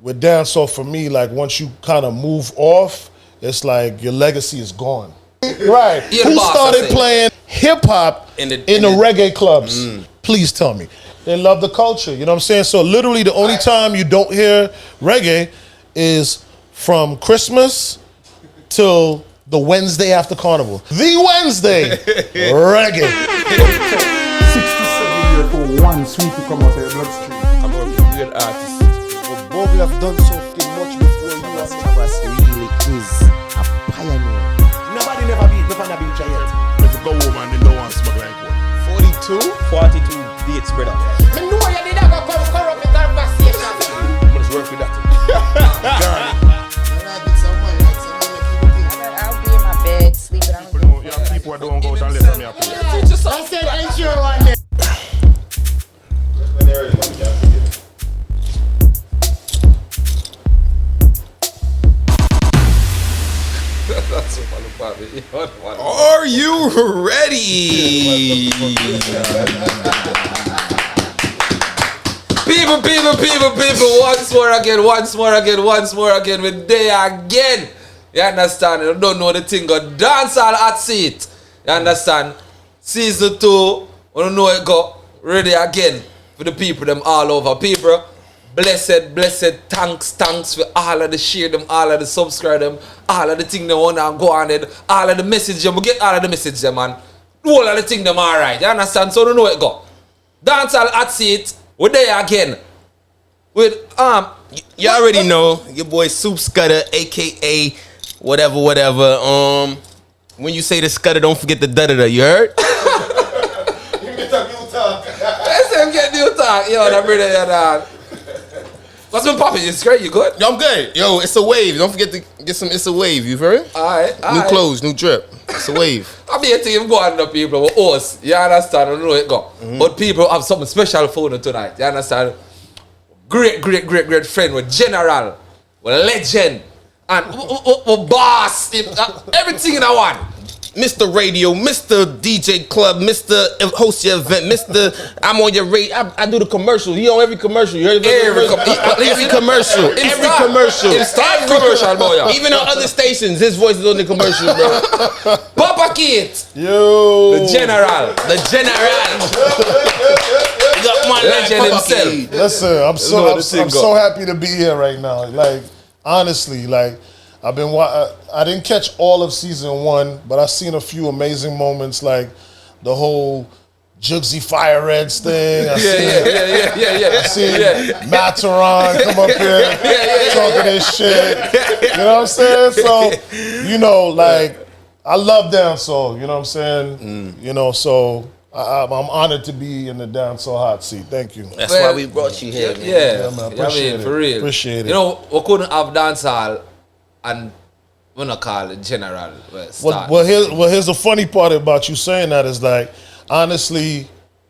with dancehall for me, like once you kind of move off, it's like your legacy is gone. Right. Who started playing hip hop in the reggae clubs? Please tell me. They love the culture, you know what I'm saying? So literally the only time you don't hear reggae is from Christmas till the Wednesday after Carnival. The Wednesday, reggae. 6 to 7 years for one sweet to come out of your bloodstream. I'm a weird artist. But Bobby have done something much before you. Chavas really is a pioneer. Nobody never beat the beach yet. If you go home and they don't want to smoke like one. 42? 42 dates, brother. I know you did not go corrupt the conversation. I'm gonna work with that. I'll be in my bed sleeping. I don't You have people who don't go out and let me up. I said ensure one day. Are you ready? People, once more again, we're there again. You understand? You don't know the thing, go dancehall hot seat. You understand? Season 2, we don't know it go ready again for the people, them all over. People, blessed, thanks for all of the share them, all of the subscribe them, all of the thing they wanna go on it, all of the message them, we get all of the message them, man. All of the thing them alright, you understand? So don't know it go. Dancehall hot seat, we're there again. With you already know your boy Soup Scudder, aka whatever. When you say the Scudder, don't forget the da-da-da, you heard? Let's him get new talk. Yo, that brother, yeah, dog. What's been popping? It's great, you good? Yo, I'm good. Yo, it's a wave. Don't forget to get some It's a Wave, you heard? Alright. New clothes, new drip. It's a wave. I be to him go on the people with us. You understand? I don't know it go. But people have something special for you tonight. You understand? Great friend with General, with Legend, and boss. Everything in one. Mr. Radio, Mr. DJ Club, Mr. Host your event, Mr. I'm on your radio. I do the commercial. He on every commercial. You heard Every commercial. Every commercial. It's time commercial, boy. Even on other stations, his voice is on the commercial, bro. Papa Kate. Yo. The General. You got my Legend himself. Listen, I'm so happy to be here right now. Like, honestly, like, I didn't catch all of season 1, but I've seen a few amazing moments, like the whole Jugsy Fire Reds thing. I seen Mataron come up here talking this shit. You know what I'm saying? So, you know, like, I love dancehall, you know what I'm saying? You know, so I'm honored to be in the dancehall hot seat. Thank you. That's why we brought you here, man. Yeah, man. Appreciate it. For real. Appreciate it. You know, we couldn't have dancehall and we're not call it General. Well, here's the funny part about you saying that is like, honestly,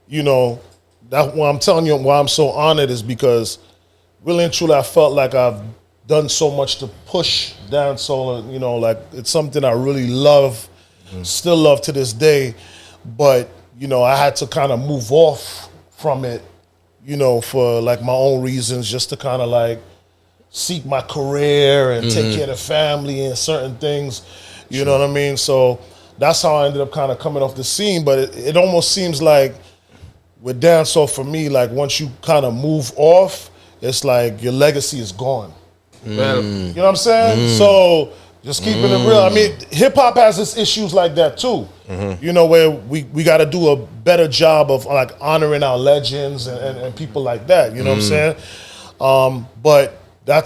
you know, that why I'm telling you why I'm so honored is because really and truly I felt like I've done so much to push dancehall, and you know, like it's something I really love, still love to this day, but you know, I had to kind of move off from it, you know, for like my own reasons, just to kind of like seek my career and take care of the family and certain things, you know what I mean? So that's how I ended up kind of coming off the scene. But it almost seems like with dancehall for me, like once you kind of move off, it's like your legacy is gone. Well, you know what I'm saying? So just keeping it real. I mean, hip hop has its issues like that too. You know, where we got to do a better job of like honoring our legends and people like that. You know what I'm saying? But I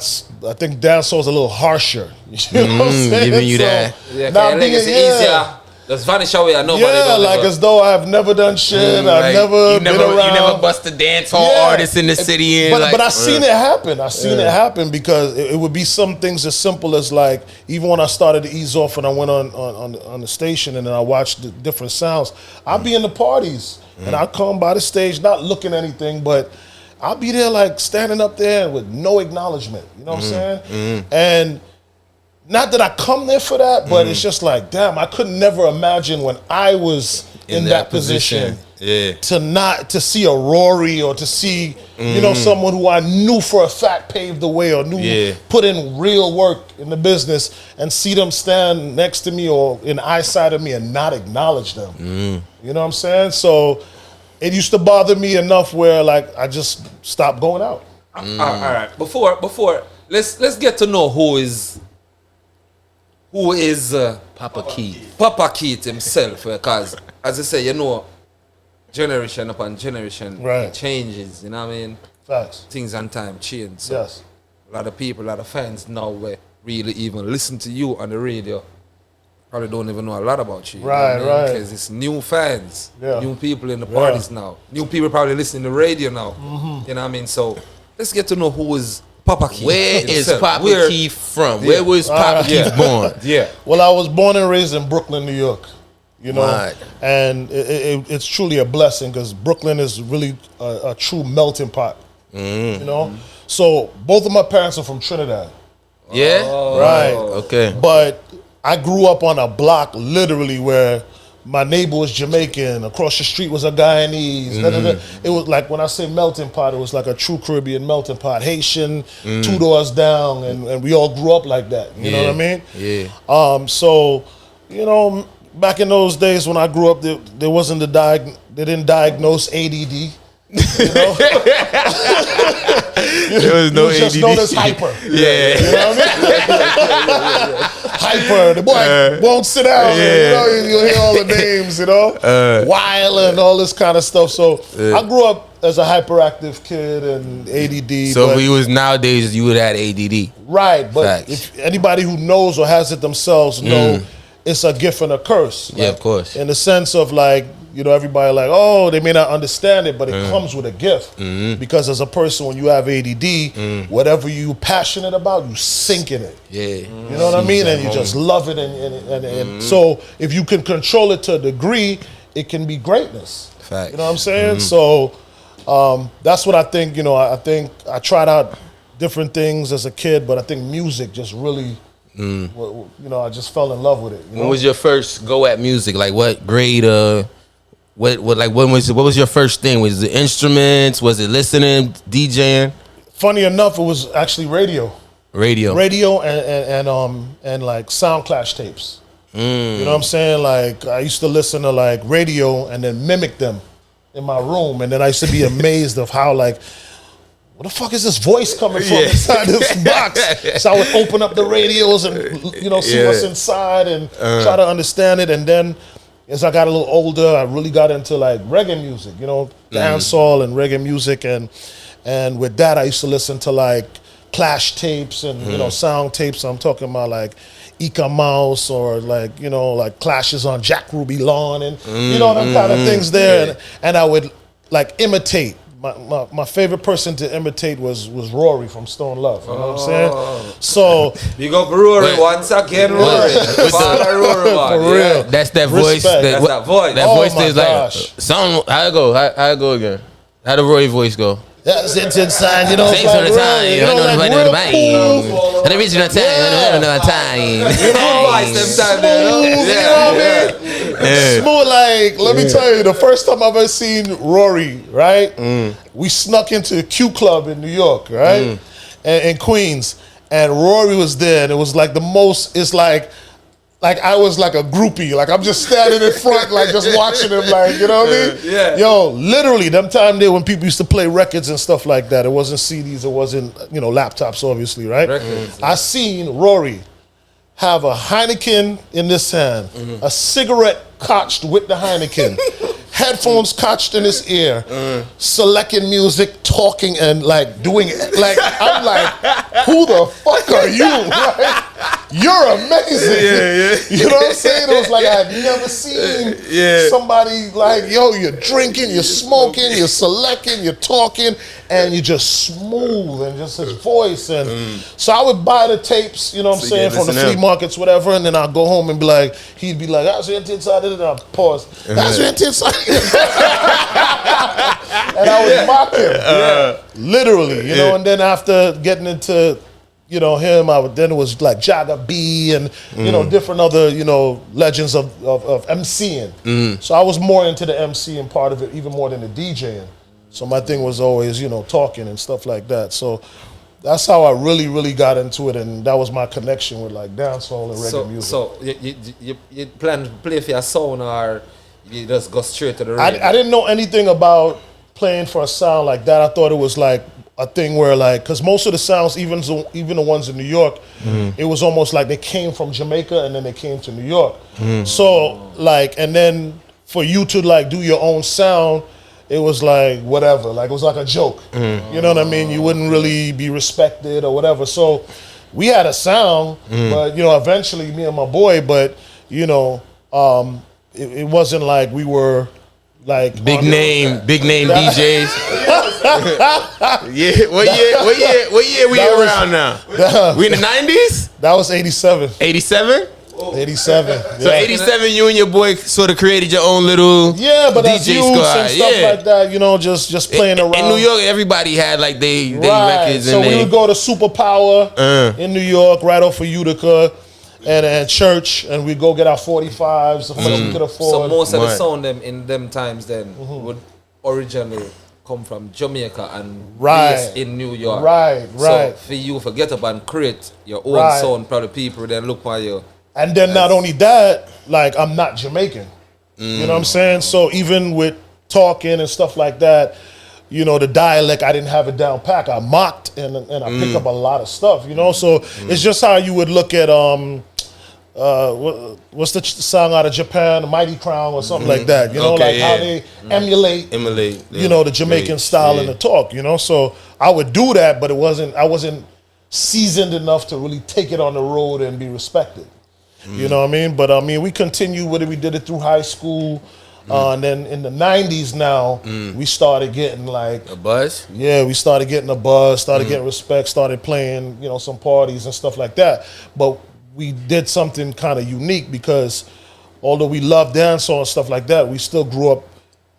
think dancehall is a little harsher. You know what I'm saying? Giving you that. Yeah, legacy easier. Just vanish away and nobody yeah, like as though I've never done shit. I've never been around. You never bust a dancehall artist in the city. But I seen it happen. I seen it happen because it would be some things as simple as like, even when I started to ease off and I went on the station and then I watched the different sounds, I'd be in the parties and I'd come by the stage not looking at anything, but I'll be there like standing up there with no acknowledgement. You know what I'm saying? And not that I come there for that, but it's just like, damn, I could never imagine when I was in that position to see a Rory or to see someone who I knew for a fact paved the way or knew put in real work in the business, and see them stand next to me or in eyesight of me and not acknowledge them. You know what I'm saying? So it used to bother me enough where like I just stopped going out. All right. Before let's get to know who is Papa Keith. Papa Keith himself, because as I say, generation upon generation changes, you know what I mean? Facts. Things and time change. So Yes. a lot of people, a lot of fans now really even listen to you on the radio. Probably don't even know a lot about you. Right. Because it's new fans, Yeah. new people in the parties now. New people probably listening to the radio now. You know what I mean? So let's get to know who is Papa Keith. Where is himself. Papa Keith from? Where was Papa Keith born? Yeah. Well, I was born and raised in Brooklyn, New York. Right. And it's truly a blessing because Brooklyn is really a true melting pot. So both of my parents are from Trinidad. Yeah? Right. Okay. But I grew up on a block literally where my neighbor was Jamaican, across the street was a Guyanese. It was like, when I say melting pot, it was like a true Caribbean melting pot. Haitian, 2 doors down, and we all grew up like that. You know what I mean? Yeah. So, back in those days when I grew up, there wasn't they didn't diagnose ADD. There was no It was just ADD. known as hyper. Yeah. You know what I mean? Hyper. The boy won't sit down. And, you'll hear all the names, Wild and all this kind of stuff. So I grew up as a hyperactive kid and ADD. So if we was nowadays, you would have ADD. Right, but Facts. if anybody who knows or has it themselves know it's a gift and a curse. Yeah, of course. In the sense of like, everybody like, oh, they may not understand it, but it comes with a gift. Because as a person, when you have ADD, whatever you passionate about, you sink in it. Yeah. You know what I mean? And you just love it. And so if you can control it to a degree, it can be greatness. Facts. You know what I'm saying? So that's what I think. I think I tried out different things as a kid, but I think music just really, I just fell in love with it. When was your first go at music? Like what grade? What was your first thing? Was it instruments? Was it listening, DJing? Funny enough, it was actually radio and like sound clash tapes. You know what I'm saying? Like I used to listen to like radio and then mimic them in my room, and then I used to be amazed of how like, where the fuck is this voice coming from inside this box? So I would open up the radios and see what's inside and try to understand it. And then as I got a little older, I really got into like reggae music, dancehall and reggae music, and with that I used to listen to like clash tapes and sound tapes. I'm talking about like Ika Mouse or like like clashes on Jack Ruby Lawn and them kind of things there, and I would like imitate. My favorite person to imitate was Rory from Stone Love. You know what I'm saying? So big up Rory once again, Rory. Father Rory, for real. That's that voice. Respect. That's that voice. That Oh voice my is like gosh. song. How it go? How it go again? How the Roy voice go? That's it inside, Thanks for the time. like real cool. The original time. Smooth, like, let me tell you, the first time I've ever seen Rory, right? We snuck into a Q Club in New York, right? And in Queens. And Rory was there, and it was like the most, it's like I was like a groupie. Like I'm just standing in front, like just watching him, like, you know what I mean? Yeah. Yo, literally, them time there when people used to play records and stuff like that, it wasn't CDs, it wasn't, laptops, obviously, right? I seen Rory have a Heineken in this hand, a cigarette cotched with the Heineken, headphones cotched in his ear, selecting music, talking, and like doing it. Like, I'm like, who the fuck are you? Right? You're amazing. You know what I'm saying? It was like I had never seen somebody like, yo, you're drinking, you're smoking, you're selecting, you're talking, and you're just smooth and just his voice. And so I would buy the tapes, you know what I'm saying, from the flea markets, whatever, and then I'd go home and be like, he'd be like, that's your inside, and I'd pause. That's your inside. And I would mock him. Literally, and then after getting into you know, him. Then it was like Jagga B and, you know, different other, you know, legends of MCing. So I was more into the MCing part of it, even more than the DJing. So my thing was always, you know, talking and stuff like that. So that's how I really, really got into it, and that was my connection with like dancehall and reggae music. So you plan to play for your sound, or you just go straight to the reggae? I didn't know anything about playing for a sound like that. I thought it was like a thing where like, because most of the sounds, even the ones in New York, it was almost like they came from Jamaica and then they came to New York. So like, and then for you to like do your own sound, it was like whatever, like it was like a joke. You know what I mean? You wouldn't really be respected or whatever. So we had a sound, but you know, eventually me and my boy, but you know, it wasn't like we were like big name DJs. Yeah, what year we That was- around now? We in the 90s? That was 87. 87? 87. So 87, you and your boy sort of created your own little Yeah, but as DJ youths squad. and stuff like that, you know, just playing around. In New York, everybody had like they Right. records So and we they. would go to Superpower in New York, right off of Utica, and Church, and we'd go get our 45s, how much we could afford. So most of the Right. sound them in them times then would originally come from Jamaica and Right. based in New York. Right. So for you to get up and create your own Right. sound, probably people then look for you. And then not only that, like I'm not Jamaican. You know what I'm saying? So even with talking and stuff like that, you know, the dialect, I didn't have it down pat. I mocked and I picked up a lot of stuff, you know? So it's just how you would look at, what's the song out of Japan, the Mighty Crown or something like that, you know? Okay, like how they emulate, you know, the Jamaican style and the talk, you know? So I would do that, but I wasn't seasoned enough to really take it on the road and be respected. You know what I mean? But I mean, we continued with it. We did it through high school. And then in the 90s now, we started getting like A buzz? yeah, we started getting a buzz, started getting respect, started playing, you know, some parties and stuff like that. But we did something kind of unique because although we love dancehall and stuff like that, we still grew up,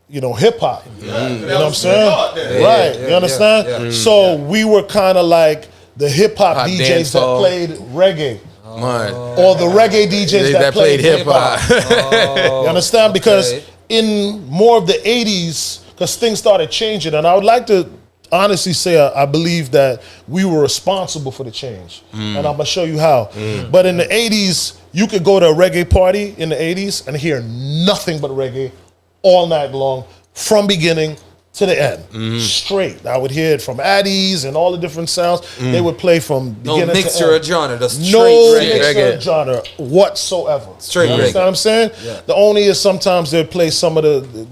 you know, hip hop. You know what I'm saying? Right. You understand? So we were kind of like the hip hop Hot DJs that dancehall. played reggae. Man. Or the reggae DJs that played hip hop. hop. You understand? Because okay. in more of the 80s, because things started changing, and I would like to honestly say I believe that we were responsible for the change. And I'm going to show you how. But in the 80s, you could go to a reggae party in the 80s and hear nothing but reggae all night long from beginning to the end. Straight. I would hear it from Addies and all the different sounds. They would play from No beginning mixture to of end. genre, just straight No reggae. mixture of genre whatsoever. Straight You understand reggae. what I'm saying? Yeah. The only is sometimes they'd play some of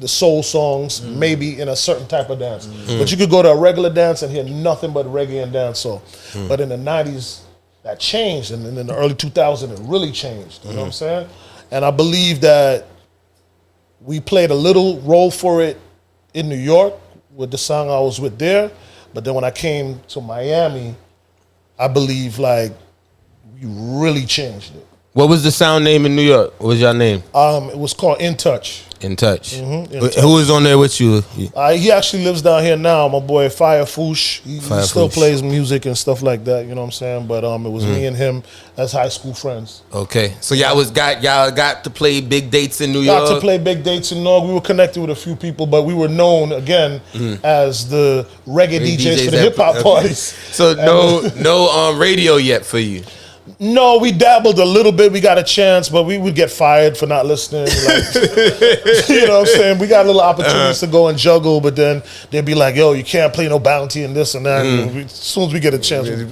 the soul songs, maybe in a certain type of dance. But you could go to a regular dance and hear nothing but reggae and dancehall. But in the 90s, that changed. And then in the early 2000s, it really changed. You know what I'm saying? And I believe that we played a little role for it in New York with the song I was with there. But then when I came to Miami, I believe like we really changed it. What was the sound name in New York? What was your name? It was called In Touch. In Touch. In Touch. Who was on there with you? He actually lives down here now. My boy Fire Foosh. He Fire still Foosh. plays music and stuff like that. You know what I'm saying? But it was me and him as high school friends. Okay, so y'all got to play big dates in New York. Got to play big dates in New York. We were connected with a few people, but we were known again as the reggae DJs for the that- hip hop okay. parties. So no radio yet for you. No, we dabbled a little bit. We got a chance, but we would get fired for not listening. Like, you know what I'm saying? We got little opportunities to go and juggle, but then they'd be like, yo, you can't play no bounty and this and that. And as soon as we get a chance, we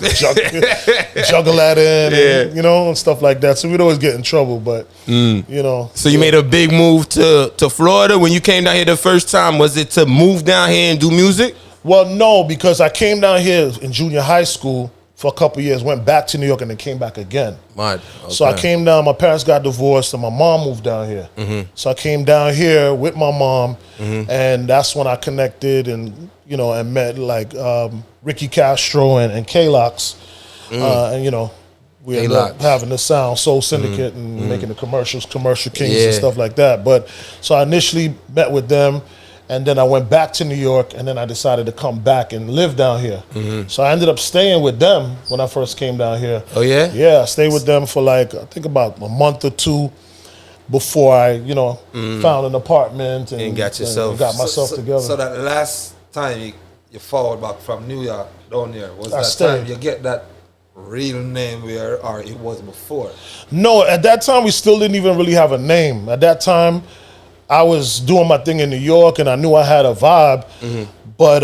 juggle that in, and, you know, and stuff like that. So we'd always get in trouble, but, you know. So you made a big move to Florida when you came down here the first time. Was it to move down here and do music? Well, no, because I came down here in junior high school for a couple years, went back to New York, and then came back again. Right. So I came down, my parents got divorced, and my mom moved down here. So I came down here with my mom, and that's when I connected and, you know, and met like Ricky Castro and K-Lox. And, you know, we ended up K-Lox. having the Sound Soul Syndicate and making the commercials, Commercial Kings Yeah. and stuff like that. But so I initially met with them, And then I went back to New York, and then I decided to come back and live down here. So I ended up staying with them when I first came down here. Oh, yeah? Yeah, I stayed with them for like, I think about a month or two before I, found an apartment and got myself together. So that last time you forward back from New York down here, was I that stayed. time you get that real name or it was before? No, at that time we still didn't even really have a name. At that time, I was doing my thing in New York, and I knew I had a vibe. But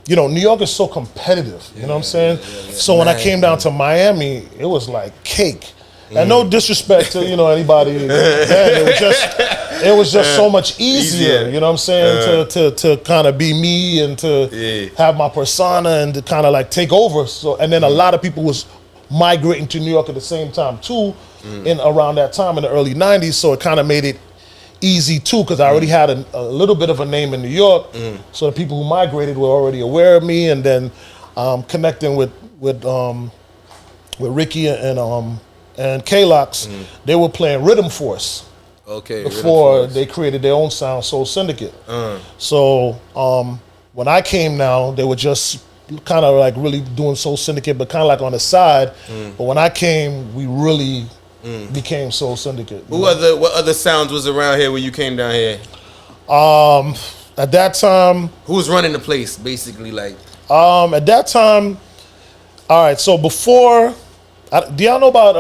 New York is so competitive. You know what I'm saying? So when I came down to Miami, it was like cake. And no disrespect to anybody, it was just so much easier. You know what I'm saying? To kind of be me and to have my persona and to kind of like take over. So and then a lot of people was migrating to New York at the same time too, in around that time in the early '90s. So it kind of made it easy too, because I already had a little bit of a name in New York, so the people who migrated were already aware of me, and then connecting with Ricky and K-Lox, they were playing Rhythm Force before they created their own sound, Soul Syndicate. So when I came now, they were just kind of like really doing Soul Syndicate, but kind of like on the side. But when I came, we really became Soul Syndicate. What other sounds was around here when you came down here? At that time, Who was running the place, basically? Like, at that time, all right. So before, do y'all know about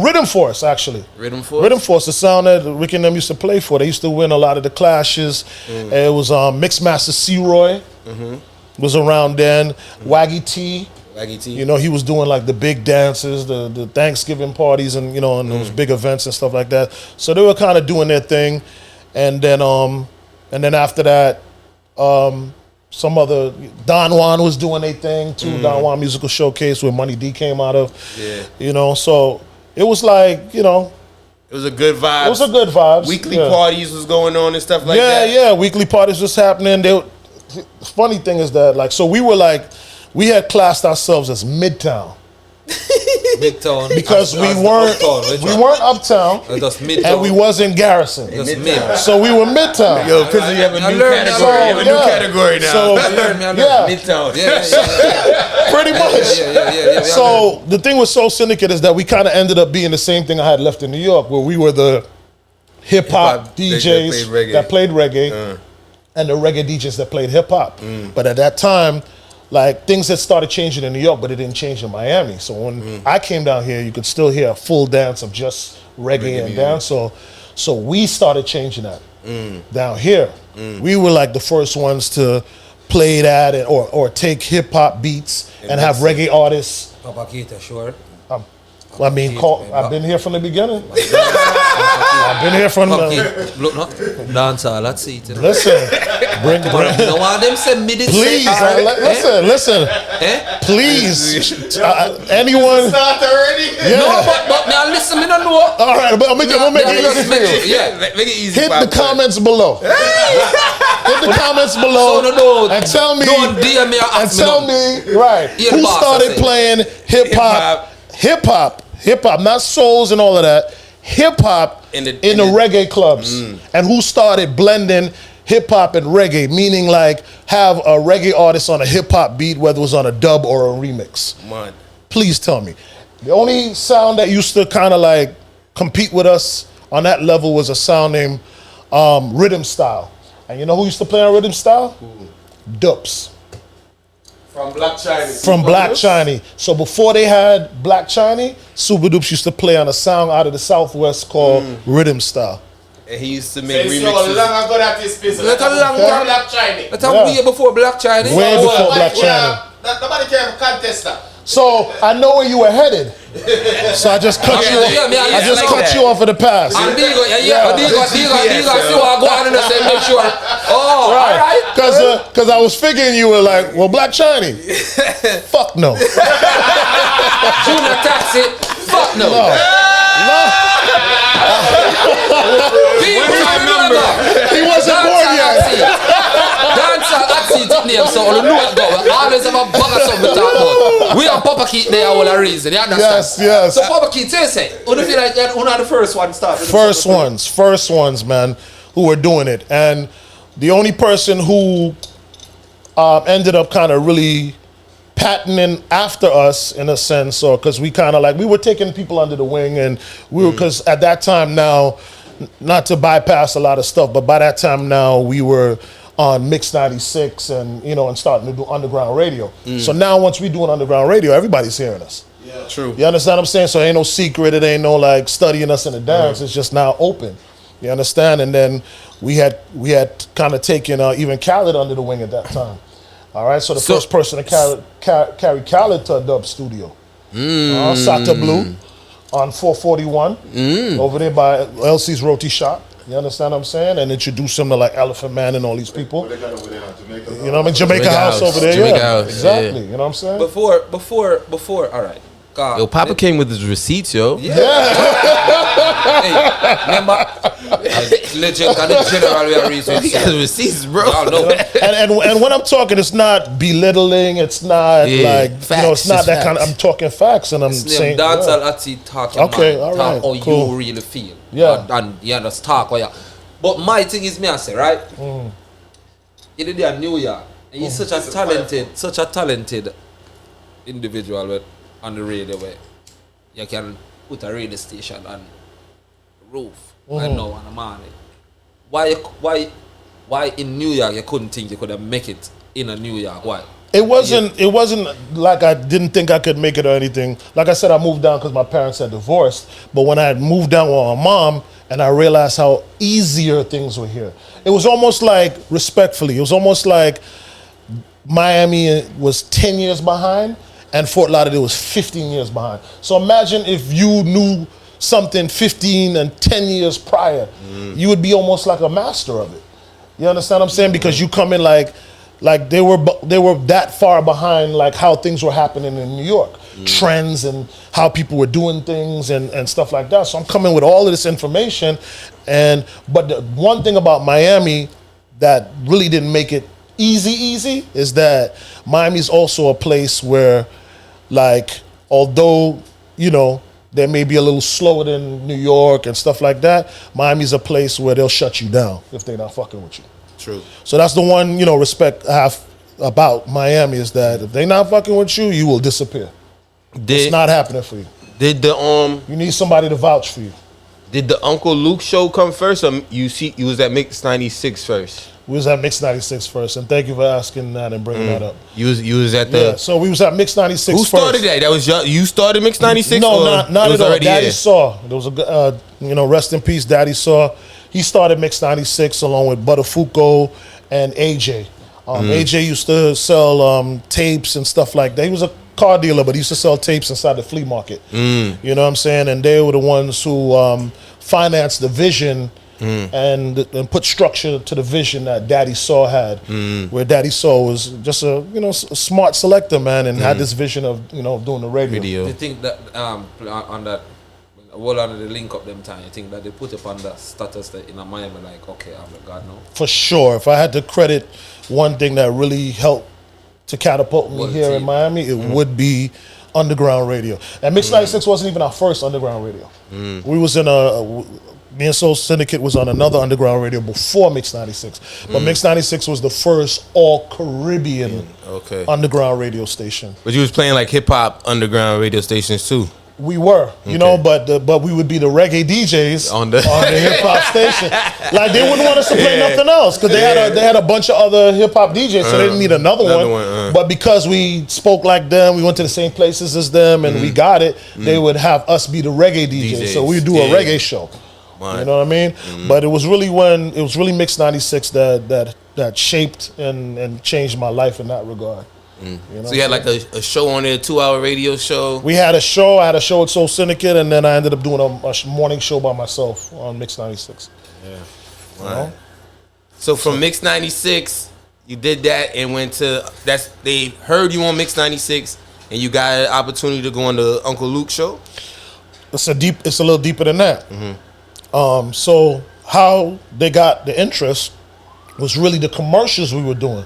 Rhythm Force actually? Rhythm Force? Rhythm Force, the sound that Rick and them used to play for. They used to win a lot of the clashes. It was Mixmaster C-Roy was around then. Waggy T. He was doing like the big dances, the Thanksgiving parties, and and those big events and stuff like that. So they were kind of doing their thing, and then after that, some other Don Juan was doing their thing too. Don Juan Musical Showcase, where Money D came out of. So it was like it was a good vibe. It was a good vibe. Weekly parties was going on and stuff like that. Yeah. Weekly parties was happening. The funny thing is that we had classed ourselves as Midtown. Midtown. Because we weren't uptown, and we wasn't Garrison. So we were Midtown. Yo, Pizzle, you have a new category. You have a new category now. So, Midtown. pretty much. So the thing with Soul Syndicate is that we kind of ended up being the same thing I had left in New York, where we were the hip-hop DJs that played reggae and the reggae DJs that played hip-hop. But at that time, like, things had started changing in New York, but it didn't change in Miami. So when I came down here, you could still hear a full dance of just reggae and dancehall. So we started changing that down here. We were like the first ones to play that or take hip hop beats and have reggae artists. Papa Keita, sure. I've been here from the beginning. I've been here from Look, no. Dancehall, let's see it. Listen, bring. No one them say mid. Please, listen. Please, anyone. Start already? Yeah. No, but now listen, me don't know. All right, but I'm gonna make it easy for you. Yeah, Make it easy. Hit the comments below. Hit the comments below and tell me. Don't DM me or ask me nothing. Right? Yeah, Who boss, started I say. playing hip hop, not souls and all of that. Hip hop in the reggae clubs, and who started blending hip hop and reggae, meaning like have a reggae artist on a hip hop beat, whether it was on a dub or a remix. Man. Please tell me. The only sound that used to kind of like compete with us on that level was a sound named Rhythm Style. And you know who used to play on Rhythm Style? Dups. From Black Chinese. From Black Chinese. So before they had Black Chinese, Super Dupes used to play on a sound out of the Southwest called Rhythm Style. And he used to make remixes. Let him way before Black Chinese. Way before Black Chinese. Nobody can contest that. So I know where you were headed. So I just cut you off. I just cut you off of the pass. And Digo, see what I go on and say, make sure. Oh, Right. all right. Because I was figuring you were like, well, Black Chinese. Fuck no. Junior Taxi, fuck no. He wasn't born yet. Dancehall at seat name, so all know it go. We always have a bag of something to talk about. We have Papa Keith there all the reason. You understand? Yes. So Papa Keith, say, who do you feel like you're one of the first ones started? First ones, man, who were doing it. And The only person who ended up kind of really patenting after us in a sense, or because we kind of like we were taking people under the wing, and we were because at that time now, not to bypass a lot of stuff, but by that time now we were on Mixx 96 and and starting to do underground radio. So now once we doing underground radio, everybody's hearing us. Yeah. True. You understand what I'm saying? So ain't no secret. It ain't no like studying us in the dance. It's just now open. You understand? And then we had kind of taken even Khaled under the wing at that time. All right. So the first person to carry Khaled to a dub studio, Sata Blue, on 441 over there by LC's Roti Shop. You understand what I'm saying? And introduce him to like Elephant Man and all these people. They got over there on Jamaica. You know what I mean? Jamaica House over there. Jamaica Yeah, House, exactly. yeah. You know what I'm saying? Before, all right. Yo, Papa came with his receipts, yo. Yeah. Hey, remember? Legend and the general we are reasons. He got his receipts, bro. Y'all know. And when I'm talking, it's not belittling. It's not like facts, it's not it's that kind of. facts. I'm talking facts, and I'm It's saying named Dancehall Atsi talking Okay, man, all talk right, how cool. you really feel. Yeah. And you understand talk how you. But my thing is me I say, right? You did a New York. And he's such a talented individual with on the radio where you can put a radio station on the roof right now on the morning. Why in New York you couldn't think you could have make it in a New York? Why? It wasn't like I didn't think I could make it or anything. Like I said, I moved down because my parents had divorced. But when I had moved down with my mom and I realized how easier things were here, it was almost like, respectfully, it was almost like Miami was 10 years behind and Fort Lauderdale was 15 years behind. So imagine if you knew something 15 and 10 years prior, you would be almost like a master of it. You understand what I'm saying? Because you come in like they were that far behind like how things were happening in New York, trends and how people were doing things and stuff like that. So I'm coming with all of this information, but the one thing about Miami that really didn't make it easy is that Miami's also a place where, like, although they may be a little slower than New York and stuff like that, Miami's a place where they'll shut you down if they're not fucking with you. True. So that's the one, respect I have about Miami is that if they not fucking with you, you will disappear. It's not happening for you. Did the You need somebody to vouch for you. Did the Uncle Luke show come first, or you was at Mixx 96 first? We was at Mixx 96 first, and thank you for asking that and bringing that up. You was at the. Yeah, so we was at Mixx 96 Who first. started that? That was you started Mixx 96? No, or not it was at all. already Daddy there? Saw. There was a rest in peace, Daddy Saw. He started Mixx 96 along with Butterfuco and AJ. AJ used to sell tapes and stuff like that. He was a car dealer, but he used to sell tapes inside the flea market. You know what I'm saying? And they were the ones who financed the vision and put structure to the vision that Daddy Saw had, where Daddy Saw was just a a smart selector, man, and had this vision of doing the radio. You think that on that well under the link up them time, you think that they put up on the status that in a Miami like, okay, I'm a god now? For sure. If I had to credit one thing that really helped to catapult me here in Miami, it would be underground radio. And Mixx 96 wasn't even our first underground radio. We was in me and Soul Syndicate was on another underground radio before Mixx 96. But Mixx 96 was the first all Caribbean underground radio station. But you was playing like hip hop underground radio stations too. We were, but we would be the reggae DJs on the hip hop station. Like they wouldn't want us to play nothing else because they had a bunch of other hip hop DJs, so they didn't need another one. But because we spoke like them, we went to the same places as them, and we got it. They would have us be the reggae DJs, so we'd do a reggae show. You know what I mean? But it was really Mixx 96 that shaped and changed my life in that regard. So you had like a show on there, 2-hour radio show. We had a show. I had a show with Soul Syndicate, and then I ended up doing a morning show by myself on Mixx 96. Yeah. So from Mixx 96, you did that and went to they heard you on Mixx 96, and you got an opportunity to go on the Uncle Luke show. It's a little deeper than that. So how they got the interest was really the commercials we were doing.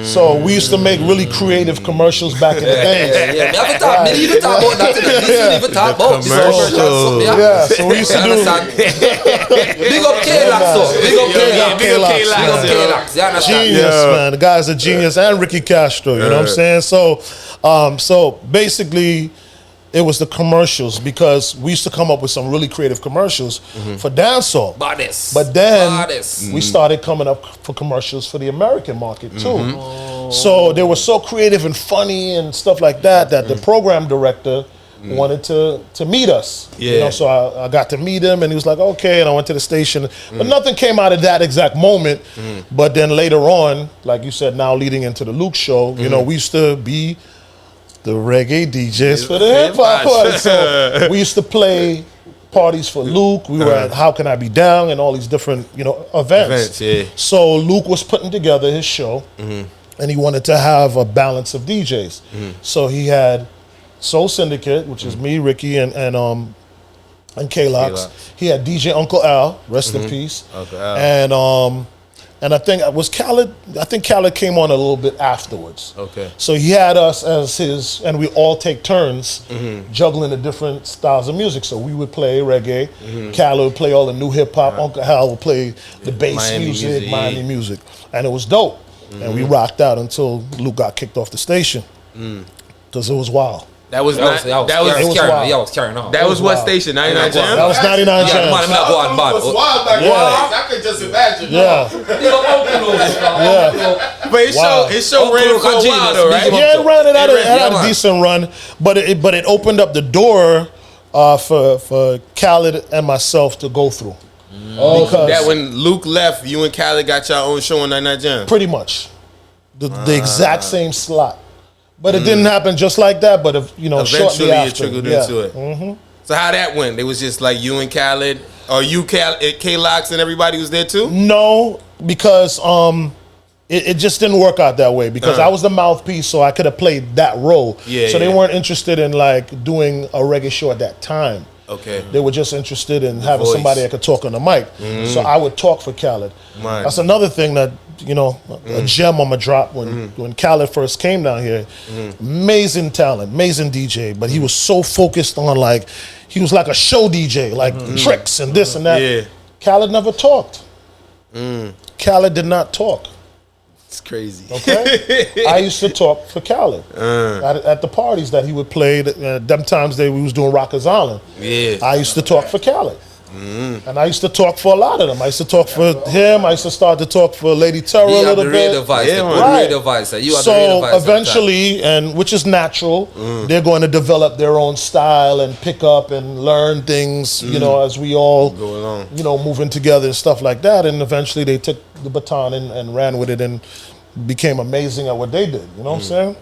So we used to make really creative commercials back in the day. Yeah. Me even talk about that today. This you even talk about. Commercials. Yeah, so we used to You do. understand? Big up K-Lax though. Big up K-Lax. Big up K-Lax. Big up K-Lax. You understand? Genius, man. The guy's a genius, and Ricky Castro. You know what I'm saying? So basically, it was the commercials because we used to come up with some really creative commercials for dancehall. Baddest. But then Baddest. we started coming up for commercials for the American market too. So they were so creative and funny and stuff like that that the program director wanted to meet us. You know, so I got to meet him and he was like, okay, and I went to the station. But nothing came out of that exact moment. But then later on, like you said, now leading into the Luke show, you know, we used to be the reggae DJs for the hip hop party. So we used to play parties for Luke. We were at How Can I Be Down and all these different, you know, events. So Luke was putting together his show and he wanted to have a balance of DJs. So he had Soul Syndicate, which is me, Ricky, and K-Lox. He had DJ Uncle Al, rest in peace. Uncle Al. And I think it was Khaled. I think Khaled came on a little bit afterwards. Okay. So he had us as his, and we all take turns juggling the different styles of music. So we would play reggae. Khaled would play all the new hip hop. Uncle Al would play the bass Miami music, Miami music, and it was dope. And we rocked out until Luke got kicked off the station because it was wild. That was wild. That was what station? 99 Jam? That was 99 Jam. Man, I'm not going bad. It was wild back then. I could just imagine. Yeah. But it showed ran for a while though, right? Yeah, it ran. It had a decent run, but it opened up the door for Khaled and myself to go through. Because That when Luke left, you and Khaled got your own show on 99 Jam. pretty much the exact same slot. But it didn't happen just like that. But Eventually shortly it after, trickled into it. So how that went? It was just like you and Khaled, or you, K-Lox, and everybody was there too? No, because it just didn't work out that way. Because I was the mouthpiece, so I could have played that role. So they weren't interested in like doing a reggae show at that time. Okay. They were just interested in having voice. somebody that could talk on the mic. So I would talk for Khaled. Right. That's another thing that, a gem I'm going to drop when Khaled first came down here. Amazing talent, amazing DJ, but he was so focused on he was like a show DJ, like tricks and this and that. Yeah. Khaled never talked. Khaled did not talk. It's crazy. Okay, I used to talk for Khaled at the parties that he would play. Them times we was doing Rockers Island. Yeah. I used to talk for Khaled, and I used to talk for a lot of them. I used to talk for him. I used to start to talk for Lady Terror a little bit. So eventually, and which is natural, they're going to develop their own style and pick up and learn things. As we all go along. Moving together and stuff like that. And eventually, they took the baton and ran with it and became amazing at what they did. You know what I'm saying?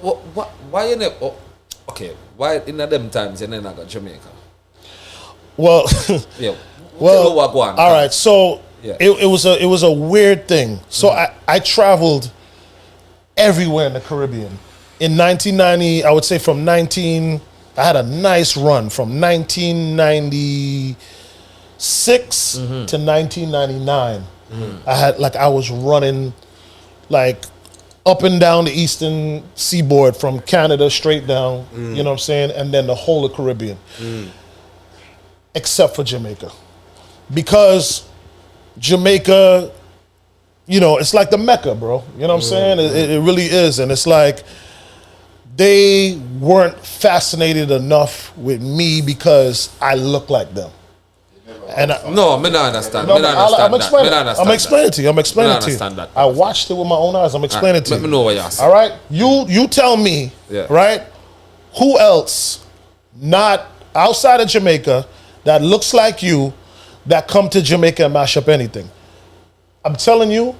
Why you never? Why in them times you never got Jamaica? Well, Yeah. well, all right. So it was a weird thing. So I traveled everywhere in the Caribbean. In 1990, I would say I had a nice run from 1996 to 1999. I was running up and down the eastern seaboard from Canada straight down, you know what I'm saying? And then the whole of Caribbean. Except for Jamaica. Because Jamaica, it's like the Mecca, bro. You know what I'm saying? It really is. And it's like they weren't fascinated enough with me because I look like them. And I don't understand. I'm explaining it to you. I watched it with my own eyes. I'm explaining it to you. Let me know what you're saying. All right? You tell me, right? Who else, not outside of Jamaica, that looks like you, that come to Jamaica and mash up anything? I'm telling you,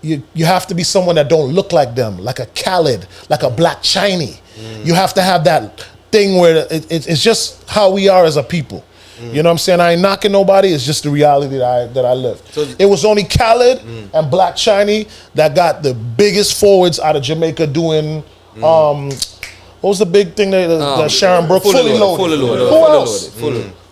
you have to be someone that don't look like them, like a Khaled, like a Black Chinese. You have to have that thing where it's just how we are as a people. You know what I'm saying? I ain't knocking nobody. It's just the reality that I live. So it was only Khaled and Black Chinese that got the biggest forwards out of Jamaica doing, what was the big thing that Sharon Brooke? Fully loaded. Who else?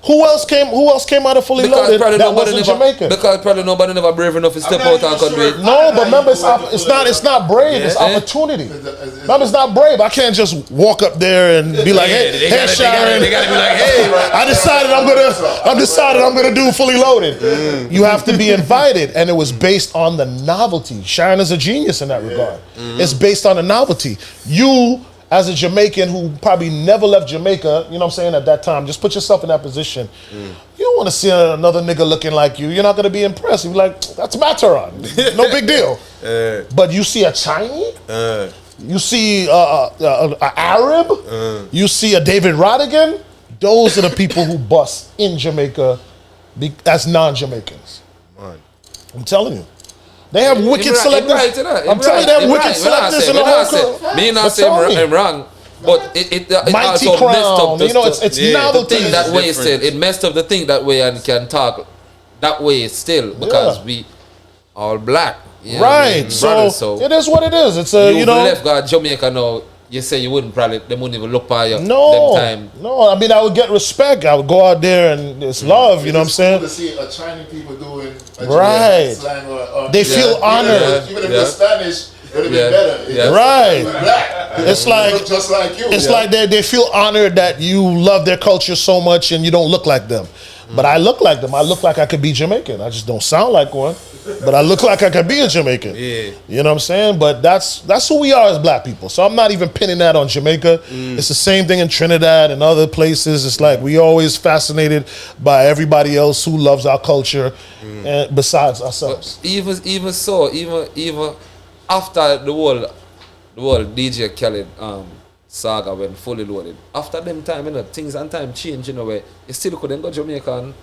Who else came out of Fully Loaded that wasn't Jamaican? Because probably nobody never brave enough to step out and do it. No, but remember, it's not brave. It's opportunity. Remember, it's not brave. I can't just walk up there and be like, hey, Sharon. They gotta be like, hey. I decided I'm gonna do Fully Loaded. You have to be invited, and it was based on the novelty. Sharon is a genius in that regard. It's based on the novelty. You, as a Jamaican who probably never left Jamaica, you know what I'm saying, at that time, just put yourself in that position. You don't want to see another nigga looking like you. You're not going to be impressed. You're like, that's Mataran. No big deal. But you see a Chinese, you see an Arab, you see a David Rodigan. Those are the people who bust in Jamaica as non-Jamaicans. I'm telling you. They have wicked selectors. I'm telling you, they have wicked selectors in the whole country. Me not saying I'm wrong, but it Mighty also Crown, messed up the you know, it's novelty. to think that way still. It messed up the thing that way and can talk that way still because we all black. You know what I mean, Right. So it is what it is. It's a, you know. left God Jamaica now. You say you wouldn't probably, they wouldn't even look by you. No, them time. no. I mean, I would get respect. I would go out there and it's love. You know what I'm saying? To see a Chinese people doing a Right. slang or They feel honored. Even if they're Spanish, it would have been better. It's Right. black. It's like Look just like you. It's like they feel honored that you love their culture so much and you don't look like them. But I look like them. I look like I could be Jamaican. I just don't sound like one. But I look like I could be a Jamaican. Yeah. You know what I'm saying? But that's who we are as black people. So I'm not even pinning that on Jamaica. It's the same thing in Trinidad and other places. It's like we always fascinated by everybody else who loves our culture and besides ourselves. But even so, even after the whole DJ Khaled saga when Fully Loaded, after them time, you know, things and time change in a way. You still couldn't go Jamaican.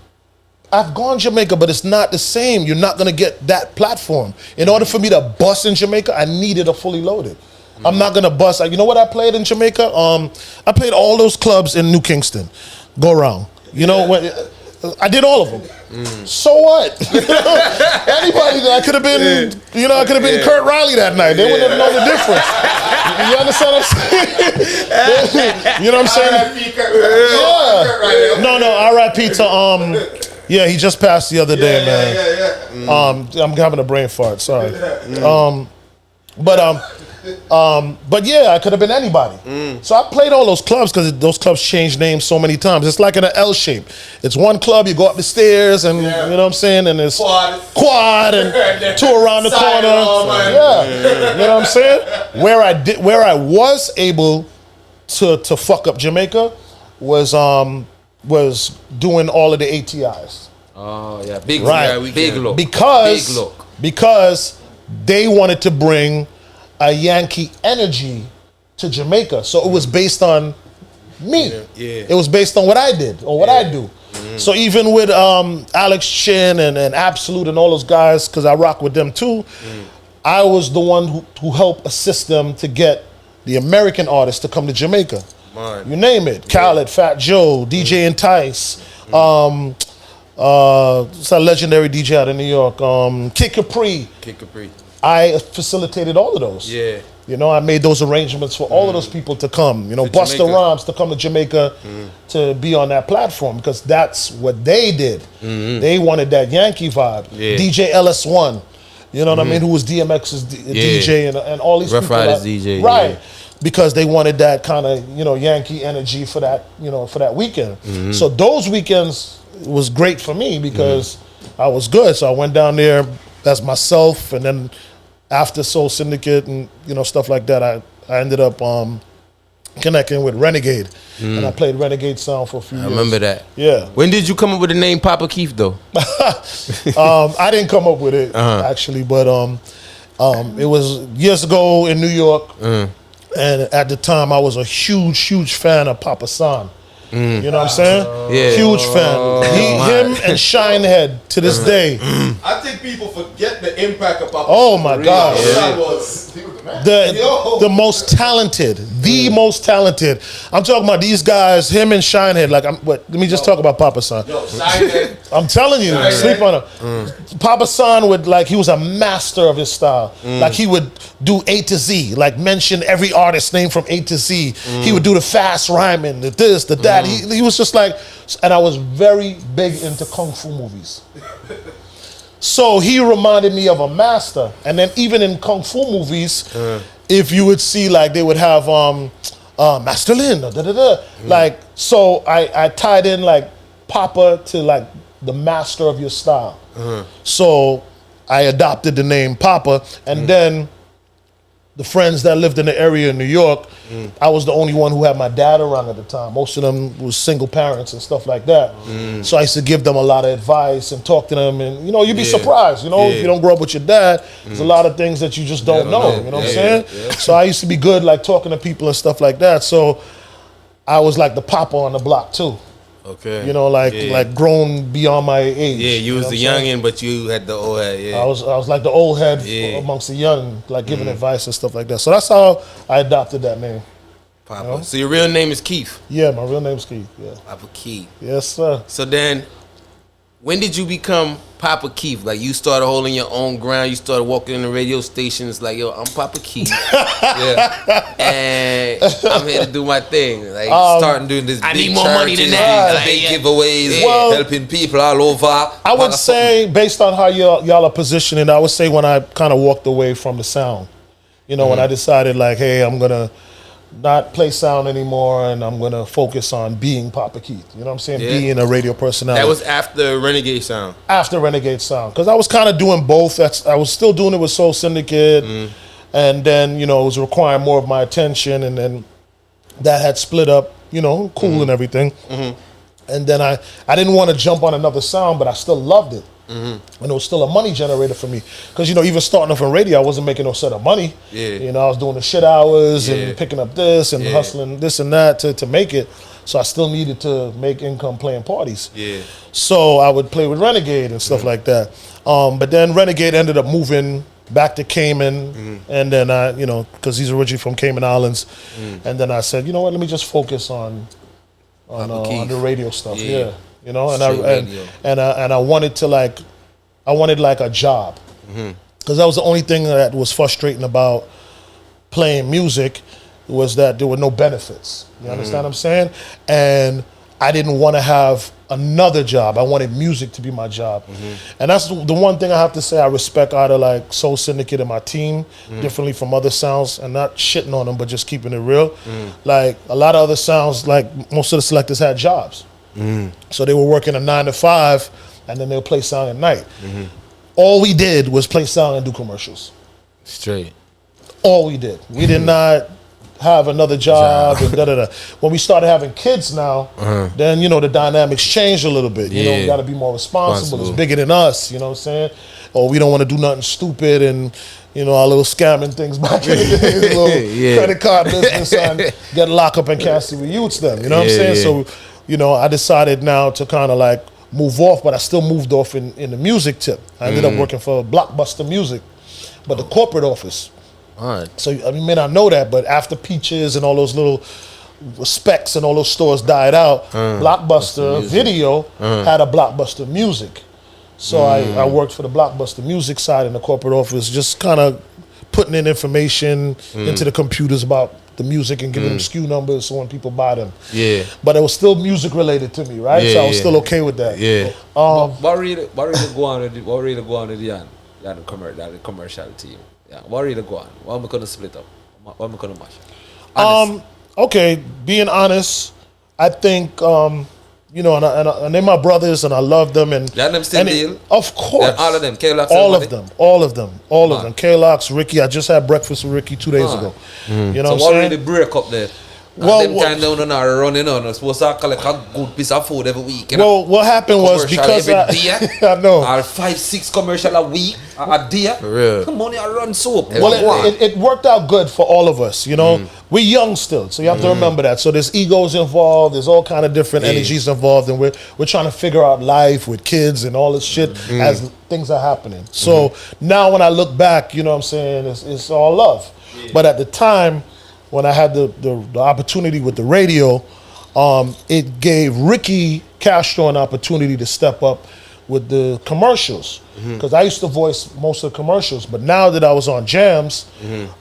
I've gone Jamaica, but it's not the same. You're not gonna get that platform. In order for me to bust in Jamaica, I needed a Fully Loaded. I'm not gonna bust. You know what I played in Jamaica? I played all those clubs in New Kingston. Go around. You know when I did all of them. So what? Anybody that could have been, you know, I could have been Kurt Riley that night. They wouldn't have known the difference. You understand what I'm saying? You know what I'm saying? Yeah. No, R.I.P. to yeah, he just passed the other day, man. I'm having a brain fart. Sorry. But yeah, I could have been anybody. So I played all those clubs because those clubs changed names so many times. It's like in an L shape. It's one club, you go up the stairs and you know what I'm saying, and it's quad and two around the corner. You know what I'm saying? Where I was able to fuck up Jamaica was doing all of the ATIs. Oh yeah, big look. Because they wanted to bring a Yankee energy to Jamaica. So it was based on me. It was based on what I did or what I do. So even with Alex Chin and Absolute and all those guys, because I rock with them too, I was the one who helped assist them to get the American artists to come to Jamaica. You name it. Khaled, Fat Joe, DJ Entice, it's a legendary DJ out of New York, Kid Capri. I facilitated all of those. Yeah. You know, I made those arrangements for all of those people to come. You know, Busta Rhymes to come to Jamaica to be on that platform because that's what they did. They wanted that Yankee vibe. DJ LS1, you know what I mean, who was DMX's DJ and all these Rough people. Riders DJ. Right. Because they wanted that kind of, you know, Yankee energy for that, you know, for that weekend. So those weekends was great for me because I was good. So I went down there as myself, and then after Soul Syndicate and, you know, stuff like that, I ended up connecting with Renegade. And I played Renegade sound for a few years. I remember that. Yeah. When did you come up with the name Papa Keith though? I didn't come up with it actually, but it was years ago in New York. And at the time, I was a huge fan of Papa San. You know what I'm saying? Huge fan. Him and Shinehead to this day. I think people forget the impact of Papa. Oh my God. The most talented, the most talented. I'm talking about these guys, him and Shinehead. Like, let me just talk about Papa San. I'm telling you, sleep on him. Papa San would, like, he was a master of his style. Like, he would do A to Z, like mention every artist's name from A to Z. He would do the fast rhyming, the this, the that. He was just like, and I was very big into Kung Fu movies. So he reminded me of a master. And then even in Kung Fu movies, if you would see, like, they would have Master Lin, like, so I tied in, like, Papa to, like, the master of your style. So I adopted the name Papa, and then the friends that lived in the area in New York, I was the only one who had my dad around at the time. Most of them was single parents and stuff like that. So I used to give them a lot of advice and talk to them, and, you know, you'd be surprised, you know, if you don't grow up with your dad, there's a lot of things that you just don't know, you know what I'm saying? So I used to be good, like, talking to people and stuff like that. So I was like the Papa on the block too. Okay. You know, like grown beyond my age. Yeah, you was the youngin', but you had the old head. Yeah. I was like the old head amongst the young, like giving advice and stuff like that. So that's how I adopted that name. Papa. You know? So your real name is Keith. Yeah, my real name's Keith. Yeah. Papa Keith. Yes, sir. So then, when did you become Papa Keith? Like, you started holding your own ground. You started walking in the radio stations like, yo, I'm Papa Keith. And I'm here to do my thing. Like, starting doing this I big need more money than charities, that. big Like, giveaways, Well, helping people all over. I would say, based on how y'all are positioning, I would say when I kind of walked away from the sound, you know, when I decided, like, hey, I'm gonna not play sound anymore, and I'm gonna focus on being Papa Keith. You know what I'm saying? Yeah. Being a radio personality. that was after Renegade Sound. After Renegade Sound, because I was kind of doing both. I was still doing it with Soul Syndicate, and then, you know, it was requiring more of my attention, and then that had split up, you know, cool and everything. And then I didn't want to jump on another sound, but I still loved it. And it was still a money generator for me. Because, you know, even starting off in radio, I wasn't making no set of money. You know, I was doing the shit hours and picking up this and hustling this and that to make it. So I still needed to make income playing parties. So I would play with Renegade and stuff like that. But then Renegade ended up moving back to Cayman. And then I, you know, because he's originally from Cayman Islands. And then I said, you know what, let me just focus on the radio stuff. You know, and I wanted to, like, I wanted like a job, because that was the only thing that was frustrating about playing music, was that there were no benefits. You understand what I'm saying? And I didn't want to have another job. I wanted music to be my job. And that's the one thing I have to say I respect out of, like, Soul Syndicate and my team, differently from other sounds, and not shitting on them, but just keeping it real. Like, a lot of other sounds, like, most of the selectors had jobs. So they were working a 9 to 5, and then they'll play sound at night. All we did was play sound and do commercials. Straight. All we did. We did not have another job. And da-da-da. When we started having kids now, then, you know, the dynamics changed a little bit. You know, we got to be more responsible. It's bigger than us, you know what I'm saying? Or we don't want to do nothing stupid, and, you know, our little scamming things back in the days, little credit card business, and get locked up and can't see the youths then, you know what I'm saying? So, you know, I decided now to kind of, like, move off, but I still moved off in the music tip. I ended up working for Blockbuster Music, but the corporate office. So, I mean, you may not know that, but after Peaches and all those little Specs and all those stores died out, Blockbuster Video had a Blockbuster Music. So I worked for the Blockbuster Music side in the corporate office, just kind of putting in information into the computers about the music and giving them SKU numbers so when people buy them. But it was still music related to me, right? So I was still okay with that. What really go on with the commercial team? Yeah, what really go on? What am I gonna split up? What am I gonna mash? Okay, being honest, I think you know, and they're my brothers, and I love them, and them still deal? Of course, all of them. K-Lox, all of them. K-Lox, Ricky. I just had breakfast with Ricky 2 days ago. You know, so what really break up there? Well, them time down are running on. Supposed to collect a good piece of food every week. You know? Well, what happened was because I know, or 5-6 commercial a week a day. For real, money I run soap. Well, it worked out good for all of us. You know, we're young still, so you have to remember that. So there's egos involved. There's all kind of different energies involved, and we're trying to figure out life with kids and all this shit as things are happening. So now when I look back, you know what I'm saying, it's all love. But at the time, when I had the opportunity with the radio, it gave Ricky Castro an opportunity to step up with the commercials. Because I used to voice most of the commercials, but now that I was on jams,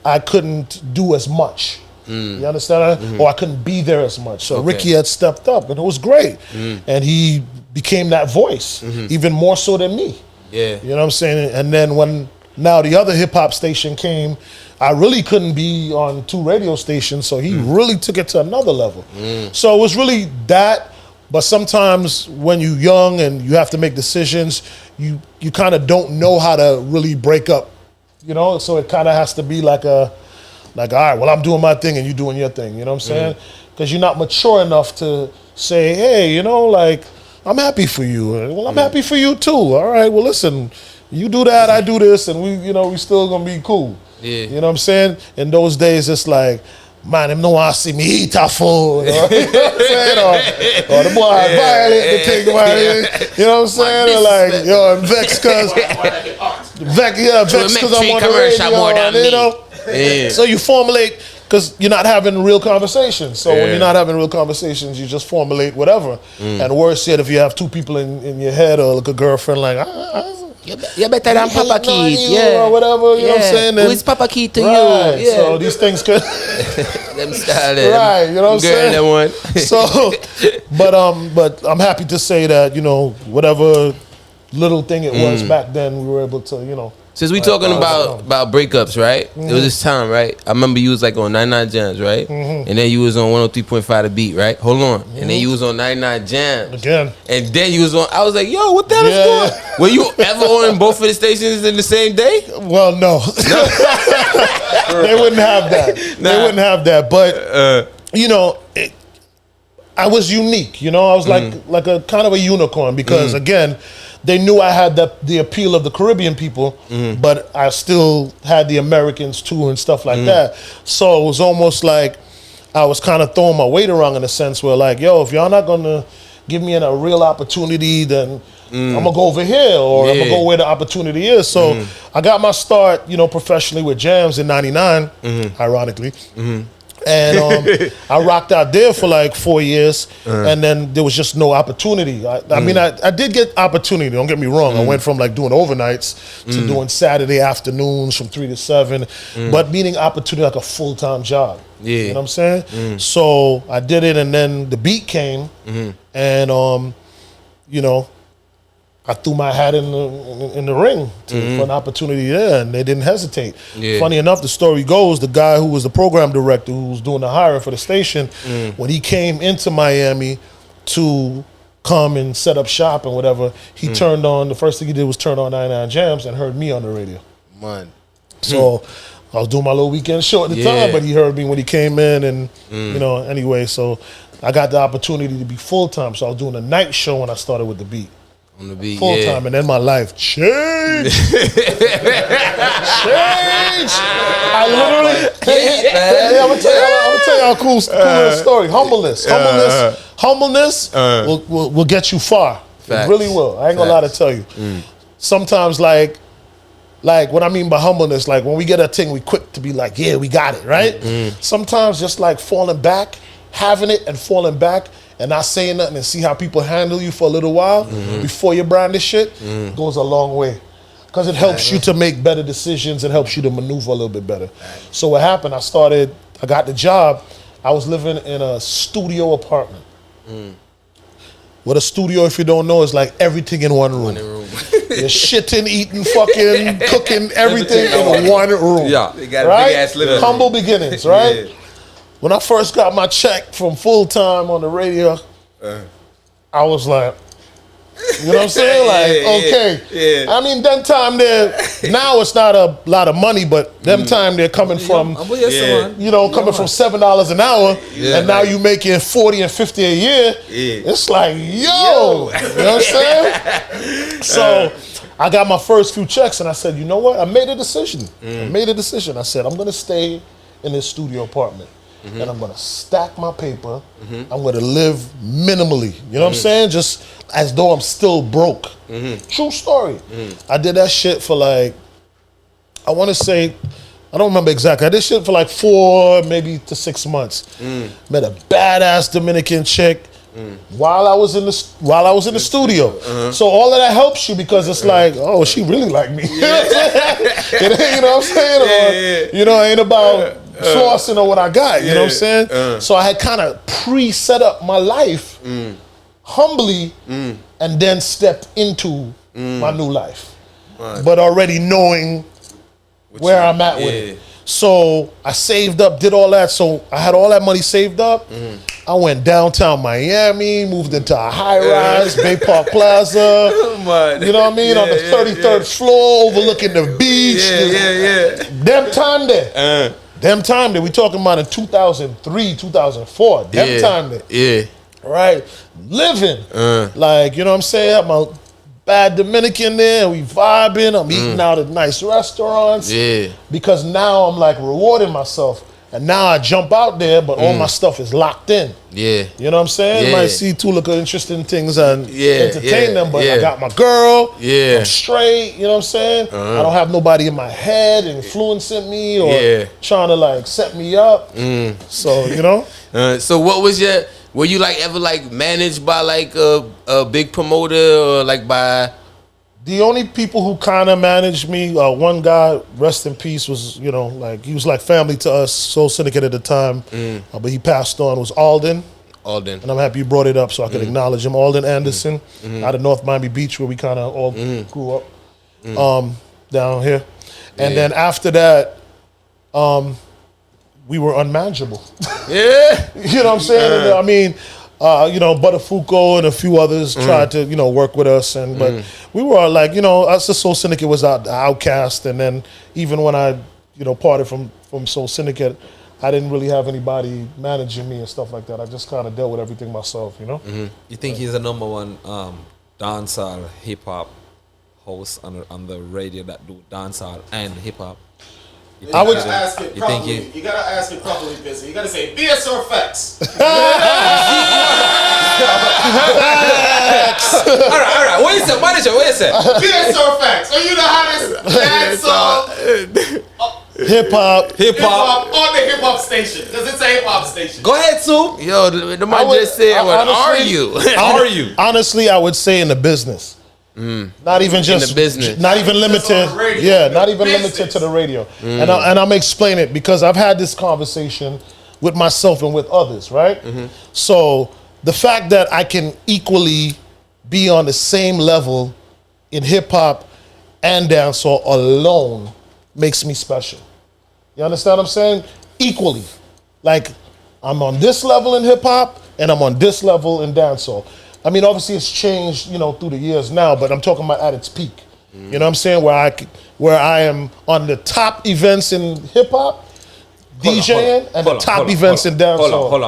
I couldn't do as much. You understand? Or I couldn't be there as much. So Ricky had stepped up, and it was great. And he became that voice, even more so than me. Yeah. You know what I'm saying? And then when now the other hip hop station came, I really couldn't be on 2 radio stations, so he really took it to another level. So it was really that, but sometimes when you're young and you have to make decisions, you kind of don't know how to really break up, you know? So it kind of has to be like, all right, well, I'm doing my thing and you doing your thing, you know what I'm saying? Because you're not mature enough to say, hey, you know, like, I'm happy for you. Well, I'm happy for you too. All right, well, listen, you do that, I do this, and we still gonna be cool. Yeah. You know what I'm saying? In those days, it's like, man, them no want to see me eat a food. You know what I'm saying? Or the boy violate the thing, man. You know what I'm saying? Or like, yo, I'm vexed because I'm on the radio, you know? Yeah. So you formulate, because you're not having real conversations. So when you're not having real conversations, you just formulate whatever. And worse yet, if you have 2 people in your head, or like a girlfriend, like, You're better than Papa Keith, or whatever, you know what I'm saying? Who is Papa Keith to right, you? Yeah. So these things could Them style, right, you know what I'm saying? That one. So, but I'm happy to say that, you know, whatever little thing it was back then, we were able to, you know. Since we talking about breakups, right? It was this time, right? I remember you was like on 99 Jams, right? And then you was on 103.5 The Beat, right? Hold on. And then you was on 99 Jams. Again. And then you was on, I was like, yo, what the hell is going on? Were you ever on both of the stations in the same day? Well, no. They wouldn't have that. They wouldn't have that. But, you know, I was unique. You know, I was like a kind of a unicorn because, again, they knew I had the appeal of the Caribbean people, but I still had the Americans too and stuff like that. So it was almost like I was kind of throwing my weight around in a sense where like, yo, if y'all not gonna give me a real opportunity, then I'm gonna go over here or I'm gonna go where the opportunity is. So I got my start, you know, professionally with Jams in '99, ironically. And I rocked out there for like 4 years, and then there was just no opportunity. I mean, I did get opportunity, don't get me wrong. I went from like doing overnights to doing Saturday afternoons from 3 to 7, but meaning opportunity like a full-time job. Yeah. You know what I'm saying? So I did it, and then the beat came, and you know, I threw my hat in the ring for an opportunity there, and they didn't hesitate. Yeah. Funny enough, the story goes, the guy who was the program director who was doing the hiring for the station, when he came into Miami to come and set up shop and whatever, he turned on, the first thing he did was turn on 99 Jams and heard me on the radio. Man. So I was doing my little weekend show at the time, but he heard me when he came in, and you know, anyway, so I got the opportunity to be full-time. So I was doing a night show when I started with the beat. On the beat, Full time, and then my life changed. Changed. I literally. I'm gonna tell you a cool story. Humbleness will get you far. Facts. It really will. I ain't gonna lie to tell you. Sometimes, like what I mean by humbleness, like when we get a thing, we quick to be like, yeah, we got it, right? Sometimes just like falling back, having it and falling back, and not saying nothing and see how people handle you for a little while before you brand this shit goes a long way. Because it helps you to make better decisions. It helps you to maneuver a little bit better. So what happened, I got the job. I was living in a studio apartment. What a studio, if you don't know, is like everything in one room. You're shitting, eating, fucking, cooking, everything in one room. Yeah, they got right? a big ass living room. Humble beginnings, right? When I first got my check from full time on the radio, I was like, you know what I'm saying? Like, okay. I mean, them time there, now it's not a lot of money, but them time they're coming from, you know, coming from $7 an hour, and now you making 40 and 50 a year. It's like, yo, you know what I'm saying? So I got my first few checks, and I said, you know what? I made a decision. I said, I'm gonna stay in this studio apartment. And I'm gonna stack my paper. I'm gonna live minimally. You know what I'm saying? Just as though I'm still broke. True story. I did that shit for like, I want to say, I don't remember exactly. I did shit for like 4, maybe to 6 months. Met a badass Dominican chick while I was in the studio. So all of that helps you because it's like, oh, she really like me. You know what I'm saying? Or, you know, it ain't about flossing or what I got. You know what I'm saying? So I had kind of pre-set up my life humbly and then stepped into my new life. But already knowing where I'm at with it. So I saved up, did all that. So I had all that money saved up. I went downtown Miami, moved into a high rise, Bay Park Plaza. You know what I mean? On the 33rd floor, overlooking the beach. Them time there. Them time there. We talking about in 2003, 2004. Them time there. Right? Living. Like, you know what I'm saying? I'm a bad Dominican there. We vibing. I'm eating out at nice restaurants. Because now I'm like rewarding myself. And now I jump out there, but all my stuff is locked in. You know what I'm saying? Might see two look at interesting things and entertain them, but I got my girl. I'm straight. You know what I'm saying? I don't have nobody in my head influencing me or trying to like set me up. So, you know? So what was were you like ever like managed by like a big promoter or like by? The only people who kind of managed me, one guy, rest in peace, was, you know, like, he was like family to us, Soul Syndicate at the time, but he passed on, was Alden. And I'm happy you brought it up so I could acknowledge him. Alden Anderson, out of North Miami Beach, where we kind of all grew up, down here. And then after that, we were unmanageable. You know what I'm saying? And, I mean, you know, Butterfuco and a few others tried to, you know, work with us, and but we were like, you know, us the Soul Syndicate was the outcast, and then even when I, you know, parted from Soul Syndicate, I didn't really have anybody managing me and stuff like that. I just kind of dealt with everything myself, you know. You think he's the number one dancehall hip hop host on the radio that do dancehall and hip hop? I would ask it properly. You gotta ask it properly, Busy. You gotta say BS or facts. All right. What you say, manager? What you say? BS or facts? Are you the hottest dancehall hip hop on the hip hop station? Because it's a hip hop station. Go ahead, Sue. Yo, the man just said, what are you? Are you? Honestly, I would say in the business. Not even just in the business. Not even limited. Not even limited to the radio. And I'm explain it because I've had this conversation with myself and with others, right? So the fact that I can equally be on the same level in hip hop and dancehall alone makes me special. You understand what I'm saying? Equally. Like, I'm on this level in hip hop and I'm on this level in dancehall. I mean, obviously it's changed, you know, through the years now, but I'm talking about at its peak. You know what I'm saying? Where I am on the top events in hip hop, DJing, and the top events in dancehall. Hold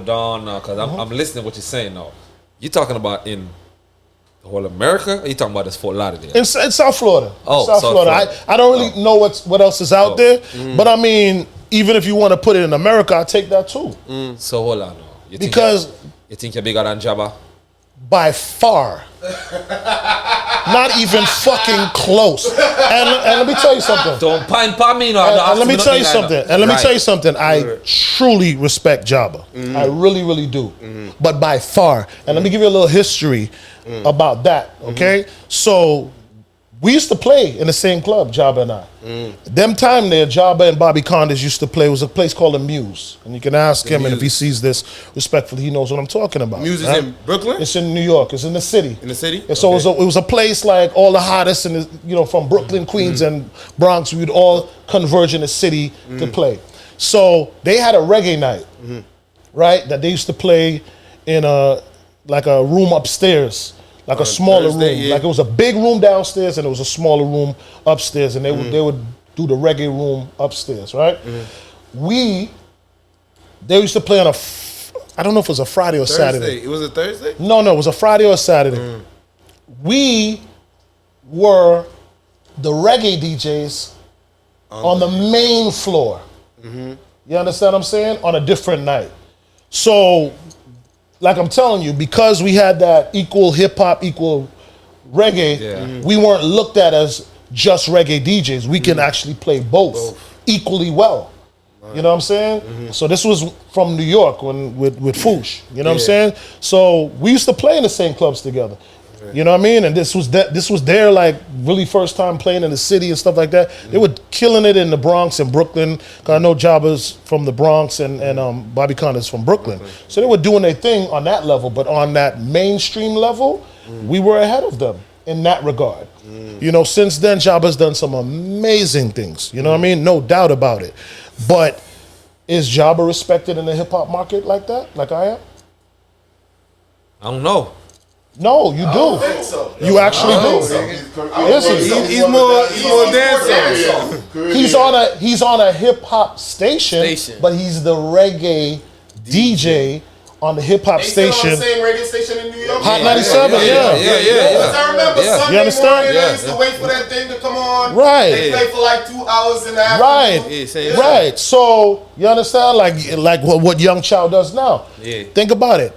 on now, because I'm listening to what you're saying now. You talking about in the whole America, or you talking about this Fort Lauderdale? In South Florida. Oh, South Florida. I don't really know what else is out there, but I mean, even if you want to put it in America, I take that too. So hold on now. You think you're bigger than Jabba? By far. Not even fucking close. And let me tell you something. Don't pine pa me, no. And let me tell you something. I truly respect Jabba. I really, really do. But by far. And let me give you a little history about that, okay? So we used to play in the same club, Jabba and I. Them time there, Jabba and Bobby Condes used to play. It was a place called the Muse. And you can ask him, and if he sees this, respectfully, he knows what I'm talking about. Muse is in Brooklyn? It's in New York. It's in the city. In the city? And so it was a place like all the hottest, and you know, from Brooklyn, Queens, and Bronx, we would all converge in the city to play. So they had a reggae night, right? That they used to play in a room upstairs. Like a smaller room. Like it was a big room downstairs and it was a smaller room upstairs, and they would do the reggae room upstairs, right? They used to play on I don't know if it was a Friday or Saturday. It was a Thursday? No, it was a Friday or a Saturday. We were the reggae DJs on the main floor. You understand what I'm saying? On a different night. So, like I'm telling you, because we had that equal hip hop, equal reggae, we weren't looked at as just reggae DJs. We can actually play both. equally well. You know what I'm saying? So this was from New York when with Foosh. You know what I'm saying? So we used to play in the same clubs together. You know what I mean? And this was their like really first time playing in the city and stuff like that. They were killing it in the Bronx and Brooklyn. 'Cause I know Jabba's from the Bronx and Bobby Connor's from Brooklyn. So they were doing their thing on that level, but on that mainstream level, we were ahead of them in that regard. You know, since then, Jabba's done some amazing things. You know what I mean? No doubt about it. But is Jabba respected in the hip hop market like that? Like I am? I don't know. No, you do. think so. You actually do. He's more dancehall. He's on a hip hop station, but he's the reggae DJ on the hip hop station. On the same radio station in New York. Hot 97, yeah. I remember Sunday You understand? morning, I used to wait for that thing to come on. Right. They play for like 2 hours in the afternoon. Right. So you understand, like what Young Chow does now. Yeah. Think about it.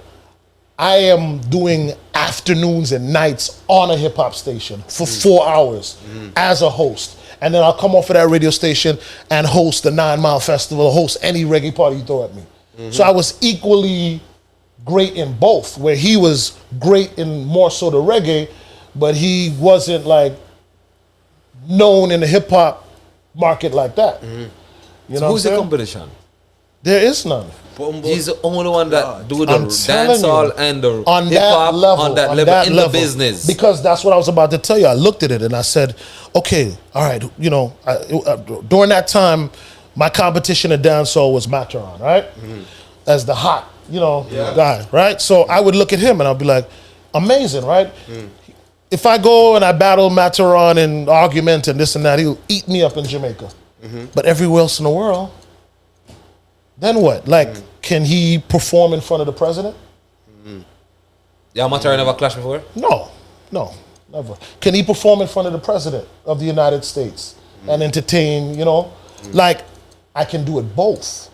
I am doing afternoons and nights on a hip hop station for 4 hours as a host. And then I'll come off of that radio station and host the 9 Mile Festival, host any reggae party you throw at me. So I was equally great in both, where he was great in more so the reggae, but he wasn't like known in the hip hop market like that. You know Who's the competition? There is none. He's the only one that do the I'm telling dancehall you, and the on hip that hop level, on that level in the business. Because that's what I was about to tell you. I looked at it and I said, okay, all right, you know, during that time, my competition at dancehall was Mataron, right? As the hot, you know, guy, right? So I would look at him and I'd be like, amazing, right? If I go and I battle Mataron and argument and this and that, he'll eat me up in Jamaica. But everywhere else in the world, then what? Like, can he perform in front of the president? Yeah, Matari never clashed before? No, never. Can he perform in front of the president of the United States and entertain, you know? Like, I can do it both.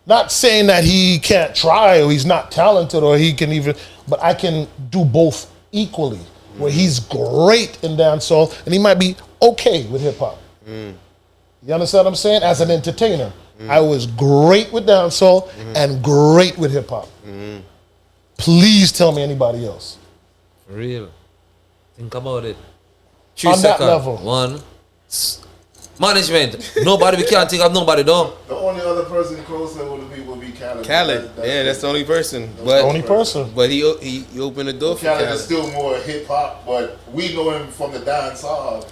Not saying that he can't try or he's not talented or he can even, but I can do both equally, where he's great in dancehall and he might be okay with hip hop. You understand what I'm saying? As an entertainer, I was great with dancehall and great with hip hop. Please tell me anybody else. For real. Think about it. On that level. One. Management. Nobody, we can't think of nobody, though. The only other person closer would be Khaled. Khaled. That's the only person. But The only person. But he opened the door for Khaled Khaled. is still more hip hop, but we know him from the dancehall.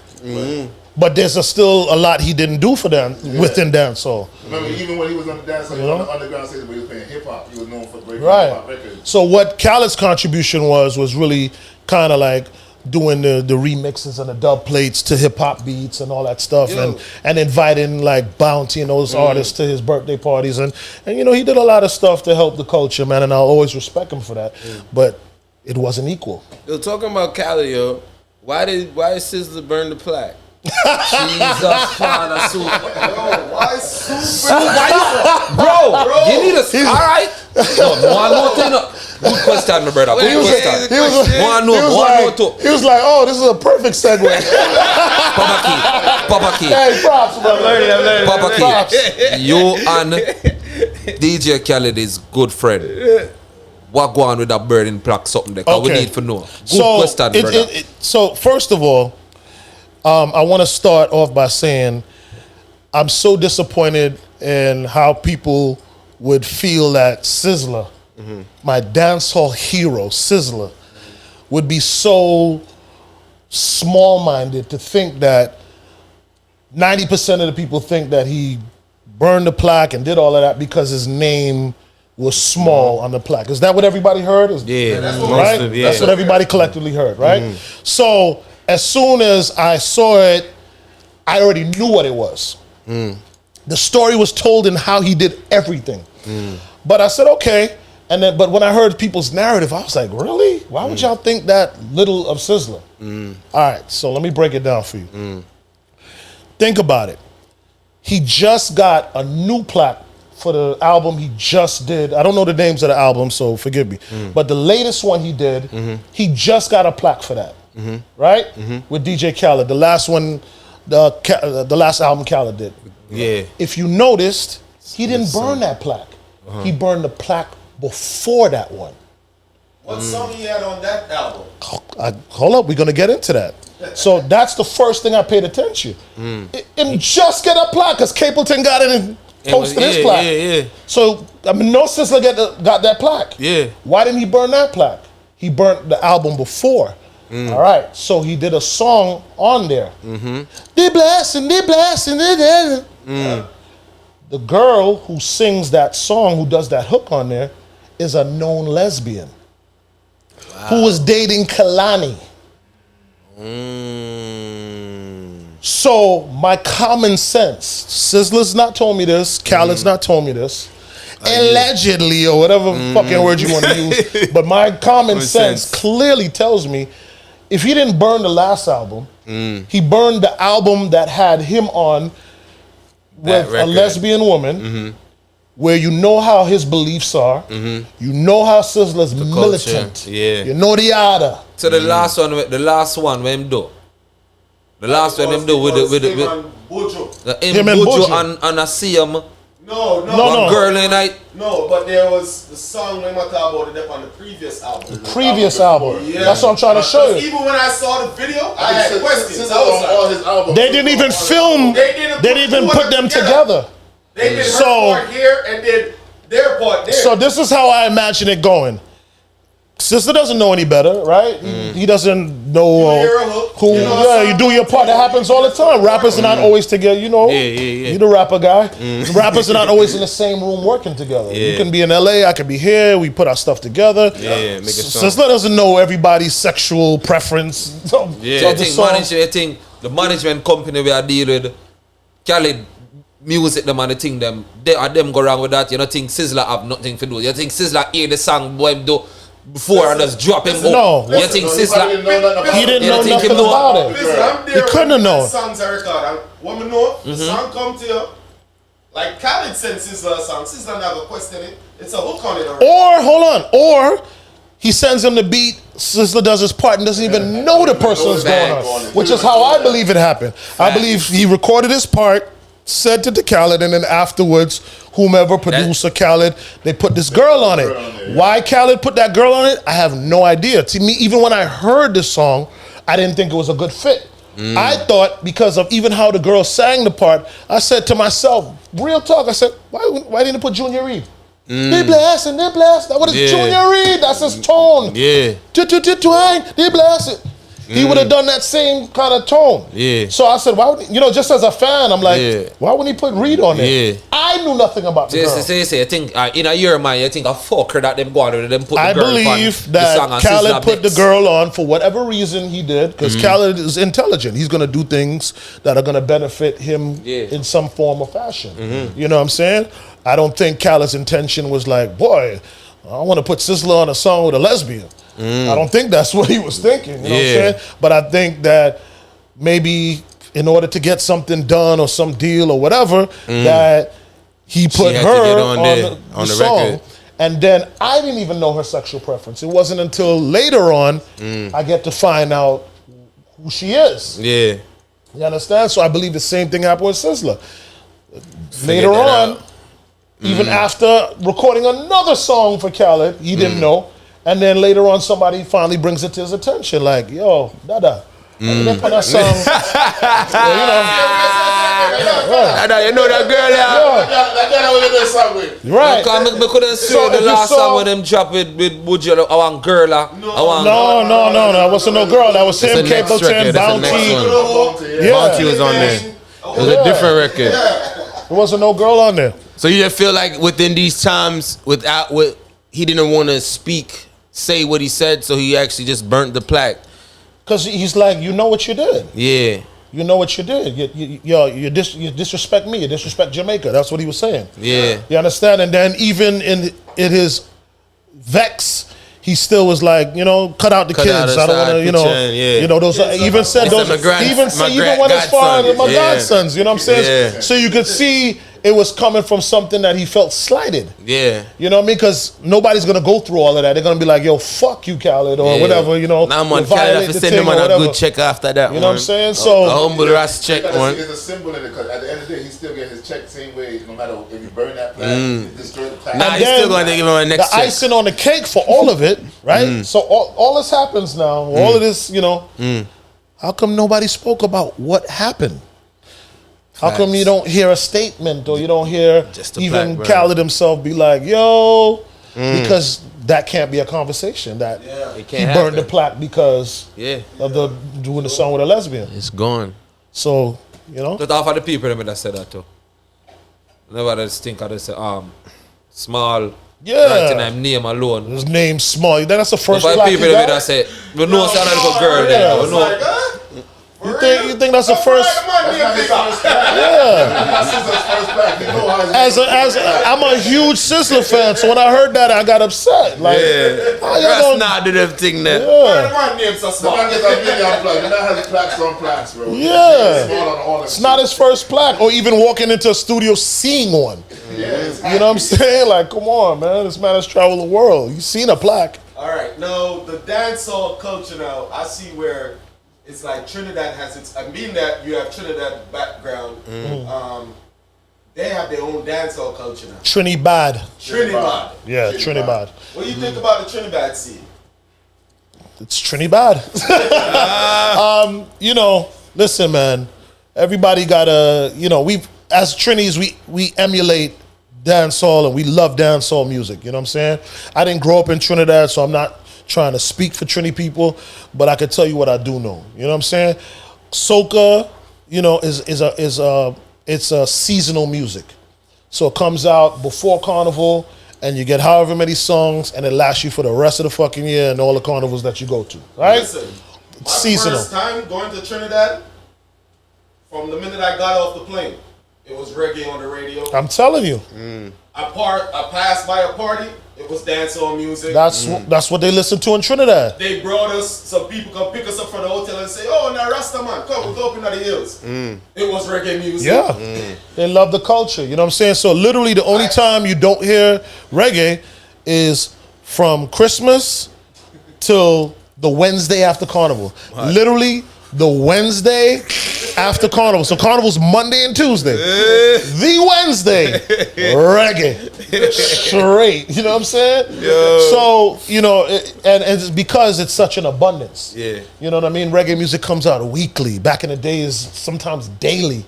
But there's still a lot he didn't do for them within dancehall. Remember, even when he was on the dancehall, he was on the underground stage, but he was playing hip hop. He was known for breaking hip Right. hop records. So what Khaled's contribution was really kind of like doing the remixes and the dub plates to hip hop beats and all that stuff, and inviting like Bounty and those artists to his birthday parties, and you know, he did a lot of stuff to help the culture, man, and I'll always respect him for that. But it wasn't equal. Yo, talking about Khaled, yo, why did Sizzla burn the plaque? Jesus, Father, super. Why super? Bro, you need a... All right. No, one more thing. Good question, my brother. Good question. He was One more too. He was like, oh, this is a perfect segue. Papa Key. Hey, props, brother. I'm learning. Papa Key. You and DJ Khaled is good friend. What go on with that burning plaque something there? Because we need to know. Good question, brother. So first of all, I want to start off by saying I'm so disappointed in how people would feel that Sizzla, my dancehall hero, Sizzla, would be so small-minded to think that 90% of the people think that he burned the plaque and did all of that because his name was small on the plaque. Is that what everybody heard? Yeah, Right? That's what everybody collectively heard, right? So as soon as I saw it, I already knew what it was. The story was told in how he did everything. But I said, okay. And then, but when I heard people's narrative, I was like, really? Why would y'all think that little of Sizzla? All right, so let me break it down for you. Think about it. He just got a new plaque for the album he just did. I don't know the names of the album, so forgive me. But the latest one he did, he just got a plaque for that, right? With DJ Khaled. The last one, the last album Khaled did. Yeah. If you noticed, he didn't burn that plaque. He burned the plaque before that one. What song he had on that album? Hold up, we're gonna get into that. So that's the first thing I paid attention. And just get a plaque, because Capleton got it and posted his plaque. Yeah. So I mean, no Sizzla got that plaque. Yeah. Why didn't he burn that plaque? He burnt the album before. All right, so he did a song on there. The blessing. The girl who sings that song, who does that hook on there, is a known lesbian who was dating Kalani. So my common sense, Sizzla's not told me this, Khaled's not told me this, allegedly or whatever fucking word you want to use, but my common sense clearly tells me if he didn't burn the last album, he burned the album that had him on with a lesbian woman, where you know how his beliefs are, you know how Sizzla's militant, you know the other. So the last one when him do. The last one him do with Buju. him and Buju and I see him. No. One girl in night. No, but there was the song when I talk about it up on the previous album. The previous album. Yeah. That's what I'm trying to show you. Even when I saw the video, I had questions. all his albums. They didn't even film. They didn't even put them together. They did her part here and did their part there. So this is how I imagine it going. Sister doesn't know any better, right? He doesn't know who. You do your part. That happens all the time. Rappers are not always together. You know, you the rapper guy. Rappers are not always in the same room working together. You can be in LA. I can be here. We put our stuff together. Make a song. Sister doesn't know everybody's sexual preference. So I think the management company we are dealing with, Khaled music them and the thing them go wrong with that. You don't think Sizzla have nothing to do. You think Sizzla hear the song boy do before and just drop him No. you think Sizzla he didn't know nothing about it. Listen, I'm there He couldn't have known. Songs are recorded. What me know, the song come to you. Like Khaled sent Sizzla a song. Sizzla never question it. It's a hook on it already. Or hold on. Or he sends him the beat. Sizzla does his part and doesn't even know the person is going on, which is how I believe it happened. I believe he recorded his part, sent it to Khaled, and then afterwards, whomever producer Khaled, they put this girl on it. Why Khaled put that girl on it, I have no idea. To me, even when I heard this song, I didn't think it was a good fit. I thought because of even how the girl sang the part, I said to myself, real talk, I said, why didn't you put Junior Reed? They blast and they blast. That was Junior Reed. That's his tone. They blast it. He would have done that same kind of tone. So I said, why would just as a fan, I'm like, why wouldn't he put Reed on there? I knew nothing about the girl. I think in your mind, you think a fucker that them go on with them put the girl on. I believe that Khaled put the girl on for whatever reason he did, because Khaled is intelligent. He's going to do things that are going to benefit him in some form or fashion. You know what I'm saying? I don't think Khaled's intention was like, boy, I want to put Sizzla on a song with a lesbian. I don't think that's what he was thinking. You know what I'm saying? But I think that maybe in order to get something done or some deal or whatever, that he put her on the song. Record. And then I didn't even know her sexual preference. It wasn't until later on I get to find out who she is. You understand? So I believe the same thing happened with Sizzla. Later on, even after recording another song for Khaled, he didn't know. And then later on, somebody finally brings it to his attention, like, yo, Dada, they put that song. You know that girl, Right. Because I couldn't see the last song when them drop with Buju, I want girl. No, that wasn't no girl. That was Sam Capleton, Bounty. Bounty was on there. It was a different record. There wasn't no girl on there. So you just feel like within these times, he didn't want to say what he said, so he actually just burnt the plaque. Because he's like, you know what you did. You know what you did. You disrespect me. You disrespect Jamaica. That's what he was saying. You understand? And then even in his vex, he still was like, cut out the kids. I don't want to, those. Even said those. Even went as far as my godsons. You know what I'm saying? So you could see it was coming from something that he felt slighted. Yeah. You know what I mean? Because nobody's gonna go through all of that. They're gonna be like, "Yo, fuck you, Khaled," or whatever. You know, Now I'm on you violate Khaled for the sending thing him or on a whatever. good check after that. You know what I'm saying? So a humble ass check one. There's a symbol in it because at the end of the day, he still get his check the same way, no matter if you burn that plaque, destroy the plaque. Nah, And he's then still going to give him a next the check. icing on the cake for all of it, right? So all this happens now. All of this, you know. How come nobody spoke about what happened? How come you don't hear a statement or you don't hear Just a even plaque, bro. Khaled himself be like, "Yo," because that can't be a conversation. That It he can't burned the happen. plaque because Yeah. of the doing the song with a lesbian. It's gone. So you know, But half of the people that said that too. Never just think of this small Yeah. writing him name alone. his name's small. That's the first But plaque he people got? that say, we know it's a little girl Yeah. there. We It's know. like, huh? You think that's the first? That's not his first plaque. Yeah. That's his first plaque. You know how I'm a huge Sizzla fan, so when I heard that, I got upset. Like, how y'all That's gonna- not do them thing there. yeah. My name's so small. The man gets a million plaques. The man has plaques on plaques, bro. Yeah. Small on all It's not his first plaque, or even walking into a studio seeing one. Yeah, You know what I'm saying? Like, come on, man. This man has traveled the world. You've seen a plaque. All right, now the dancehall culture now, I see where it's like Trinidad has its, I mean that you have Trinidad background, they have their own dancehall culture now. Trinidad. Trinidad. Yeah, Trinidad. What do you think about the Trinidad scene? It's Trinidad. You know, listen, man. Everybody gotta, you know, as Trinis, we emulate dancehall and we love dancehall music. You know what I'm saying? I didn't grow up in Trinidad, so I'm not trying to speak for Trini people, but I can tell you what I do know. You know what I'm saying? Soca, you know, it's a seasonal music. So it comes out before Carnival, and you get however many songs, and it lasts you for the rest of the fucking year and all the carnivals that you go to. Right? Listen, my Seasonal. first time going to Trinidad, from the minute I got off the plane, it was reggae on the radio. I'm telling you, I passed by a party, it was dancehall music. that's what they listen to in Trinidad. They brought us, some people come pick us up from the hotel and say, "Oh, now Rasta man, come, we're up in the hills." It was reggae music. Yeah. They love the culture. You know what I'm saying? So literally the only time you don't hear reggae is from Christmas till the Wednesday after Carnival. Literally the Wednesday after Carnival. So Carnival's Monday and Tuesday. The Wednesday, reggae. Straight. You know what I'm saying? So, you know, and it's because it's such an abundance. Yeah. You know what I mean? Reggae music comes out weekly. Back in the days, sometimes daily.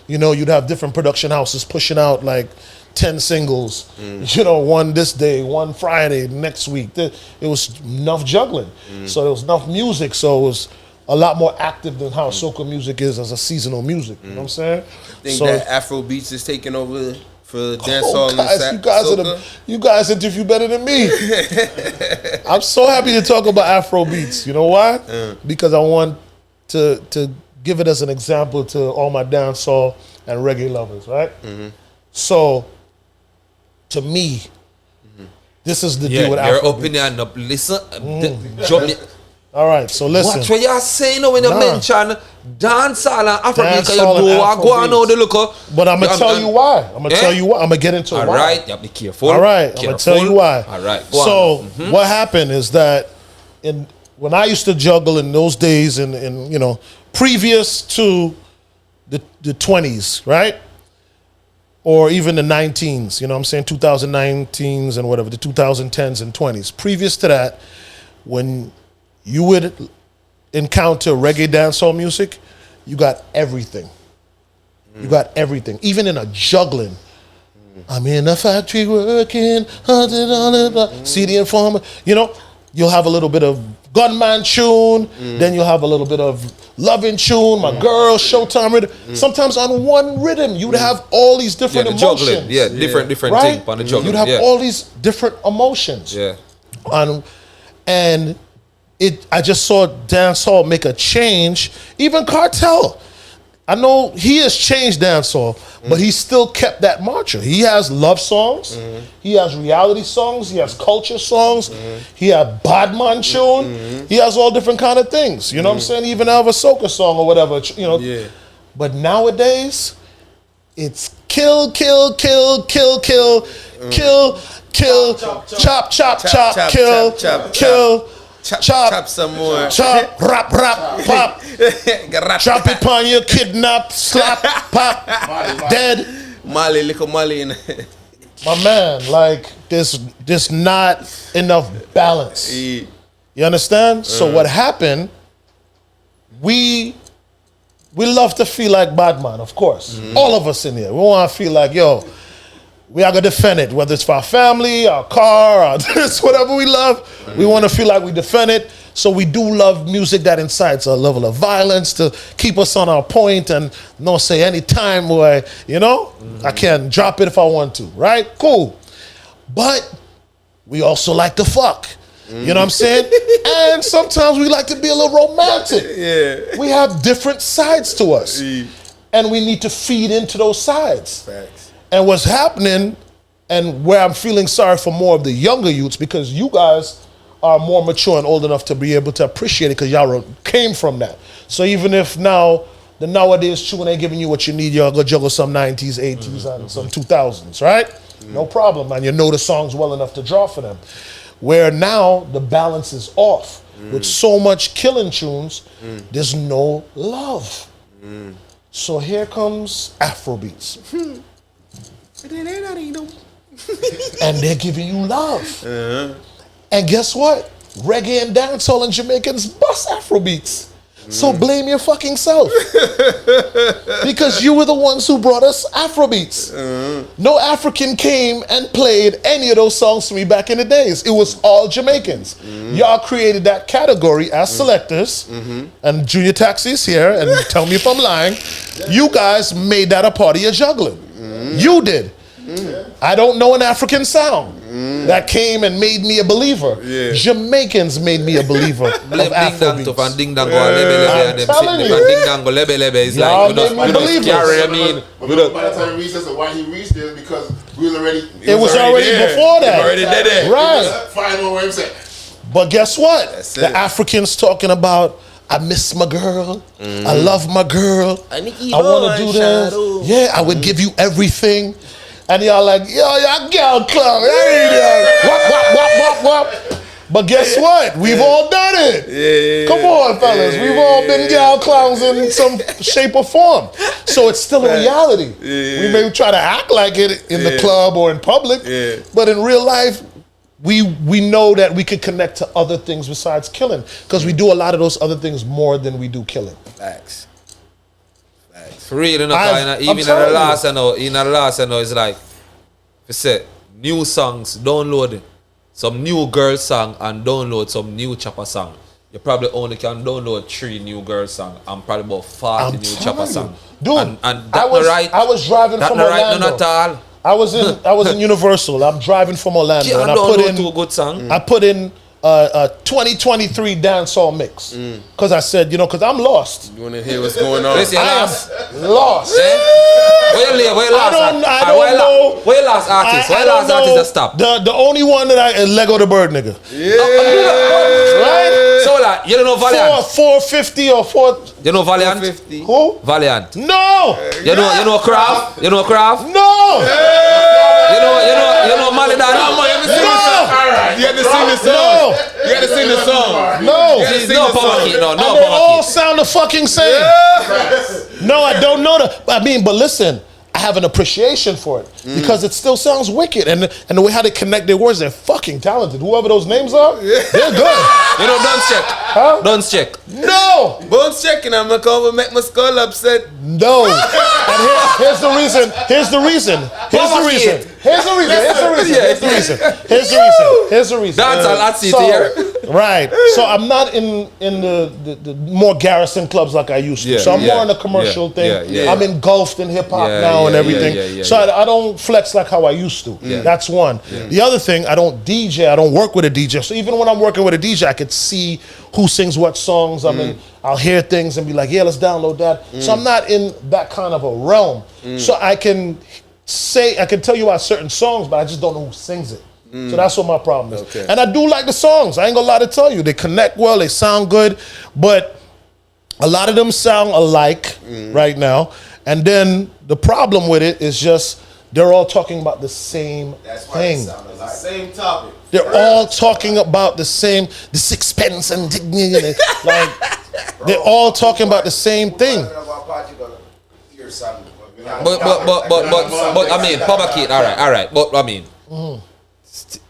You know, you'd have different production houses pushing out like 10 singles. You know, one this day, one Friday, next week. It was enough juggling. So there was enough music. So it was a lot more active than how soca music is as a seasonal music. You know what I'm saying? I think that Afro beats is taking over for dancehall Oh, guys, and you guys interview better than me. I'm so happy to talk about Afro beats. You know why? Because I want to give it as an example to all my dancehall and reggae lovers, right? So, to me, this is the deal with Your Afro. opinion, listen. All right, so listen. Watch what you're saying now when you mention dancehall and Afrobeat. You Dancehall and know I go on Afrobeats. now the look up. But I'm gonna tell you why. I'm gonna tell you why. I'm gonna get into All why. right, you have to be careful. All right, I'm gonna tell you why. All right, go so on. what happened is that when I used to juggle in those days, and you know, previous to the 20s, right, or even the 19s, you know, what I'm saying 2019s and whatever, the 2010s and 20s. Previous to that, when you would encounter reggae dancehall music, you got everything. You got everything, even in a juggling. I'm in a factory working, CD Informer. You know, you'll have a little bit of gunman tune, then you'll have a little bit of loving tune, my girl, Showtime rhythm. Sometimes on one rhythm, you'd have all these different the emotions. juggling. Yeah, different Right? thing on the juggling. You'd have yeah. all these different emotions. Yeah. And I just saw dancehall make a change. Even Cartel, I know he has changed dancehall, but he still kept that mantra. He has love songs, he has reality songs, he has culture songs, he has badman tune, he has all different kind of things. You know what I'm saying? Even have a soca song or whatever. You know. Yeah. But nowadays, it's kill, kill, kill, kill, kill, kill, kill, chop, chop, chop, kill, kill, chop, some more. chop, rap, rap, pop, chop it on you, kidnap, slap, pop, dead. Molly, little Molly in My man, like there's not enough balance. You understand? So what happened? We love to feel like bad man, of course. All of us in here. We want to feel like, yo, we are gonna defend it, whether it's for our family, our car, our this, whatever we love. We want to feel like we defend it. So we do love music that incites a level of violence to keep us on our point and not say any time where, I can drop it if I want to, right? Cool. But we also like to fuck. You know what I'm saying? And sometimes we like to be a little romantic. Yeah. We have different sides to us. And we need to feed into those sides. Facts. And what's happening, and where I'm feeling sorry for more of the younger youths, because you guys are more mature and old enough to be able to appreciate it because y'all came from that. So even if now, the nowadays tune ain't giving you what you need, y'all go juggle some 90s, 80s, and some 2000s, right? No problem, and you know the songs well enough to draw for them. Where now the balance is off. With so much killing tunes, there's no love. So here comes Afrobeats. And they're giving you love. And guess what? Reggae and dancehall and Jamaicans bust Afrobeats. So blame your fucking self. Because you were the ones who brought us Afrobeats. No African came and played any of those songs to me back in the days. It was all Jamaicans. Y'all created that category as selectors. And Junior Taxi is here, and tell me if I'm lying. You guys made that a part of your juggling. You did. I don't know an African sound that came and made me a believer. Jamaicans made me a believer of Afrobeats. Ding dang go lebe lebe is like we don't carry. I mean, By the time he reached us, why he reached there because we was already. It was already before that. Already did it. Right. Final word said. But guess what? That's The it. Africans talking about, I miss my girl. I love my girl. I want to do this. Yeah, I would give you everything. And y'all like, yo, y'all girl club. Wop, wop, wop, wop, wop. But guess what? We've all done it. Come on, fellas. We've all been gal clowns in some shape or form. So it's still a reality. We may try to act like it in the club or in public, but in real life, we know that we can connect to other things besides killing, because we do a lot of those other things more than we do killing. Facts. For real, even in the last, it's like, you said, new songs, download it. Some new girl song and download some new chopper song. You probably only can download 3 new girl song and probably about 40 new chopper song. Dude, and that right. I was driving That from not right, Orlando. not at all. I was in Universal. I'm driving from Orlando, Yeah, and I I put download in 2 good song. I put in a 2023 dancehall mix because I said, because I'm lost. You want to hear what's going on? Listen, I last. am lost. Where last? I don't know. Where last artist? I Where don't last artist know. that stopped? The only one that I Lego the Bird nigga. Right? So like, you don't know Valiant? 450 or 4. You know Valiant? 50. Who? Valiant. No. You know Craft? You know Craft? No. You know Malidan? You had to sing the song. No. You had to sing the song. No. No power key. No And they all sound the fucking same. No, I don't know that. But listen, I have an appreciation for it because it still sounds wicked, and the way how they connect their words, they're fucking talented. Whoever those names are, they're good. You know Duns Check? Huh? Duns Check. No, Bones checking. I'm gonna come and make my skull upset. no. And here's the reason. Here's the reason. Dancehall at City here. Right. So I'm not in the more garrison clubs like I used to. So I'm more in the commercial thing. I'm engulfed in hip hop now and everything. So I don't flex like how I used to. That's one. The other thing, I don't DJ. I don't work with a DJ. So even when I'm working with a DJ, I could see who sings what songs. I mean, I'll hear things and be like, yeah, let's download that. So I'm not in that kind of a realm. So I can tell you about certain songs, but I just don't know who sings it. So that's what my problem is. Okay. And I do like the songs. I ain't gonna lie to tell you. They connect well, they sound good, but a lot of them sound alike right now. And then the problem with it is just they're all talking about the same That's why thing. it sounded like same topic. They're all talking about the sixpence and like they're all talking about the same thing. But I mean, Papa Kid, all right. But I mean, you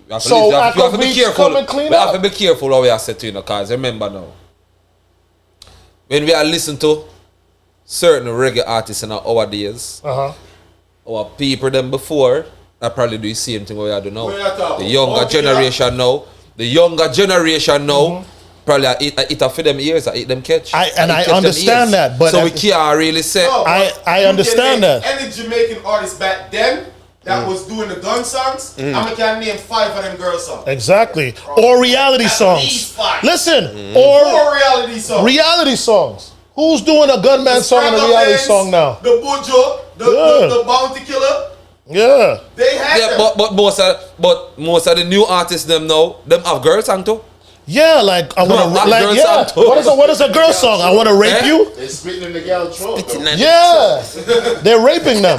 have to be careful. We have to be careful what we are saying, because remember now, when we are listening to certain reggae artists in our days, our people them before, I probably do the same thing what we are doing now. The younger generation now, probably I eat for them ears, I eat them catch. I understand that, but so we can't really say. No, I understand that. Any Jamaican artist back then that was doing the gun songs, I can name 5 of them girl songs. Exactly. Or reality At songs. least 5. Listen, Or reality songs. reality songs. Who's doing a gunman song and a reality song now? The Buju, the Bounty Killer. Yeah. They had Yeah, them. but most of the new artists them now, them have girl song too. Yeah, like I want No, to girl yeah. song too. What is a girl song? I want to rape Eh? you. They spitting in the gal throat. Yeah, they're raping them.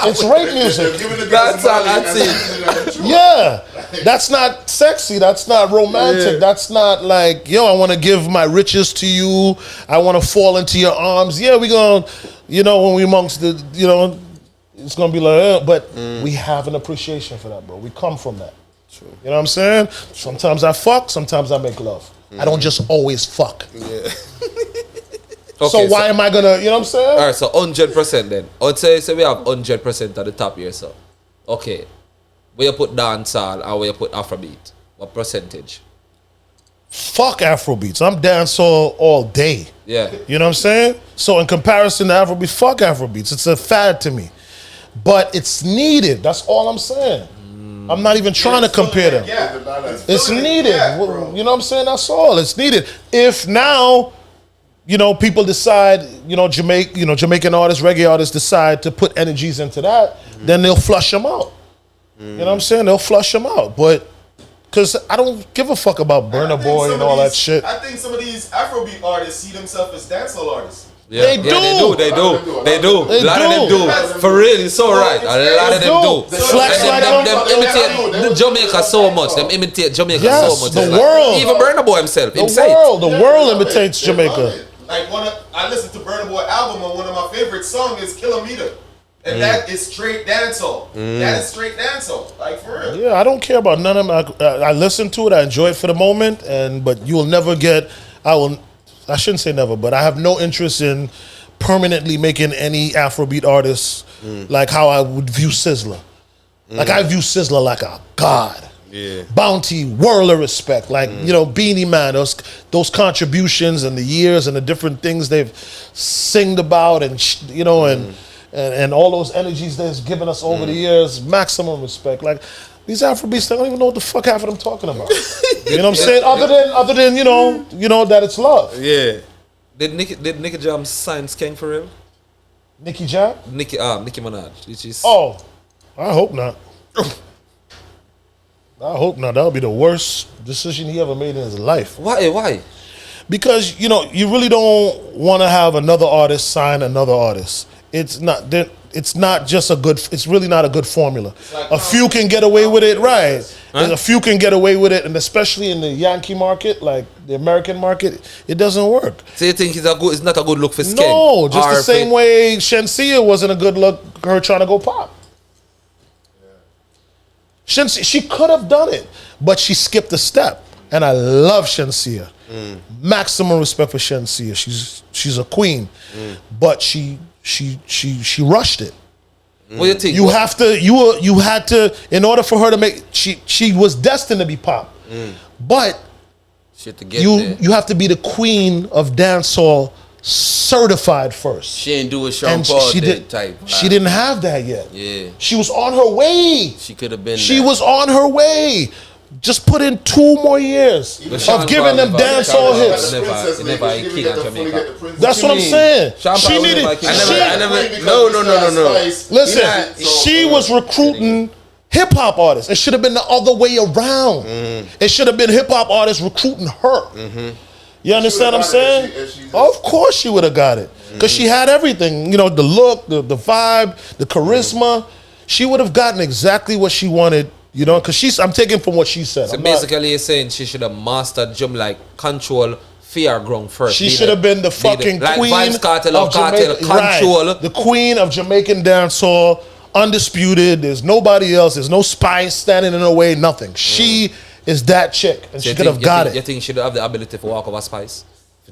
It's rape music. That's all I see. Yeah, that's not sexy. That's not romantic. That's not like, yo, I want to give my riches to you. I want to fall into your arms. Yeah, we gonna, when we amongst the, it's gonna be like, but we have an appreciation for that, bro. We come from that. True. You know what I'm saying? Sometimes I fuck. Sometimes I make love. I don't just always fuck. Okay, So why am I gonna? You know what I'm saying? All right, so 100% then. I'd say we have 100% at the top here, so. Okay, where you put dancehall and where you put Afrobeat? What percentage? Fuck Afrobeats. I'm dancehall all day. Yeah. You know what I'm saying? So in comparison to Afrobeats, fuck Afrobeats. It's a fad to me. But it's needed. That's all I'm saying. I'm not even trying to compare them. It's needed. You know what I'm saying? That's all. It's needed. If now, people decide, Jamaican artists, reggae artists decide to put energies into that, then they'll flush them out. You know what I'm saying? They'll flush them out. But because I don't give a fuck about Burna Boy and all that shit. I think some of these Afrobeat artists see themselves as dancehall artists. Yeah, They do. They do. They A lot of them do. do. For real, it's so right. A lot of them do. Flex And like them them. imitate Jamaica so much. Them imitate Jamaica Yes, so much. the It's like- world. Even Burna Boy himself. The world imitates Jamaica. Like I listened to Burna Boy album, and one of my favorite songs is Kilometer. And that is straight dancehall. That is straight dancehall. Like, for real. Yeah, I don't care about none of them. I listen to it. I enjoy it for the moment. But you will never get. I shouldn't say never, but I have no interest in permanently making any Afrobeat artists like how I would view Sizzla. Like I view Sizzla like a god. Yeah. Bounty, world of respect. Like, Beanie Man, those contributions and the years and the different things they've singed about and all those energies they've given us over the years, maximum respect. Like, these Afrobeats, they don't even know what the fuck half of them talking about. You know what I'm saying? Other than that it's love. Yeah. Did Nicky Jam sign Skank for real? Nicki Jam? Nicki Minaj. Which is Oh, I hope not. I hope not. That would be the worst decision he ever made in his life. Why? Because, you really don't want to have another artist sign another artist. It's not just a good, it's really not a good formula. A few can get away with it, right? A few can get away with it, and especially in the Yankee market, like the American market, it doesn't work. So you think it's not a good look for Skank? No, just the Or same way Shenseea wasn't a good look, her trying to go pop. She could have done it, but she skipped a step. And I love Shenseea. Maximum respect for Shenseea. She's a queen. But she rushed it. What do you think? You had to, in order for her to make, she was destined to be pop. But Shit to get you there. have to be the queen of dancehall certified first. She ain't do what Sean And Paul she did type. She didn't have that yet. Yeah. She was on her way. She could have been. She that. was on her way. Just put in 2 more years of giving them dancehall hits. That's what I'm saying. She needed. I never. No. Listen, she was recruiting hip hop artists. It should have been the other way around. It should have been hip hop artists recruiting her. You understand what I'm saying? Of course she would have got it. because she had everything. You know, the look, the vibe, the charisma. She would have gotten exactly what she wanted. You know, because I'm taking from what she said. So basically, you're saying she should have mastered control. Fear ground first. She should have been the fucking queen Vybz Kartel of Jamaican, control. right. The queen of Jamaican dancehall, undisputed. There's nobody else. There's no spice standing in her way. Nothing. She is that chick, and So she could have got it. You think she should have the ability to walk over spice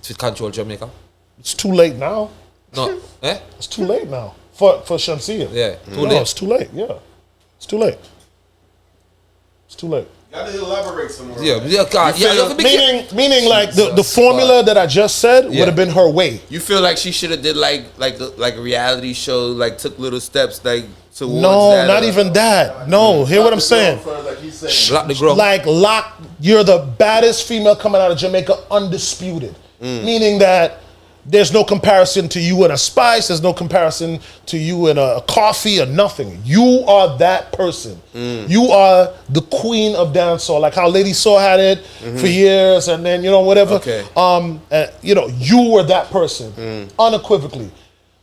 to control Jamaica? It's too late now. No, It's too late now for Shamsia. Yeah, too late. It's too late. Yeah, it's too late. It's too late. You gotta elaborate some more. Meaning like the formula that I just said would have been her way. You feel like she should have did like a reality show, like took little steps like towards No, that, not even that. No, hear what I'm saying. Lock the ground. Like you're the baddest female coming out of Jamaica, undisputed. Meaning that there's no comparison to you in a spice. There's no comparison to you in a coffee or nothing. You are that person. You are the queen of dancehall. Like how Lady Saw had it for years, and then whatever. Okay. You were that person unequivocally.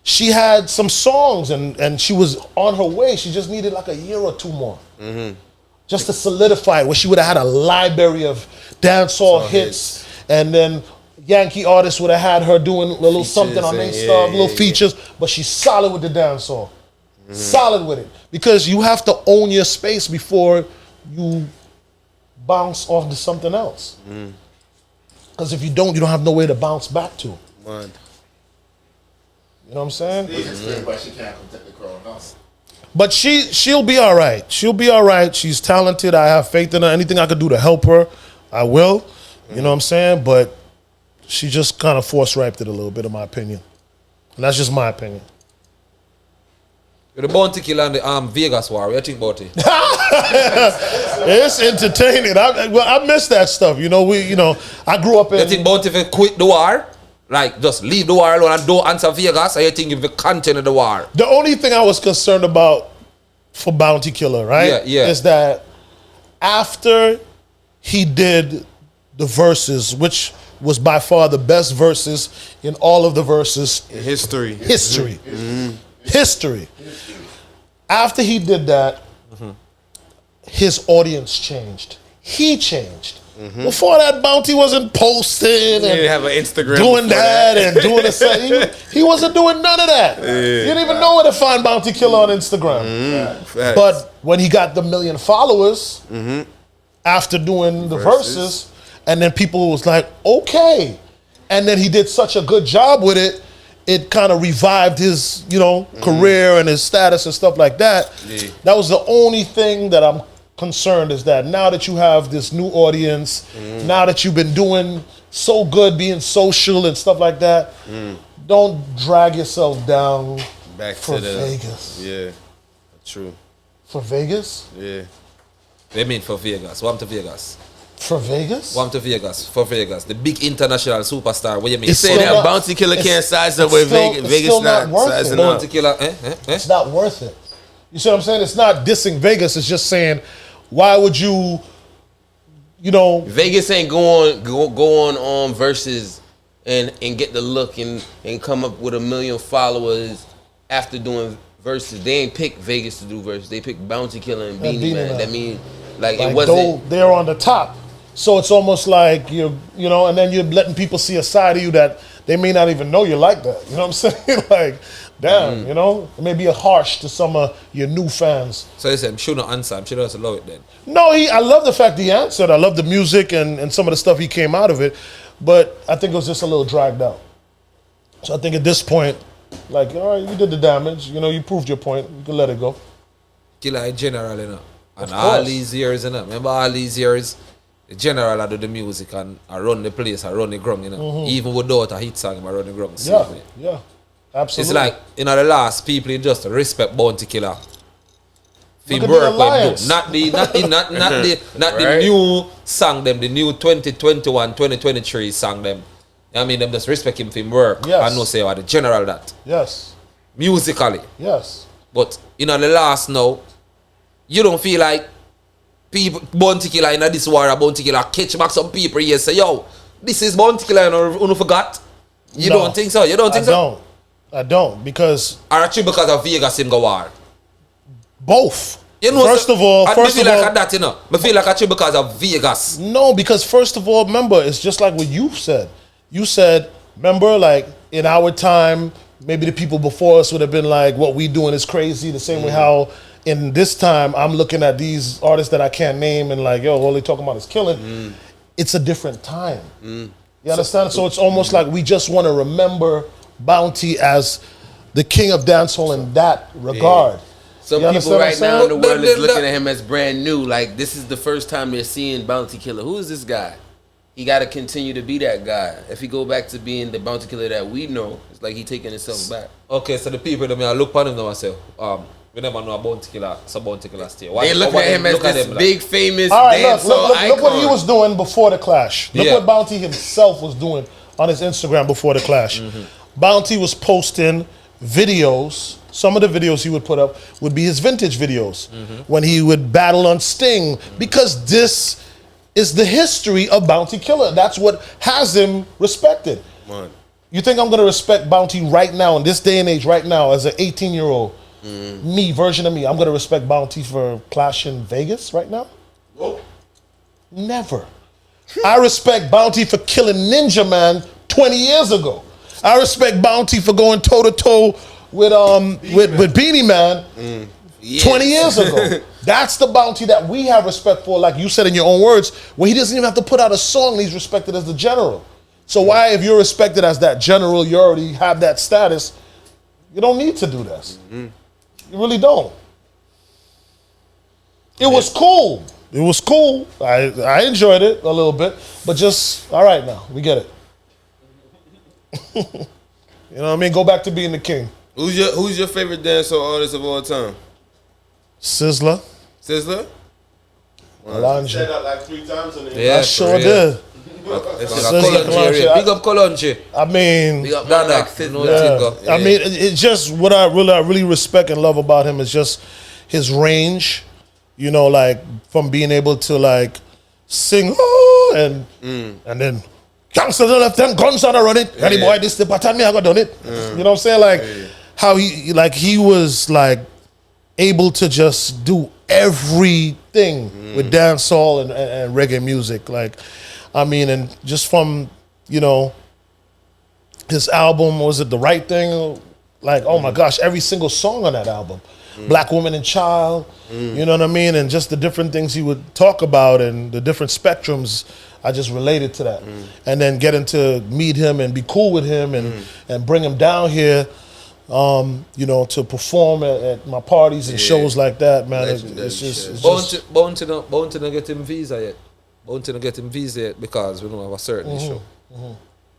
She had some songs, and she was on her way. She just needed like a year or two more, just to solidify it. Where she would have had a library of dancehall hits, and then Yankee artists would have had her doing a little features, something on their stuff, little features, but she's solid with the dancehall. Solid with it. Because you have to own your space before you bounce off to something else. Because if you don't have nowhere to bounce back to. Word. You know what I'm saying? But she can't protect the crowd, no. But she'll be all right. She'll be all right. She's talented. I have faith in her. Anything I could do to help her, I will. You know what I'm saying? But she just kind of force-raped it a little bit, in my opinion. And that's just my opinion. With the Bounty Killer and the Vegas War, what do you think about it? It's entertaining. I miss that stuff. I grew up in... You think Bounty if quit the war? Like, just leave the war alone and don't answer Vegas? Or you think if you continue the war? The only thing I was concerned about for Bounty Killer, right? Yeah. Is that after he did the verses, which was by far the best verses in all of the verses in history. History. After he did that, his audience changed. He changed. Before that, Bounty wasn't posting and didn't have an Instagram doing that and doing the he wasn't doing none of that. You didn't even know where to find Bounty Killer on Instagram. But when he got the 1 million followers after doing the verses, and then people was like, okay. And then he did such a good job with it, it kind of revived his, career and his status and stuff like that. That was the only thing that I'm concerned, is that now that you have this new audience, now that you've been doing so good, being social and stuff like that, don't drag yourself down back for to Vegas. Yeah, true. For Vegas? Yeah. They mean for Vegas. What to Vegas? For Vegas? What to Vegas? For Vegas. The big international superstar. What you mean? You say that Bounty Killer can't size up with Vegas. Vegas not sizing up. Bounty Killer, It's not worth it. You see what I'm saying? It's not dissing Vegas. It's just saying, why would you, Vegas ain't go on versus and get the look and come up with 1 million followers after doing verses. They ain't pick Vegas to do verses. They pick Bounty Killer and Beanie Man. That mean like it wasn't. They're on the top. So it's almost like and then you're letting people see a side of you that they may not even know you like that. You know what I'm saying? Like, damn, it may be harsh to some of your new fans. So you said, should not answer. I'm sure he doesn't love it then. No, I love the fact he answered. I love the music and some of the stuff he came out of it. But I think it was just a little dragged out. So I think at this point, like, all right, you did the damage. You proved your point. You can let it go. Killer in general, And all these years, Remember all these years? The general I do the music and I run the place, I run the ground, Even without a hit song, I run the ground. Yeah, absolutely. It's like, the last people just respect Bounty Killer. Look at the alliance. Not the new song them, the new 2021, 2023 song them. I mean, them just respect him for him work. Yes. I know say the general that. Yes. Musically. Yes. But the last now, you don't feel like people Bounty Killer in this war, Bounty Killer catch back some people here say, yo, this is Bounty Killer, you forgot? You don't think so? You don't think so? I don't, because Or actually because of Vegas him go war? both. You know, First of all, I feel like that, you know. I feel like actually because of Vegas. no, because first of all, remember, it's just like what you said. You said, remember, like in our time, maybe the people before us would have been like, what we doing is crazy. The same way how in this time, I'm looking at these artists that I can't name and like, yo, all they talking about is killing. It's a different time. You understand? So it's almost like we just want to remember Bounty as the king of dancehall in that regard. Some You people understand what I'm right now in the saying? world is looking at him as brand new. Like, this is the first time they're seeing Bounty Killer. Who is this guy? He got to continue to be that guy. If he go back to being the Bounty Killer that we know, it's like he taking himself back. Okay, so the people that I look upon him now myself. We never know a Bounty Killer, some Bounty Killer stay. They look at him as this big famous All right, dancehall icon. look what he was doing before the clash. Look Yeah. what Bounty himself was doing on his Instagram before the clash. Bounty was posting videos. Some of the videos he would put up would be his vintage videos when he would battle on Sting, because this is the history of Bounty Killer. That's what has him respected. You think I'm going to respect Bounty right now in this day and age, right now, as an 18-year-old me version of me? I'm going to respect Bounty for Clash in Vegas right now? Nope. Never. I respect Bounty for killing Ninja Man 20 years ago. I respect Bounty for going toe to toe with Beanie Man 20 years ago. That's the Bounty that we have respect for, like you said in your own words, where he doesn't even have to put out a song and he's respected as the general. So why, if you're respected as that general, you already have that status, you don't need to do this. You really don't. It was cool. It was cool. I enjoyed it a little bit, but just, all right now, we get it. You know what I mean? Go back to being the king. Who's your favorite dancehall artist of all time? Sizzla. Sizzla? You Alonji. said that like 3 times on the I sure did. Sizzla, big up Kalonji. I mean, Big up Nah, man like nah, Sizzla. no yeah. thing, I mean, it's just what I really respect and love about him is just his range. You know, like from being able to like sing and then gangsters on the left hand, guns on the run it. Any boy, this the pattern me I got done it. You know what I'm saying? Like how he was like able to just do everything with dancehall and reggae music. Like, I mean, and just from, you know, his album, was it The Right Thing? Like, oh my gosh, every single song on that album. Black Woman and Child, you know what I mean? And just the different things he would talk about and the different spectrums, I just related to that. And then getting to meet him and be cool with him and bring him down here, you know, to perform at my parties and shows like that, man. It's just Bounty not get him visa yet. Bounty not get him visa yet because we don't have a certain issue.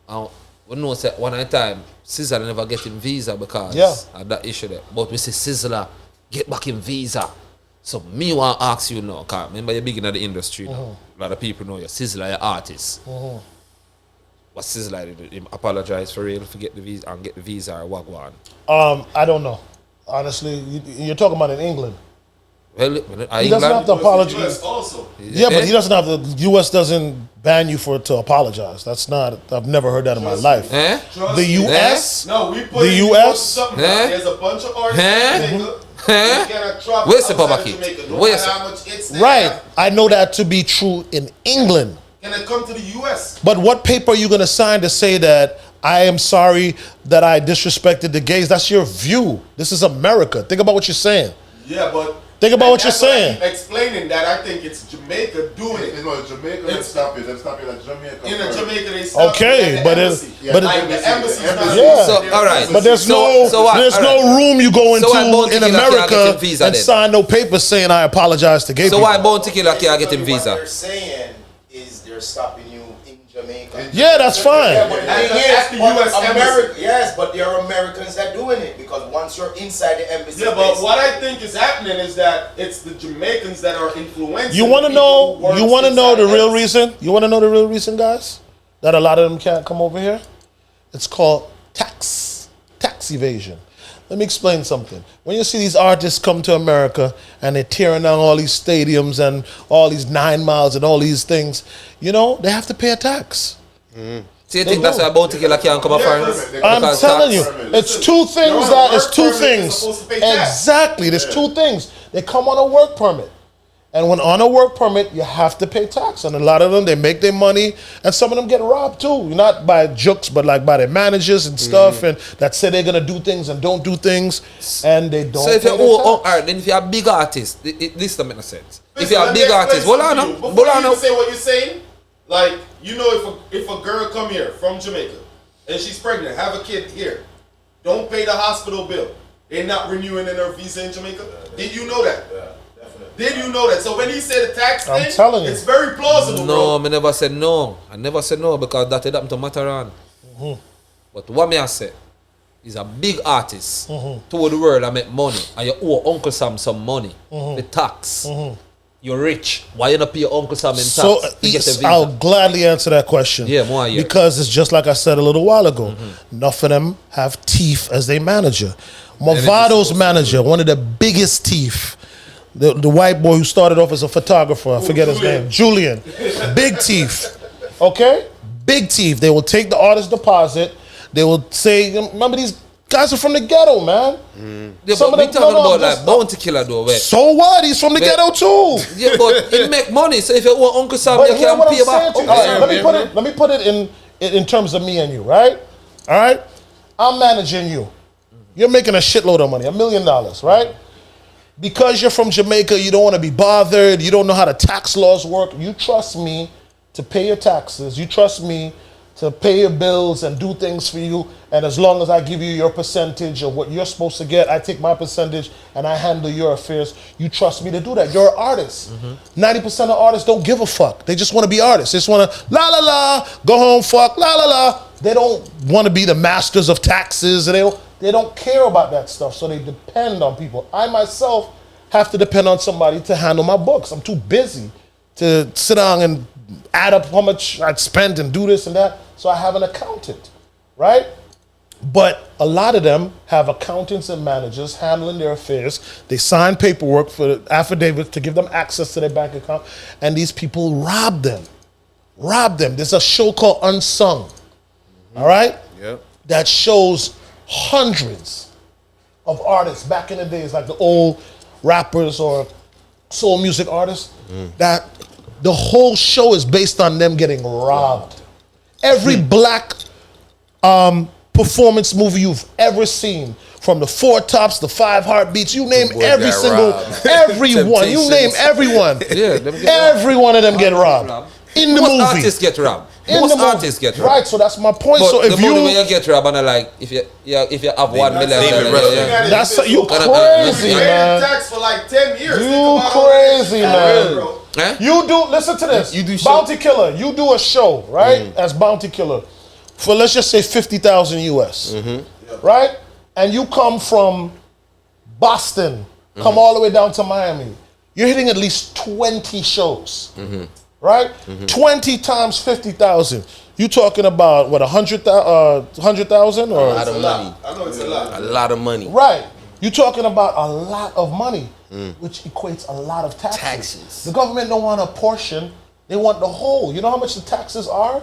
And we know that one time Sizzla never get him visa because of that issue there. But we say Sizzla get back him visa. So me want to ask you now, because remember you're big in the industry now. A lot of people know you're Sizzla, you're artist. What Sizzla did him apologize for real, forget the visa and get the visa or what go on? I don't know. Honestly, you're talking about in England. Well, He doesn't have to apologize. US also. Yeah, but he doesn't have to. The U.S. doesn't ban you to apologize. That's not. I've never heard that in my life. Trust The me. U.S. No, we put The in US? something. Eh? There's a bunch of artists Eh? in Jamaica. Eh? You cannot travel Where's the outside Papa of Kid? Jamaica. No Where's matter how much hits they Right. have. I know that to be true in England. Can it come to the US? But what paper are you going to sign to say that I am sorry that I disrespected the gays? That's your view. This is America. Think about what you're saying. Yeah, but Think about what you're that's why I saying. keep explaining that I think it's Jamaica doing it. You know, Jamaica, let's stop it. Let's stop it at Jamaica. In first. Jamaica, they stop Okay, it at but the it- embassy. but it- like the embassy's not. Yeah. So, all right. But there's So what? there's All no room you go into why Bounty in Killer can't get America him visa and then? sign no paper saying I apologize to gay So people. why Bounty Killer can't get him What visa? they're saying is they're stopping you in Jamaica. Yeah, that's fine. Yeah, but the At thing the- is, at the but US embassy. yes, but there are Americans that doing it because once you're inside the embassy, Yeah, but what I think is happening is that it's the Jamaicans that are influencing. You want to the people who know? You works want to know inside the real embassy. reason? You want to know the real reason, guys? That a lot of them can't come over here. It's called tax evasion. Let me explain something. When you see these artists come to America and they're tearing down all these stadiums and all these 9 miles and all these things, you know they have to pay a tax. So you They think that's do. why Bounty Killer can't come up Yeah, for I'm because telling tax- you, it's two things you're on a that it's work two permit, you're things. supposed to pay tax. Exactly, there's two things. They come on a work permit. And when on a work permit, you have to pay tax. And a lot of them, they make their money, and some of them get robbed too. Not by jokes, but like by their managers and stuff, and that say they're gonna do things and don't do things, and they don't So if pay you're their all tax. right, then if you're a big artist, this doesn't make no sense. If Listen, you're a let me big explain artist, hold on something now, to you. hold Before on you now. say what you're saying, like, you know, if a girl come here from Jamaica and she's pregnant, have a kid here, don't pay the hospital bill. They're not renewing in her visa in Jamaica. Did you know that? Yeah, definitely. Did you know that? So when he said the tax I'm thing, telling you. it's very plausible, No, bro. I never said no. I never said no because that had happened to Mataran. But what me I say is a big artist toward the world I make money and you owe Uncle Sam some money. The tax. You're rich. Why you not pay your Uncle Sam in tax So to get a visa? I'll gladly answer that question. Yeah, more here. Because it's just like I said a little while ago. Enough of them have teeth as their manager. Movado's manager, one of the biggest teeth. The white boy who started off as a photographer, I forget his name, Julian. Big teeth. Okay? Big teeth. They will take the artist deposit. They will say, remember these guys are from the ghetto, man. Yeah, Some but of we them- talking no, about just- like Bounty Killer though. Wait. So what? He's from the But- ghetto too. Yeah, but it make money. So if you want Uncle Sam, But you hear can what I'm pay saying back. to you. Uncle All right, Sam. let me put it in terms of me and you, right? All right? I'm managing you. You're making a shitload of money, $1 million, right? Because you're from Jamaica, you don't want to be bothered, you don't know how the tax laws work. You trust me to pay your taxes. You trust me to pay your bills and do things for you. And as long as I give you your percentage of what you're supposed to get, I take my percentage and I handle your affairs. You trust me to do that. You're an artist. 90% of artists don't give a fuck. They just want to be artists. They just want to la la la, go home, fuck, la la la. They don't want to be the masters of taxes. And they don't care about that stuff. So they depend on people. I myself have to depend on somebody to handle my books. I'm too busy to sit down and add up how much I'd spent and do this and that. So I have an accountant, right? But a lot of them have accountants and managers handling their affairs. They sign paperwork for the affidavits to give them access to their bank account. And these people rob them. Rob them. There's a show called Unsung, all right? Yep. That shows hundreds of artists back in the days, like the old rappers or soul music artists, that the whole show is based on them getting robbed. Every black performance movie you've ever seen, from the Four Tops, the Five Heartbeats, you name boys every got single, robbed. everyone, you name everyone. Yeah, them get robbed. Every one of them get robbed in the Most movie. artists get robbed. In Most the movie. artists get robbed. Right, so that's my point. But So the if money when you, you get robbed, and like if you have 1 million, David Ruffin. that's you You crazy, paid man. tax for like 10 years. Think You about all that crazy, shit, man. bro. Eh? You do, listen to this. You do show- Bounty Killer. You do a show, right? As Bounty Killer for, let's just say, 50,000 US, right? And you come from Boston, come all the way down to Miami. You're hitting at least 20 shows, right? 20 times 50,000. You talking about what, 100,000 or? A lot of money. I know it's a lot. A lot of money. Right. You're talking about a lot of money, which equates a lot of taxes. Taxes. The government don't want a portion; they want the whole. You know how much the taxes are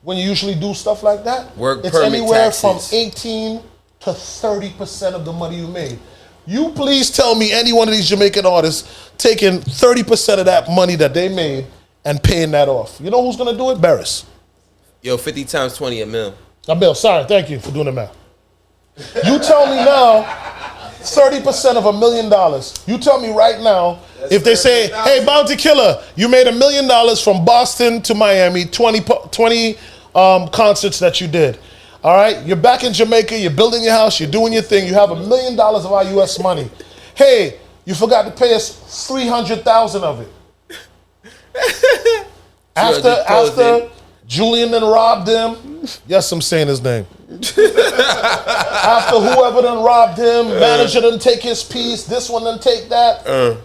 when you usually do stuff like that? Work it's permit anywhere taxes. from 18 to 30% of the money you made. You please tell me any one of these Jamaican artists taking 30% of that money that they made and paying that off. You know who's gonna do it? Barris. Yo, 50 times 20 a mil. Bill, sorry, thank you for doing the math. You tell me now, 30% of $1 million. You tell me right now, if they say, hey, Bounty Killer, you made $1 million from Boston to Miami, 20 concerts that you did. All right, you're back in Jamaica, you're building your house, you're doing your thing, you have $1 million of our US money. Hey, you forgot to pay us 300,000 of it. After Julian then robbed him, yes, I'm saying his name. After whoever done robbed him, manager done take his piece, this one done take that.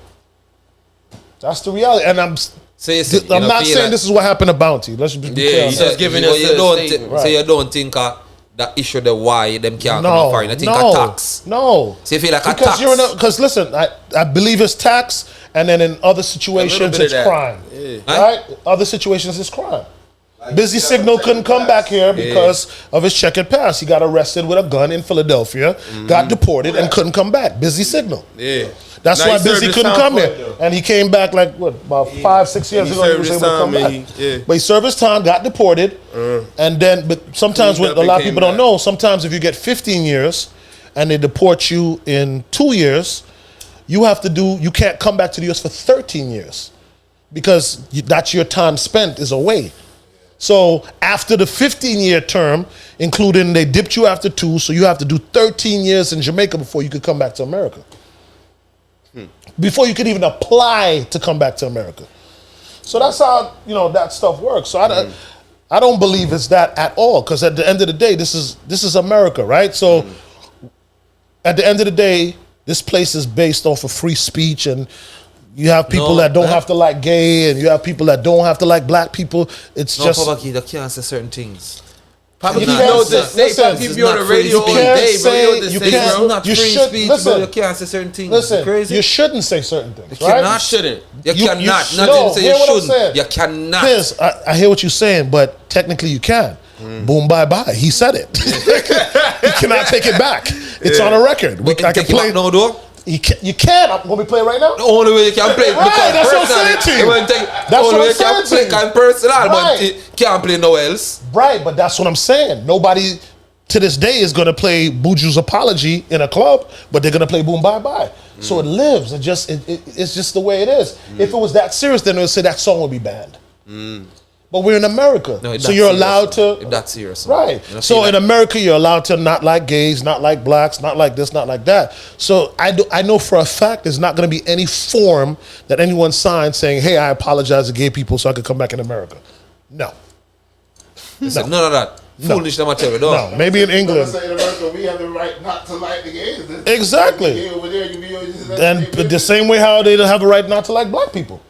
That's the reality. And I'm not saying this is what happened to Bounty. Let's be clear. he's just giving us you a don't statement. So you don't think that issue the why them can't come up foreign. I think a tax. No. So you feel like because a tax. because listen, I believe it's tax, and then in other situations bit of it's that. crime. Yeah. Right? Other situations it's crime. Busy Signal couldn't come back here because of his checkered past. He got arrested with a gun in Philadelphia, got deported, and couldn't come back. Busy Signal. Yeah. That's Now why he served Busy his couldn't time come for here. it, though. And he came back like, what, about 5-6 years He ago. served was his able to come time back. and he- But he served his time, got deported, and then, but sometimes Cleaned what up a lot and of people came don't know, sometimes if you get 15 years and they deport you in 2 years, you can't come back to the US for 13 years because that's your time spent is away. So after the 15-year term, including they dipped you after 2, so you have to do 13 years in Jamaica before you could come back to America. Before you could even apply to come back to America. So that's how, that stuff works. So I don't believe it's that at all, because at the end of the day, this is America, right? So at the end of the day, this place is based off of free speech, and you have people that don't have to like gay, and you have people that don't have to like black people. It's just... Papa Keith, you can't say certain things. Papa You Keith can't knows this. say- Papa listen, Keith be on the it's not radio all free day, speech. bro. You know what this You is, can't- bro? Not You free should- speech, listen. but you can't say certain things. Listen, Crazy. you shouldn't say certain things, You right? cannot. Shouldn't. You You- cannot. you- Not no, to say hear you what I'm shouldn't. saying. You cannot. Piz, I hear what you're saying, but technically you can. Boom, bye, bye. He said it. You cannot take it back. It's on a record. But I can take it play. back now, though. You can. I'm going to play it right now. The only way you can play it Right, because that's what I'm personally, saying to you. it won't take- That's the only what way I'm you can saying to play you. can personal, but Right. it can't play no else. Right, but that's what I'm saying. Nobody to this day is going to play Buju's Apology in a club, but they're going to play Boom Bye Bye. So it lives. It's just the way it is. If it was that serious, then they would say that song would be banned. But we're in America, No, it's so that you're serious, allowed man. to. If that's serious, man. Right. You know, So see in that? America, you're allowed to not like gays, not like blacks, not like this, not like that. So I know for a fact there's not going to be any form that anyone signs saying, "Hey, I apologize to gay people so I could come back in America." No. Listen, none of that. No. Foolish them I tell you, No. Maybe in England. Say in America, we have the right not to like the gays. Exactly. Gay over there, you be And the same way how they have a right not to like black people.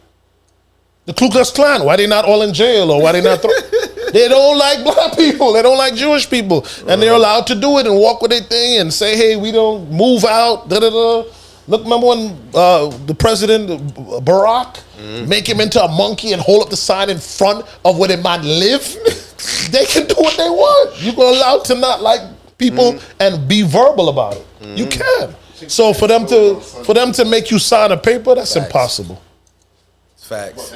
The Ku Klux Klan, why they not all in jail, or why they not they don't like black people, they don't like Jewish people, and they're allowed to do it and walk with their thing and say, hey, we don't move out, da-da-da. Look, remember when the president, Barack, make him into a monkey and hold up the sign in front of where they might live? They can do what they want. You're allowed to not like people and be verbal about it. You can. So for them to make you sign a paper, that's impossible. Facts.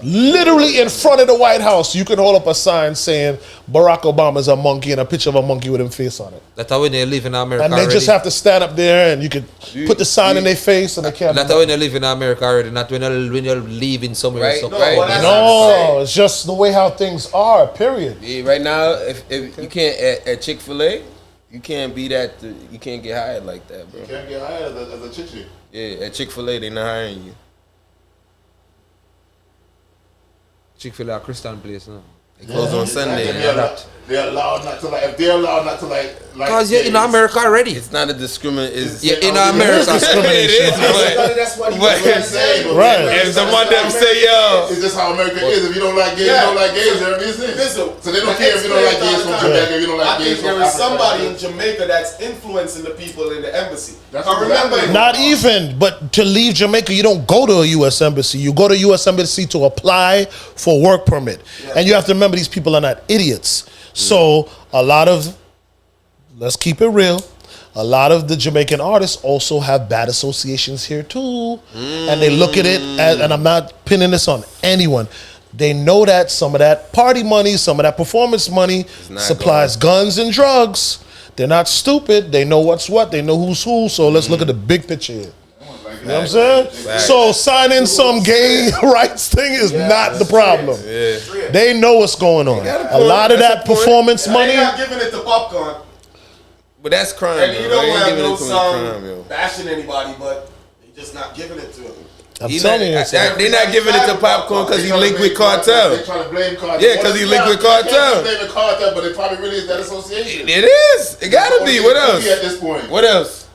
Literally in front of the White House, you can hold up a sign saying Barack Obama is a monkey and a picture of a monkey with his face on it. That's how when they live in America And they already. just have to stand up there and you could put the sign in their face and they can't. That's how when they live in America already. Not when you're leaving somewhere. Right. So No, right. well, that's- No, it's just the way how things are, period. Yeah, right now, if you can't at Chick-fil-A, you can't be that. You can't get hired like that, bro. You can't get hired as a chichi. Yeah, at Chick-fil-A, they not hiring you. Chick-fil-A a Christian place now. It close on Sunday. They're allowed not to like. If they're allowed not to like. Because you're in America already. It's not a discriminant. It's You're in America. discrimination. That's what he was saying. Right. If someone them say, yo, It's just how America is. If you don't like gays, you don't like gays. That makes sense. Listen, So they don't care if you don't like gays from Jamaica. If you don't I like gays think from there is Africa. somebody in Jamaica that's influencing the people in the embassy. That's I remember exactly- Not even, but to leave Jamaica, you don't go to a U.S. embassy. You go to U.S. embassy to apply for a work permit. And you have to remember these people are not idiots. So a lot of, let's keep it real, a lot of the Jamaican artists also have bad associations here too. And they look at it as, and I'm not pinning this on anyone, they know that some of that party money, some of that performance money not supplies guns and drugs. They're not stupid. They know what's what. They know who's who. So let's look at the big picture here. You know what I'm saying? So signing some gay rights thing is not the problem. They know what's going on. A lot of that performance money. They're not giving it to popcorn. but that's crime. And Bro. you They don't ain't have giving no it to crime, song yo. bashing anybody, but they just not giving it to him. I'm telling you, it's like- They're not giving it to Popcorn because he They tryna linked with blame Cartel. They trying to blame Cartel. Yeah, 'cause he linked with Cartel. They can't blame Cartel, but it probably really is that association. It is. It gotta be. What else? At this point. What else?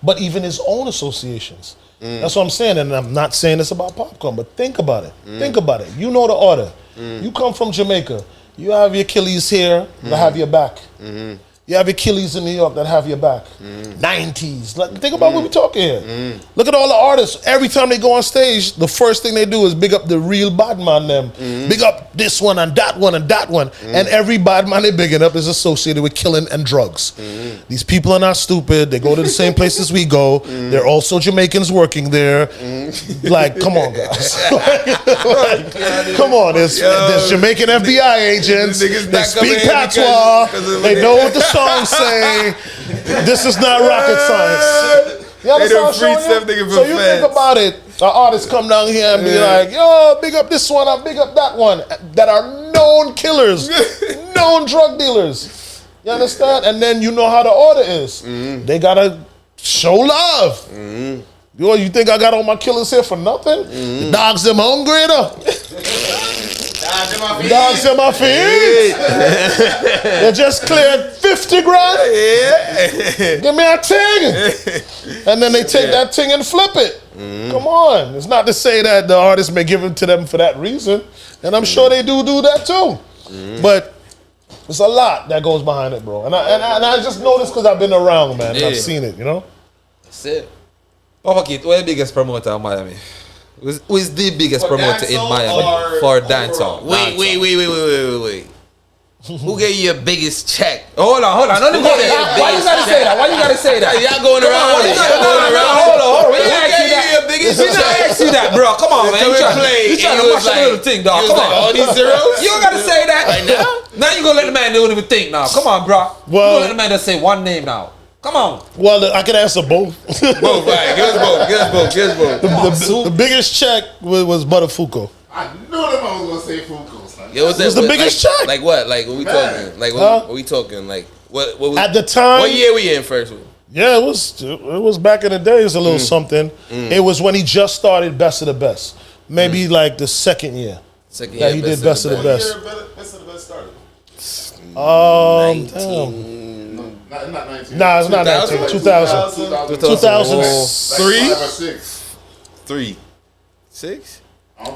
but even his own associations. That's what I'm saying. And I'm not saying this about Popcorn, but think about it. Think about it. You know the order. You come from Jamaica. You have your Achilles here. I have your back. You have Achilles in New York that have your back. 90s. Like, think about what we're talking here. Look at all the artists. Every time they go on stage, the first thing they do is big up the real bad man them. Big up this one and that one and that one. And every bad man they bigging up is associated with killing and drugs. These people are not stupid. They go to the same places we go. They're also Jamaicans working there. Like, come on, guys. Come on. There's Jamaican FBI agents. They speak patois. They know what the songs say. This is not rocket science. You understand what I'm saying? So you think about it. An artist come down here and be like, yo, big up this one, I big up that one. That are known killers, known drug dealers. You understand? And then you know how the order is. They gotta show love. Yo, you think I got all my killers here for nothing? The dogs them hungry though. Dogs in my feet. They just cleared 50 grand. Give me a ting. And then they take that ting and flip it. Come on. It's not to say that the artist may give it to them for that reason. And I'm sure they do that too. But there's a lot that goes behind it, bro. And I just know this because I've been around, man. And I've seen it, you know? That's it. Papa Keith, who's the biggest promoter in Miami? Who is the biggest promoter in Miami for dancehall? Wait. Who gave you your biggest check? Hold on. Why you gotta say that? Y'all going around. Hold on. Who gave you your biggest check? I asked you that, bro. Come on, man. You trying to mash a little thing, dog. Come on. All these zeros? You don't gotta say that. Right now? Now you gonna let the man don't even think now. Come on, bro. You gonna let the man just say one name now. Come on. Well, I can answer both. Both, right. Give us both. The biggest check was Buttafuoco. I knew them I was gonna say Fuku, son. Yo, It was the biggest check. Like what? Like what we talking? Like what we talking? Like what was, At the time? What year we in first? Yeah, it was back in the day. It was a little something. It was when he just started Best of the Best. Maybe like the second year. He did Best of the Best. What year Best of the Best started? Damn. Not 19. Nah, it's not 19. 2000. 2003? 5 or 6. 3, 6.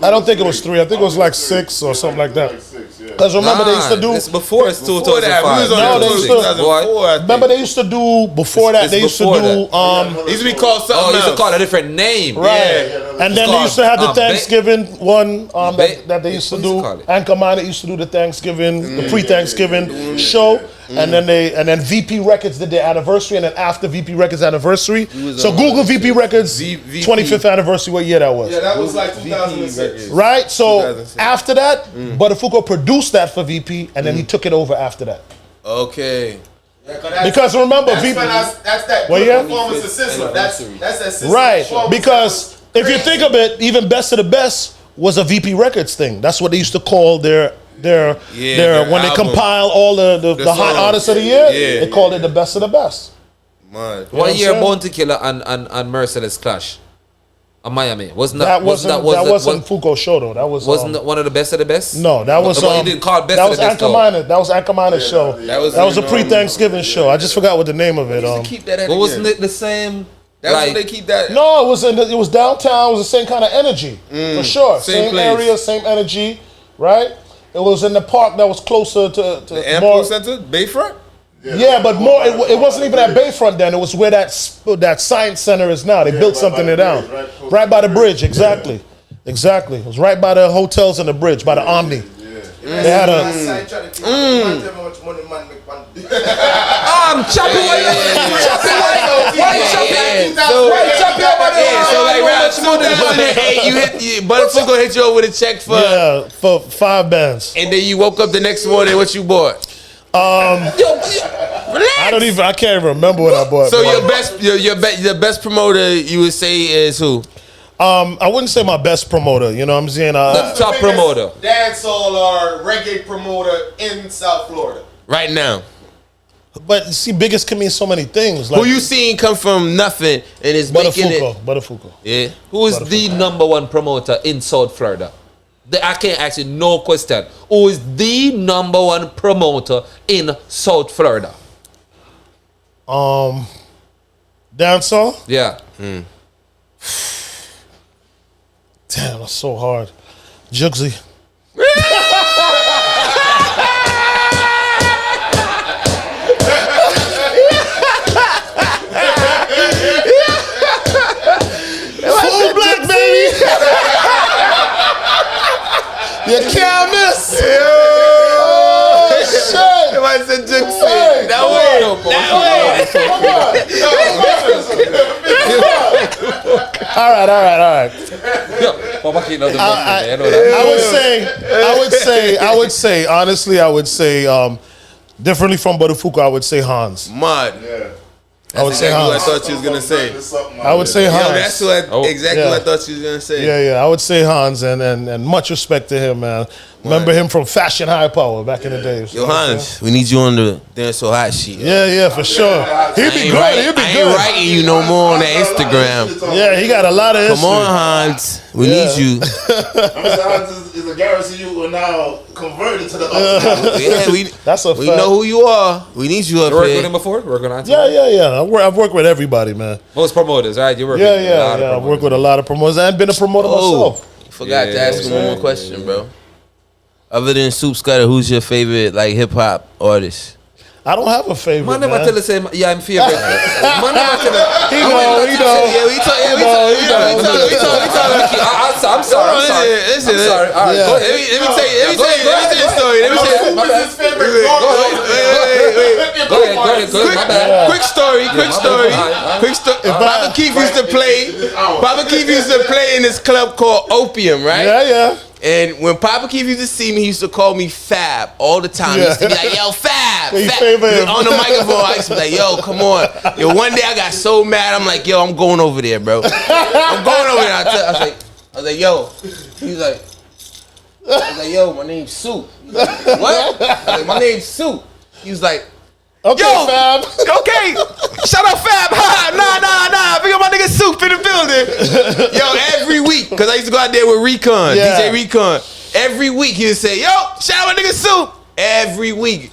I don't think it was 3. I think it was like 6 or something like that. Like 6, yeah. Because remember they used to do. It's before it's 2005. No, they used to. Remember they used to do before that. They used to do. It used to be called something else. They used to call it a different name. Right. And then they used to have the called, Thanksgiving one that they used to do. Anchor Minor used to do the Thanksgiving, the pre-Thanksgiving show. And then VP Records did their anniversary, and then after VP Records anniversary, so Google VP Records 25th anniversary. What year that was? Yeah, that was like 2006. Right. So after that, Buttafuoco produced that for VP, and then he took it over after that. Okay. Yeah, because remember, that's VP. That's that What good year? performance of Sizzla. That's that Sizzla Right. performance. Because if you think of it, even Best of the Best was a VP Records thing. That's what they used to call their when they album. compile all the hot artists of the year. They called it the Best of the Best. Man. What year Bounty Killer and Merciless clash? Miami wasn't That wasn't Fuko's show though. That was wasn't one of the best of the best. No, that was you didn't call it best that of was the best. Anchor Minor. That was Anchor Minor's show. That was a pre-Thanksgiving show. I just forgot what the name of it. Keep that. But wasn't it the same? That's what they keep that. No, it was downtown. It was the same kind of energy for sure. Same area, same energy, right? It was in the park that was closer to the Ampo Center, Bayfront. Yeah, but more. It wasn't even at Bayfront then. It was where that science center is now. They built something there down, right by the bridge. Exactly. It was right by the hotels and the bridge, by the Omni. They had a. Choppy So like around 2008, Buttafuoco hit you over with a check for 5 bands, and then you woke up the next morning. What you bought? I can't even remember what I bought. So your best promoter you would say is who? I wouldn't say my best promoter. You know what I'm saying? The top promoter, dancehall or reggae promoter in South Florida right now. But see, biggest can mean so many things. Like, who you seen come from nothing and is making it? Buttafuoco. Yeah. Who is the number one promoter in South Florida? I can't ask you no question. Who is the number one promoter in South Florida? Dancehall? Yeah. Damn, that's so hard. Jugsy. You can't miss. Oh, shit. Somebody said Juxie. That way. All right. Papa Kid knows the book, I you know that. I would say, honestly, differently from Buju, I would say Hans. Mud. Yeah. I would say Exactly what I Hans. thought you was gonna say. I would say Hans. Yo, that's what exactly Yeah. what I thought you was gonna say. Yeah, I would say Hans, and much respect to him, man. Remember him from Fashion High Power back in the days. Yo, Hans, we need you on the Dancehall hot sheet. Yeah, for sure. He'd be good. I ain't writing you no more on that Instagram. Yeah, he got a lot of Come history. on, Hans. We need you. Mr. Hans is a garrison you are now converted to the other. Yeah, That's a we fact. know who you are. We need you up You worked with here. him before? Work on Hans? Yeah. I've worked with everybody, man. Most promoters, right? You work with a lot of I've promoters. worked with a lot of promoters. I've been a promoter Oh, myself. forgot to ask him one more question, bro. Other than Soup Scudder, who's your favorite like hip hop artist? I don't have a favorite, Man, man. never tell the same. Yeah, I'm favorite. Man, never tell the. He know. Yeah, we talk. I'm sorry. Listen. All right, Yeah. go Let ahead. me tell you the story. Let me tell you. Who is his favorite Wait. Wait. Go ahead. My bad. Quick story. Papa Keith used to play in this club called Opium, right? Yeah. And when Papa Keith used to see me, he used to call me Fab all the time. He used to be like, yo, Fab. He Fab. favor him. On the microphone, I used to be like, yo, come on. Yo, one day I got so mad, I'm like, yo, I'm going over there, bro. I'm going over there. I was like, yo. He was like, yo, my name's Soup. He was like, what? I was like, my name's Soup. He was like, Okay, yo, fam. okay, shout out Fab. Nah. Big up my nigga Soup in the building. Yo, every week, because I used to go out there with Recon, Yeah. DJ Recon. Every week he would say, yo, shout out my nigga Soup. Every week.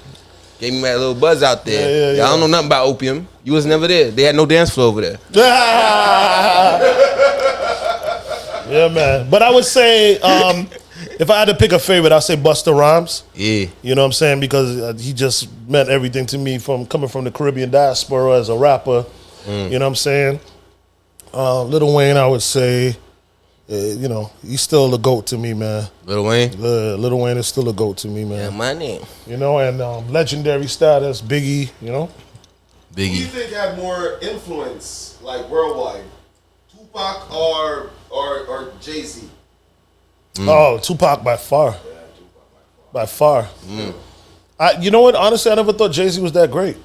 Gave me that little buzz out there. Yeah. Y'all don't know nothing about Opium. You was never there. They had no dance floor over there. Yeah, man. But I would say, if I had to pick a favorite, I'd say Busta Rhymes. Yeah. You know what I'm saying? Because he just meant everything to me from coming from the Caribbean diaspora as a rapper. You know what I'm saying? Lil Wayne, I would say, he's still a GOAT to me, man. Lil Wayne? Lil Wayne is still a GOAT to me, man. Yeah, my name. You know, and legendary status, Biggie, you know? Who do you think had more influence, like worldwide? Tupac or Jay-Z? Oh, Tupac by far. By far. You know what? Honestly, I never thought Jay-Z was that great.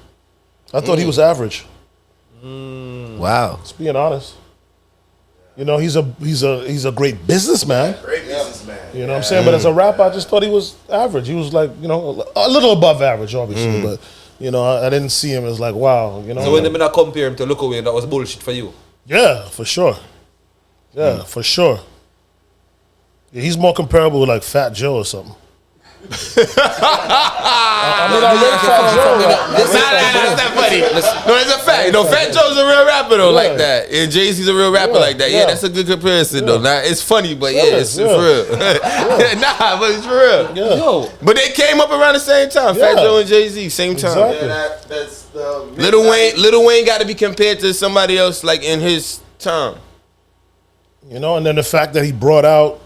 I thought he was average. Wow. Just being honest. You know, he's a great businessman. Great businessman. You know what I'm saying? But as a rapper, I just thought he was average. He was like, a little above average, obviously. But, I didn't see him as like, wow, So when they not compare him to Look Away, that was bullshit for you? Yeah, for sure. Yeah, for sure. Yeah, he's more comparable with like Fat Joe or something. I rate Fat Joe. That's not funny. No, it's a fact. Fat Joe's a real rapper though, like that. And Jay-Z's a real rapper like that. Yeah, that's a good comparison though. Nah, it's funny, but it's for real. Nah, but it's for real. Yeah. Yo, But they came up around the same time. Fat Joe and Jay-Z, same time. Exactly. That's the Lil Wayne got to be compared to somebody else like in his time. And then the fact that he brought out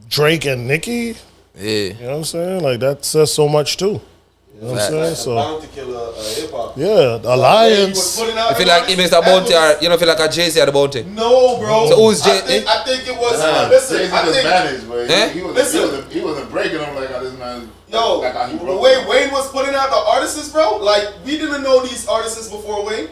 Drake and Nicki, Yeah. you know what I'm saying? Like that says so much too. You know what I'm saying? So Bounty Killer hip hop. yeah, Alliance. you feel like he makes a bounty, or you don't feel like a Jay-Z at the bounty? No, bro. So who's Jay? I think it was. Listen, Listen, I think. managed, but Eh? he wasn't breaking them like how this man. Yo, like how he the broke way them. Wayne was putting out the artists, bro, like we didn't know these artists before Wayne.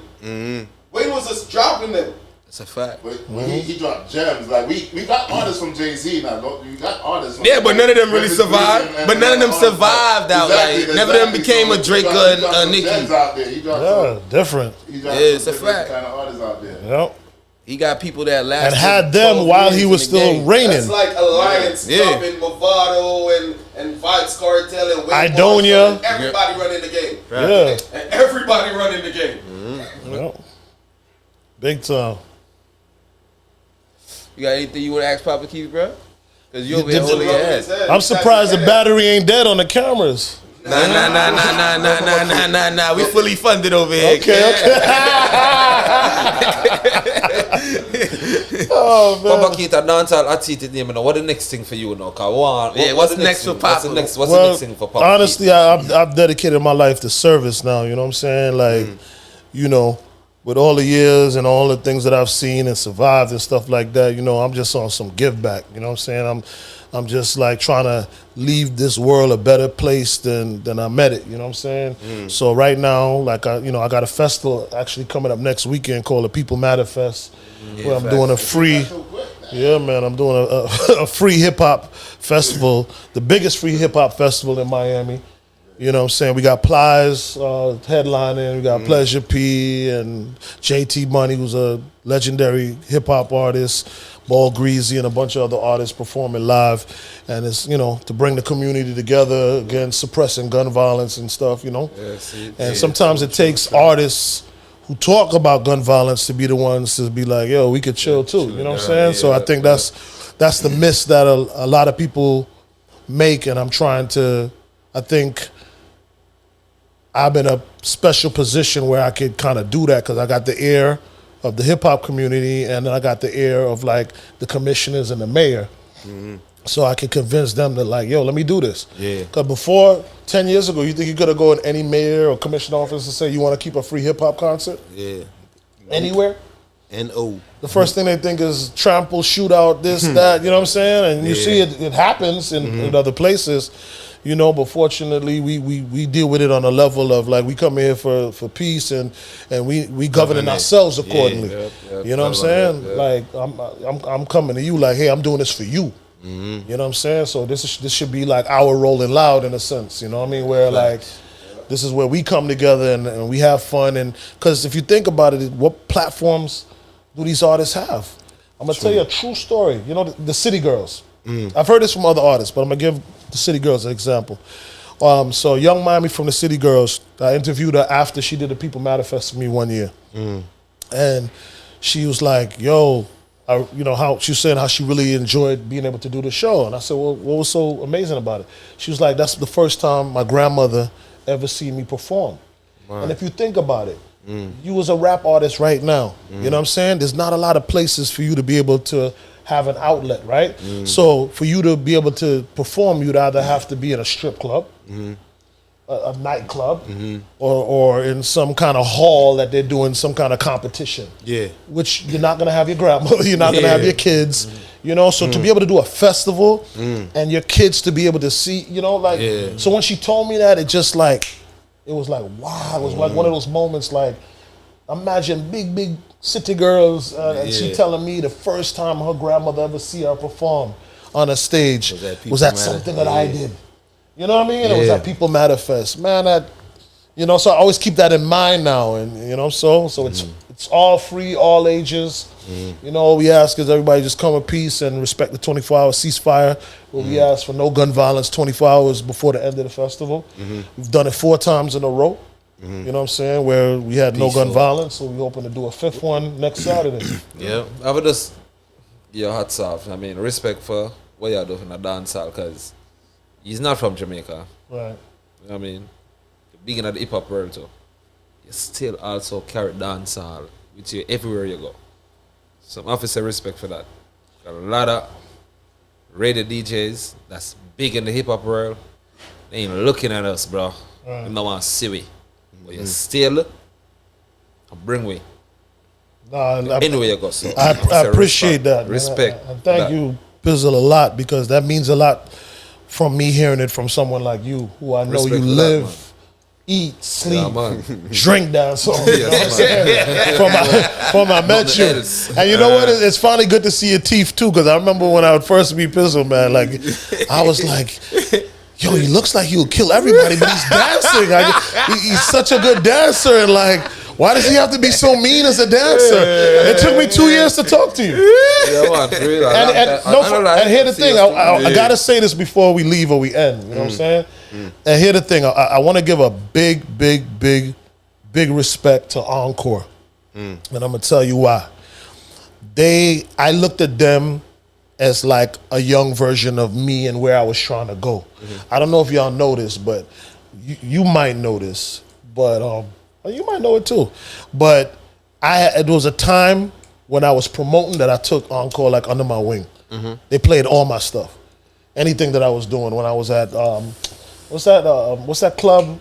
Wayne was just dropping them. That's a fact. But when he dropped gems, like we got artists from Jay-Z now. We got artists from Yeah, but none of them really survived. But none of them survived out. Like, none of them became a Drake or a Nicki. Out there. He dropped Yeah, different. he dropped Yeah, it's a different fact. kind of artists out there. Yep. He got people that lasted. And had them 12 while years he in was the still game. reigning. That's like Alliance Yeah. dropping Movado and Vibes Cartel and Wayne Idonia. Marshall, and everybody running the game. Yeah. And everybody running the game. Yep. Big time. You got anything you want to ask Papa Keith, bro? Because you over did- here holding your head. I'm surprised the battery ain't dead on the cameras. Nah. We fully funded over here. Okay. Oh man. Papa Keita dancehall artist name. What the next thing for you now? What's next for Papa? What's the Well, next thing for Papa? honestly, I've dedicated my life to service now. You know what I'm saying? Like, you know, with all the years and all the things that I've seen and survived and stuff like that, you know, I'm just on some give back. You know what I'm saying? I'm just like trying to leave this world a better place than I met it. You know what I'm saying? So right now, like I got a festival actually coming up next weekend called the People Matter Fest, where I'm doing a free. Yeah, man, I'm doing a free hip hop festival, the biggest free hip hop festival in Miami. You know what I'm saying? We got Plies headlining, we got Pleasure P and JT Money, who's a legendary hip hop artist, Ball Greasy and a bunch of other artists performing live. And it's, you know, to bring the community together against suppressing gun violence and stuff, you know? And sometimes it takes artists who talk about gun violence to be the ones to be like, yo, we could chill too. You know what I'm saying? So I think that's the miss that a lot of people make, and I'm trying to, I think I'm in a special position where I could kind of do that because I got the ear of the hip hop community and I got the ear of like the commissioners and the mayor. So I could convince them that like, yo, let me do this. Yeah. Because before, 10 years ago, you think you could have go in any mayor or commission office and say you want to keep a free hip hop concert? Yeah. Anywhere? N.O. The first thing they think is trample, shootout, this, that, you know what I'm saying? And you see it happens in other places. You know, but fortunately, we deal with it on a level of like we come here for peace and we governing ourselves accordingly. You know what I'm saying? Like I'm coming to you like, hey, I'm doing this for you. You know what I'm saying? So this should be like our Rolling Loud in a sense. You know what I mean? Where like this is where we come together and we have fun. And because if you think about it, what platforms do these artists have? I'm gonna tell you a true story. You know, the City Girls. I've heard this from other artists, but I'm gonna give the City Girls an example. So Young Miami from the City Girls, I interviewed her after she did the People Matter Fest with me one year. And she was like, yo, you know, how she was saying how she really enjoyed being able to do the show. And I said, well, what was so amazing about it? She was like, that's the first time my grandmother ever seen me perform. And if you think about it, you was a rap artist right now. You know what I'm saying? There's not a lot of places for you to be able to have an outlet, right? So for you to be able to perform, you'd either have to be in a strip club, a nightclub, or in some kind of hall that they're doing some kind of competition. Yeah. Which you're not gonna have your grandmother, you're not gonna have your kids, you know? So to be able to do a festival and your kids to be able to see, you know, like, so when she told me that, it just like, it was like, wow, it was like one of those moments like, imagine big city girls and she telling me the first time her grandmother ever see her perform on a stage was that something that I did. You know what I mean? It was at People Matter Fest. Man, that, you know, so I always keep that in mind now. And, you know, so it's all free, all ages. You know, all we ask is everybody just come in peace and respect the 24-hour ceasefire. Where we ask for no gun violence 24 hours before the end of the festival. We've done it 4 times in a row. You know what I'm saying? Where we had no gun violence, so we hoping to do a 5th one next Saturday. I would just your hats off. I mean, respect for what you're doing in the dancehall, because he's not from Jamaica. Right. You know what I mean? Being in the hip hop world too. You still also carry dancehall with you everywhere you go. Some officer respect for that. Got a lot of radio DJs that's big in the hip hop world. They ain't looking at us, bro. They don't want to see we. But you still bring we. Anyway you go. So I appreciate that. Respect. And thank you, Pizzle, a lot, because that means a lot from me hearing it from someone like you, who I know Respect you for live, that, eat, sleep, man. drink dancehall. You know what I'm saying? From I met you. And you know what? It's finally good to see your teeth too, because I remember when I would first meet Pizzle, man, like I was like, yo, he looks like he would kill everybody, but he's dancing. He's such a good dancer, and like, why does he have to be so mean as a dancer? It took me 2 years to talk to you. And here's the thing, I gotta say this before we leave or we end. You know what I'm saying? And here's the thing, I want to give a big respect to Encore, and I'm gonna tell you why. I looked at them as like a young version of me and where I was trying to go. I don't know if y'all know this, but you might know this, but you might know it too. But it was a time when I was promoting that I took Encore like under my wing. They played all my stuff, anything that I was doing when I was at what's that club?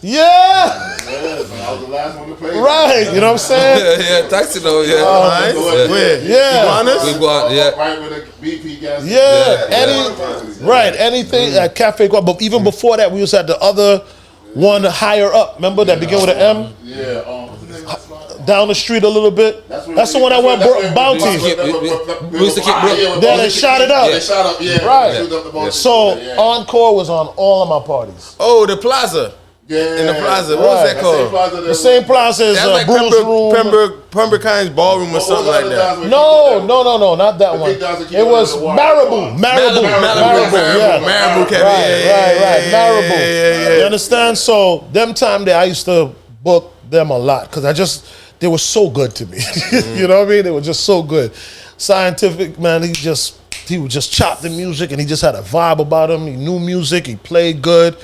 Yeah, I was the last one to play. right. You know what I'm saying? Yeah, taxi though. Yeah, Yeah, we go out. Yeah, Right with a BP gas. anything at Cafe Guap. But even before that, we was at the other one higher up. Remember that began with an M? Yeah. Down the street a little bit. That's the one that went Bounty. we used to keep Then they shot it up. They shot up, yeah. Right. Shoot up the boat. So Encore was on all of my parties. Oh, the Plaza. Yeah. In the Plaza. What was that called? The same plaza as That's like Bruce Room. Pembroke Hines Ballroom or something like that. No, not that one. It was Marabou. Yeah. Marabou Cafe. Right. Marabou. Yeah. You understand? So them time there, I used to book them a lot because they were so good to me. You know what I mean? They were just so good. Scientific, man, he would just chop the music and he just had a vibe about him. He knew music, he played good.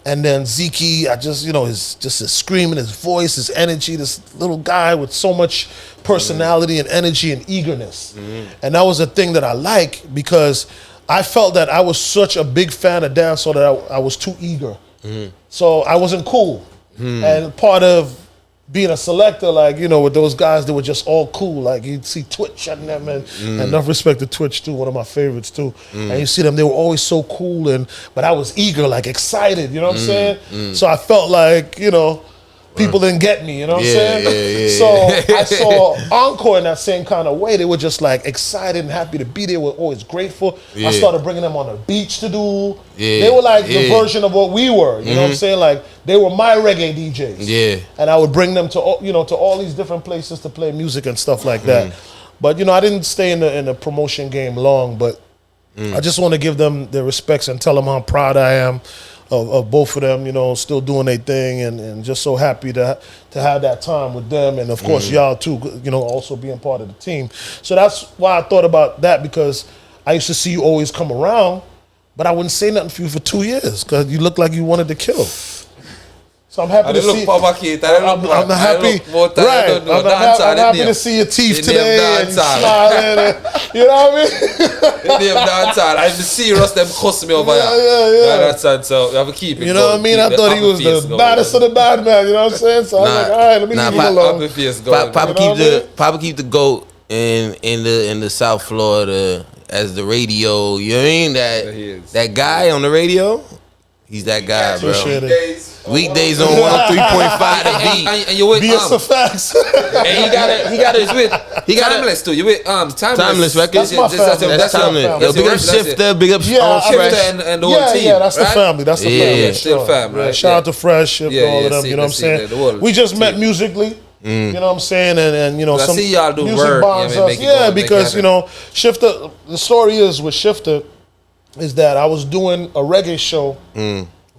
And then Zeke, his screaming, his voice, his energy, this little guy with so much personality and energy and eagerness. And that was a thing that I like because I felt that I was such a big fan of dancehall that I was too eager. So I wasn't cool. And part of being a selector, like, with those guys that were just all cool, like you'd see Twitch and them, and enough respect to Twitch too, one of my favorites too. And you see them, they were always so cool, but I was eager, like excited, you know what I'm saying? So I felt like, people didn't get me, you know what I'm saying? So I saw Encore in that same kind of way. They were just like excited and happy to be there, were always grateful. I started bringing them on the beach to do. They were like the version of what we were, you know what I'm saying? Like they were my reggae DJs. Yeah. And I would bring them to all these different places to play music and stuff like that. But I didn't stay in the promotion game long, but I just want to give them their respects and tell them how proud I am of both of them, still doing their thing, and just so happy to have that time with them, and of course y'all too, also being part of the team. So that's why I thought about that, because I used to see you always come around, but I wouldn't say nothing for you for 2 years because you looked like you wanted to kill. So I'm happy to see. I'm happy. I'm happy to see your teeth today and smiling. You know what I mean? Name Dancehall. I'm serious. Them cuss me over here. Yeah. That's so you have to keep it. You know what I mean? I thought he was the baddest of the bad man. You know what I'm saying? So I was like, all right, let me leave him alone. Papa keep the GOAT in the South Florida as the radio. You know what I mean? That guy on the radio. He's that guy, bro. Weekdays on 103.5 the beat. And you with facts. And he got Timeless too. You with Timeless Records. That's my family. That's Timeless. Yo, big up Shifter, big up Fresh and the whole team. Yeah, that's the family. That's the family. Still family. Right? Shout out to Fresh, Shifter, all of them. You know what I'm saying? We just met musically. You know what I'm saying? And I some see y'all do music work. bonds us. Yeah, because Shifter. The story is with Shifter is that I was doing a reggae show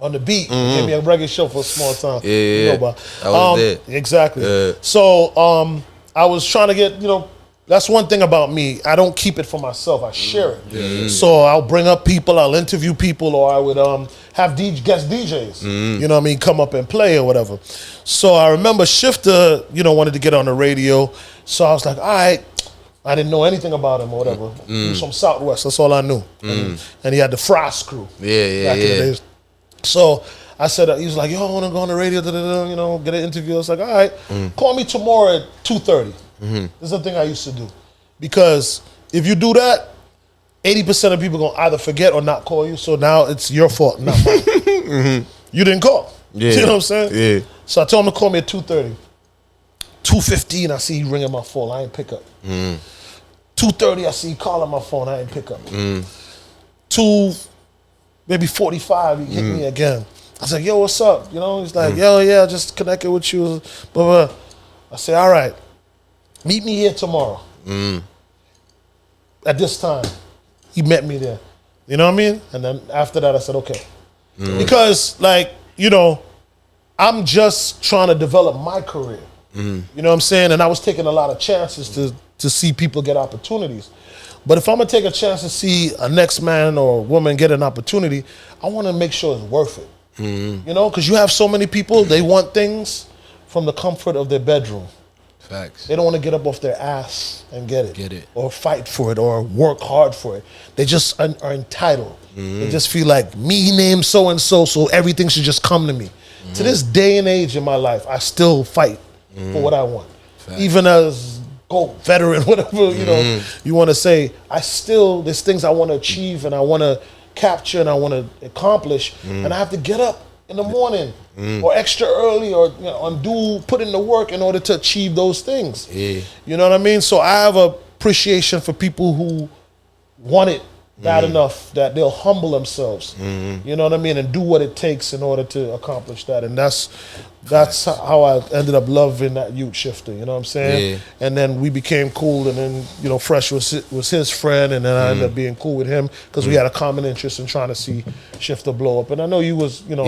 on the beat. He gave me a reggae show for a small time. Yeah. I was there. Exactly. Yeah. So I was trying to get, that's one thing about me. I don't keep it for myself. I share it. Yeah. So I'll bring up people, I'll interview people, or I would have guest DJs, you know what I mean, come up and play or whatever. So I remember Shifter, wanted to get on the radio. So I was like, all right. I didn't know anything about him or whatever. He was from Southwest. That's all I knew. And he had the Frost crew. Back in the days. So I said, he was like, yo, I want to go on the radio, get an interview. I was like, all right, call me tomorrow at 2:30. This is the thing I used to do. Because if you do that, 80% of people going to either forget or not call you. So now it's your fault, not mine. You didn't call. Yeah. You know what I'm saying? Yeah. So I told him to call me at 2:30. 2:15, I see he ringing my phone. I ain't pick up. 2:30, I see he calling my phone. I ain't pick up. 2:45, he hit me again. I was like, yo, what's up? He's like, yo, yeah, just connected with you. Blah, blah. I said, all right, meet me here tomorrow. At this time. He met me there. You know what I mean? And then after that, I said, okay. Because, I'm just trying to develop my career. You know what I'm saying? And I was taking a lot of chances to see people get opportunities. But if I'm going to take a chance to see a next man or woman get an opportunity, I want to make sure it's worth it. Because you have so many people, they want things from the comfort of their bedroom. Facts. They don't want to get up off their ass and get it. Get it. Or fight for it or work hard for it. They just are entitled. They just feel like me named so-and-so, so everything should just come to me. To this day and age in my life, I still fight for what I want. Facts. Even as veteran, whatever, you know, you want to say, there's things I want to achieve and I want to capture and I want to accomplish, and I have to get up in the morning or extra early or put in the work in order to achieve those things. Yeah. You know what I mean? So I have appreciation for people who want it bad enough that they'll humble themselves. You know what I mean? And do what it takes in order to accomplish that. And that's how I ended up loving that youth shifter. You know what I'm saying? Yeah. And then we became cool. And then, you know, Fresh was his friend. And then I ended up being cool with him because we had a common interest in trying to see Shifter blow up. And I know you was, you know,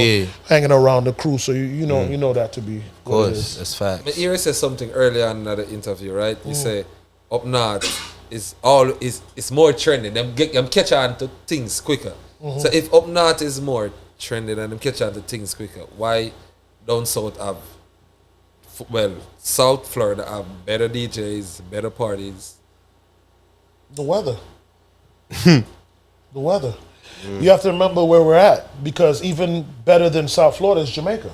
hanging around the crew. So, you know that to be. Of course, that's facts. But Erie said something earlier on in the interview, right? You say up north is more trending. Them catch on to things quicker. So if up north is more trending and them catch on to things quicker, why down south have South Florida have better DJs, better parties? The weather. The weather. You have to remember where we're at, because even better than South Florida is Jamaica.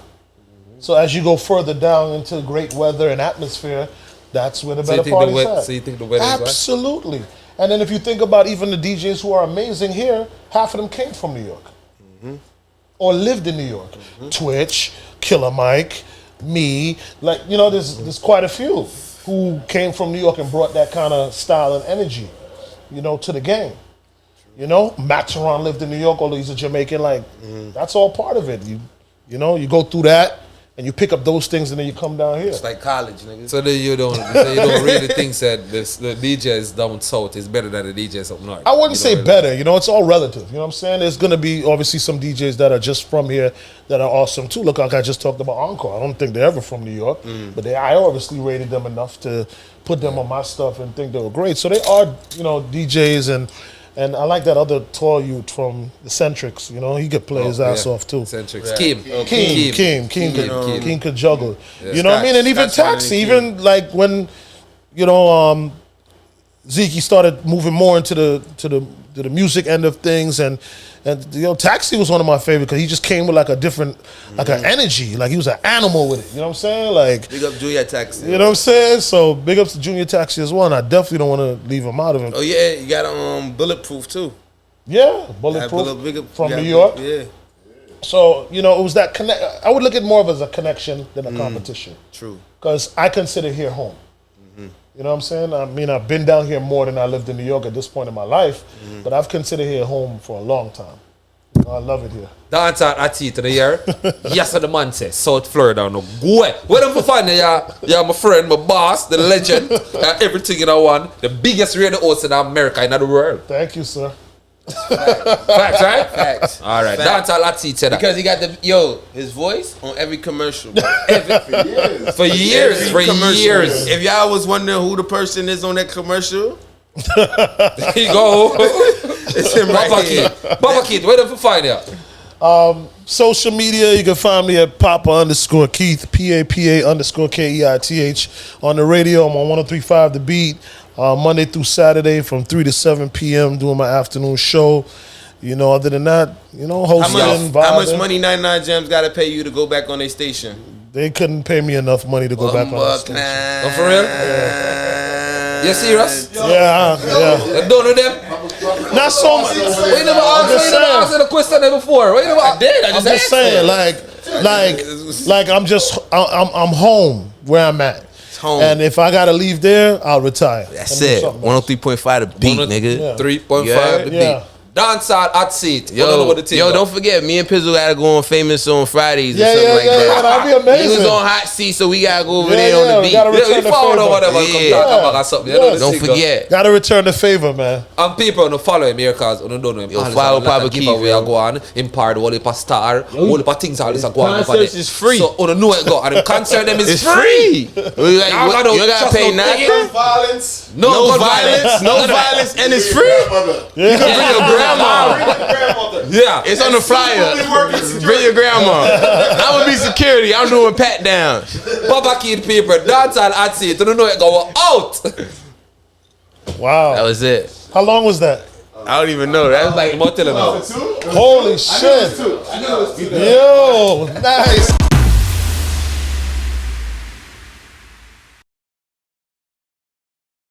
So as you go further down into great weather and atmosphere, that's where the better parties at. So you think the weather is Absolutely. And then if you think about even the DJs who are amazing here, half of them came from New York. Or lived in New York. Twitch, Killer Mike, me, there's quite a few who came from New York and brought that kind of style and energy, to the game. Mataron lived in New York, although he's a Jamaican, that's all part of it. You go through that and you pick up those things and then you come down here. It's like college, nigga. So then you don't really think that the DJs down south is better than the DJs up north? I wouldn't say better, it's all relative. You know what I'm saying? There's gonna be obviously some DJs that are just from here that are awesome too. Look, like I just talked about Encore. I don't think they're ever from New York, but I obviously rated them enough to put them on my stuff and think they were great. So they are, DJs and I like that other tall youth from the Centrics. He could play his ass off too. Centrics. Keem could juggle. You know what I mean? And even Taxi, even like when, Zeke started moving more into the music end of things, and Taxi was one of my favorites because he just came with like a different, like an energy, like he was an animal with it. You know what I'm saying? Like big up Junior Taxi. You know what I'm saying? So big ups to Junior Taxi as well. And I definitely don't want to leave him out of it. Oh yeah, you got Bulletproof too. Yeah, Bulletproof from New York. Yeah. So it was that connect. I would look at it more of as a connection than a competition. True. Because I consider here home. You know what I'm saying? I mean, I've been down here more than I lived in New York at this point in my life, but I've considered here home for a long time. I love it here. Dancehall at to the year. Yes, the man says South Florida. No, go away. Where them for find you? Yeah, my friend, my boss, the legend, everything in one, the biggest radio host in America, in the world. Thank you, sir. Facts, right? Facts. All right, Dancehall at to that. Because he got his voice on every commercial. For years. If y'all was wondering who the person is on that commercial, there you go. it's him right here. Papa Keith, where them for find you? Social media, you can find me at Papa_Keith, PAPA_KEITH. On the radio, I'm on 103.5 The Beat, Monday through Saturday from 3 to 7 p.m. doing my afternoon show. Other than that, hosting, how much money 99 Gems got to pay you to go back on their station? They couldn't pay me enough money to go back on the station. Oh, for real? You serious? Yeah. You don't know them? Not so much. We never asked the question before. I did. I'm just saying, like I'm home where I'm at. Home. And if I gotta leave there, I'll retire. That's it. 103.5 The Beat, nigga. 3.5 The Beat. Dancehall at seat. Don't forget, me and Pizzle gotta go on Famous on Fridays or something like that. Yeah, that'd be amazing. He was on Hot Seat, so we gotta go over there on The Beat. We found out whatever. Don't forget. Gotta return the favor, man. And people don't follow him here because don't know him. Follow Papa Keith. We are going impart whole heap of star, whole heap of things all this are going over there. Concerts is free. So on know it go. And the concert them is free. You gotta pay nothing. No violence. No violence, and it's free. You can bring your grandma. Bring your grandmother. Yeah. It's on the flyer. Bring your grandma. I'm gonna be security. I'm doing pat downs. Papa Kid people, dancehall at seat. You don't know it go out. Wow. That was it. How long was that? I don't even know. That was like I'm telling you. Holy shit. Yo, nice.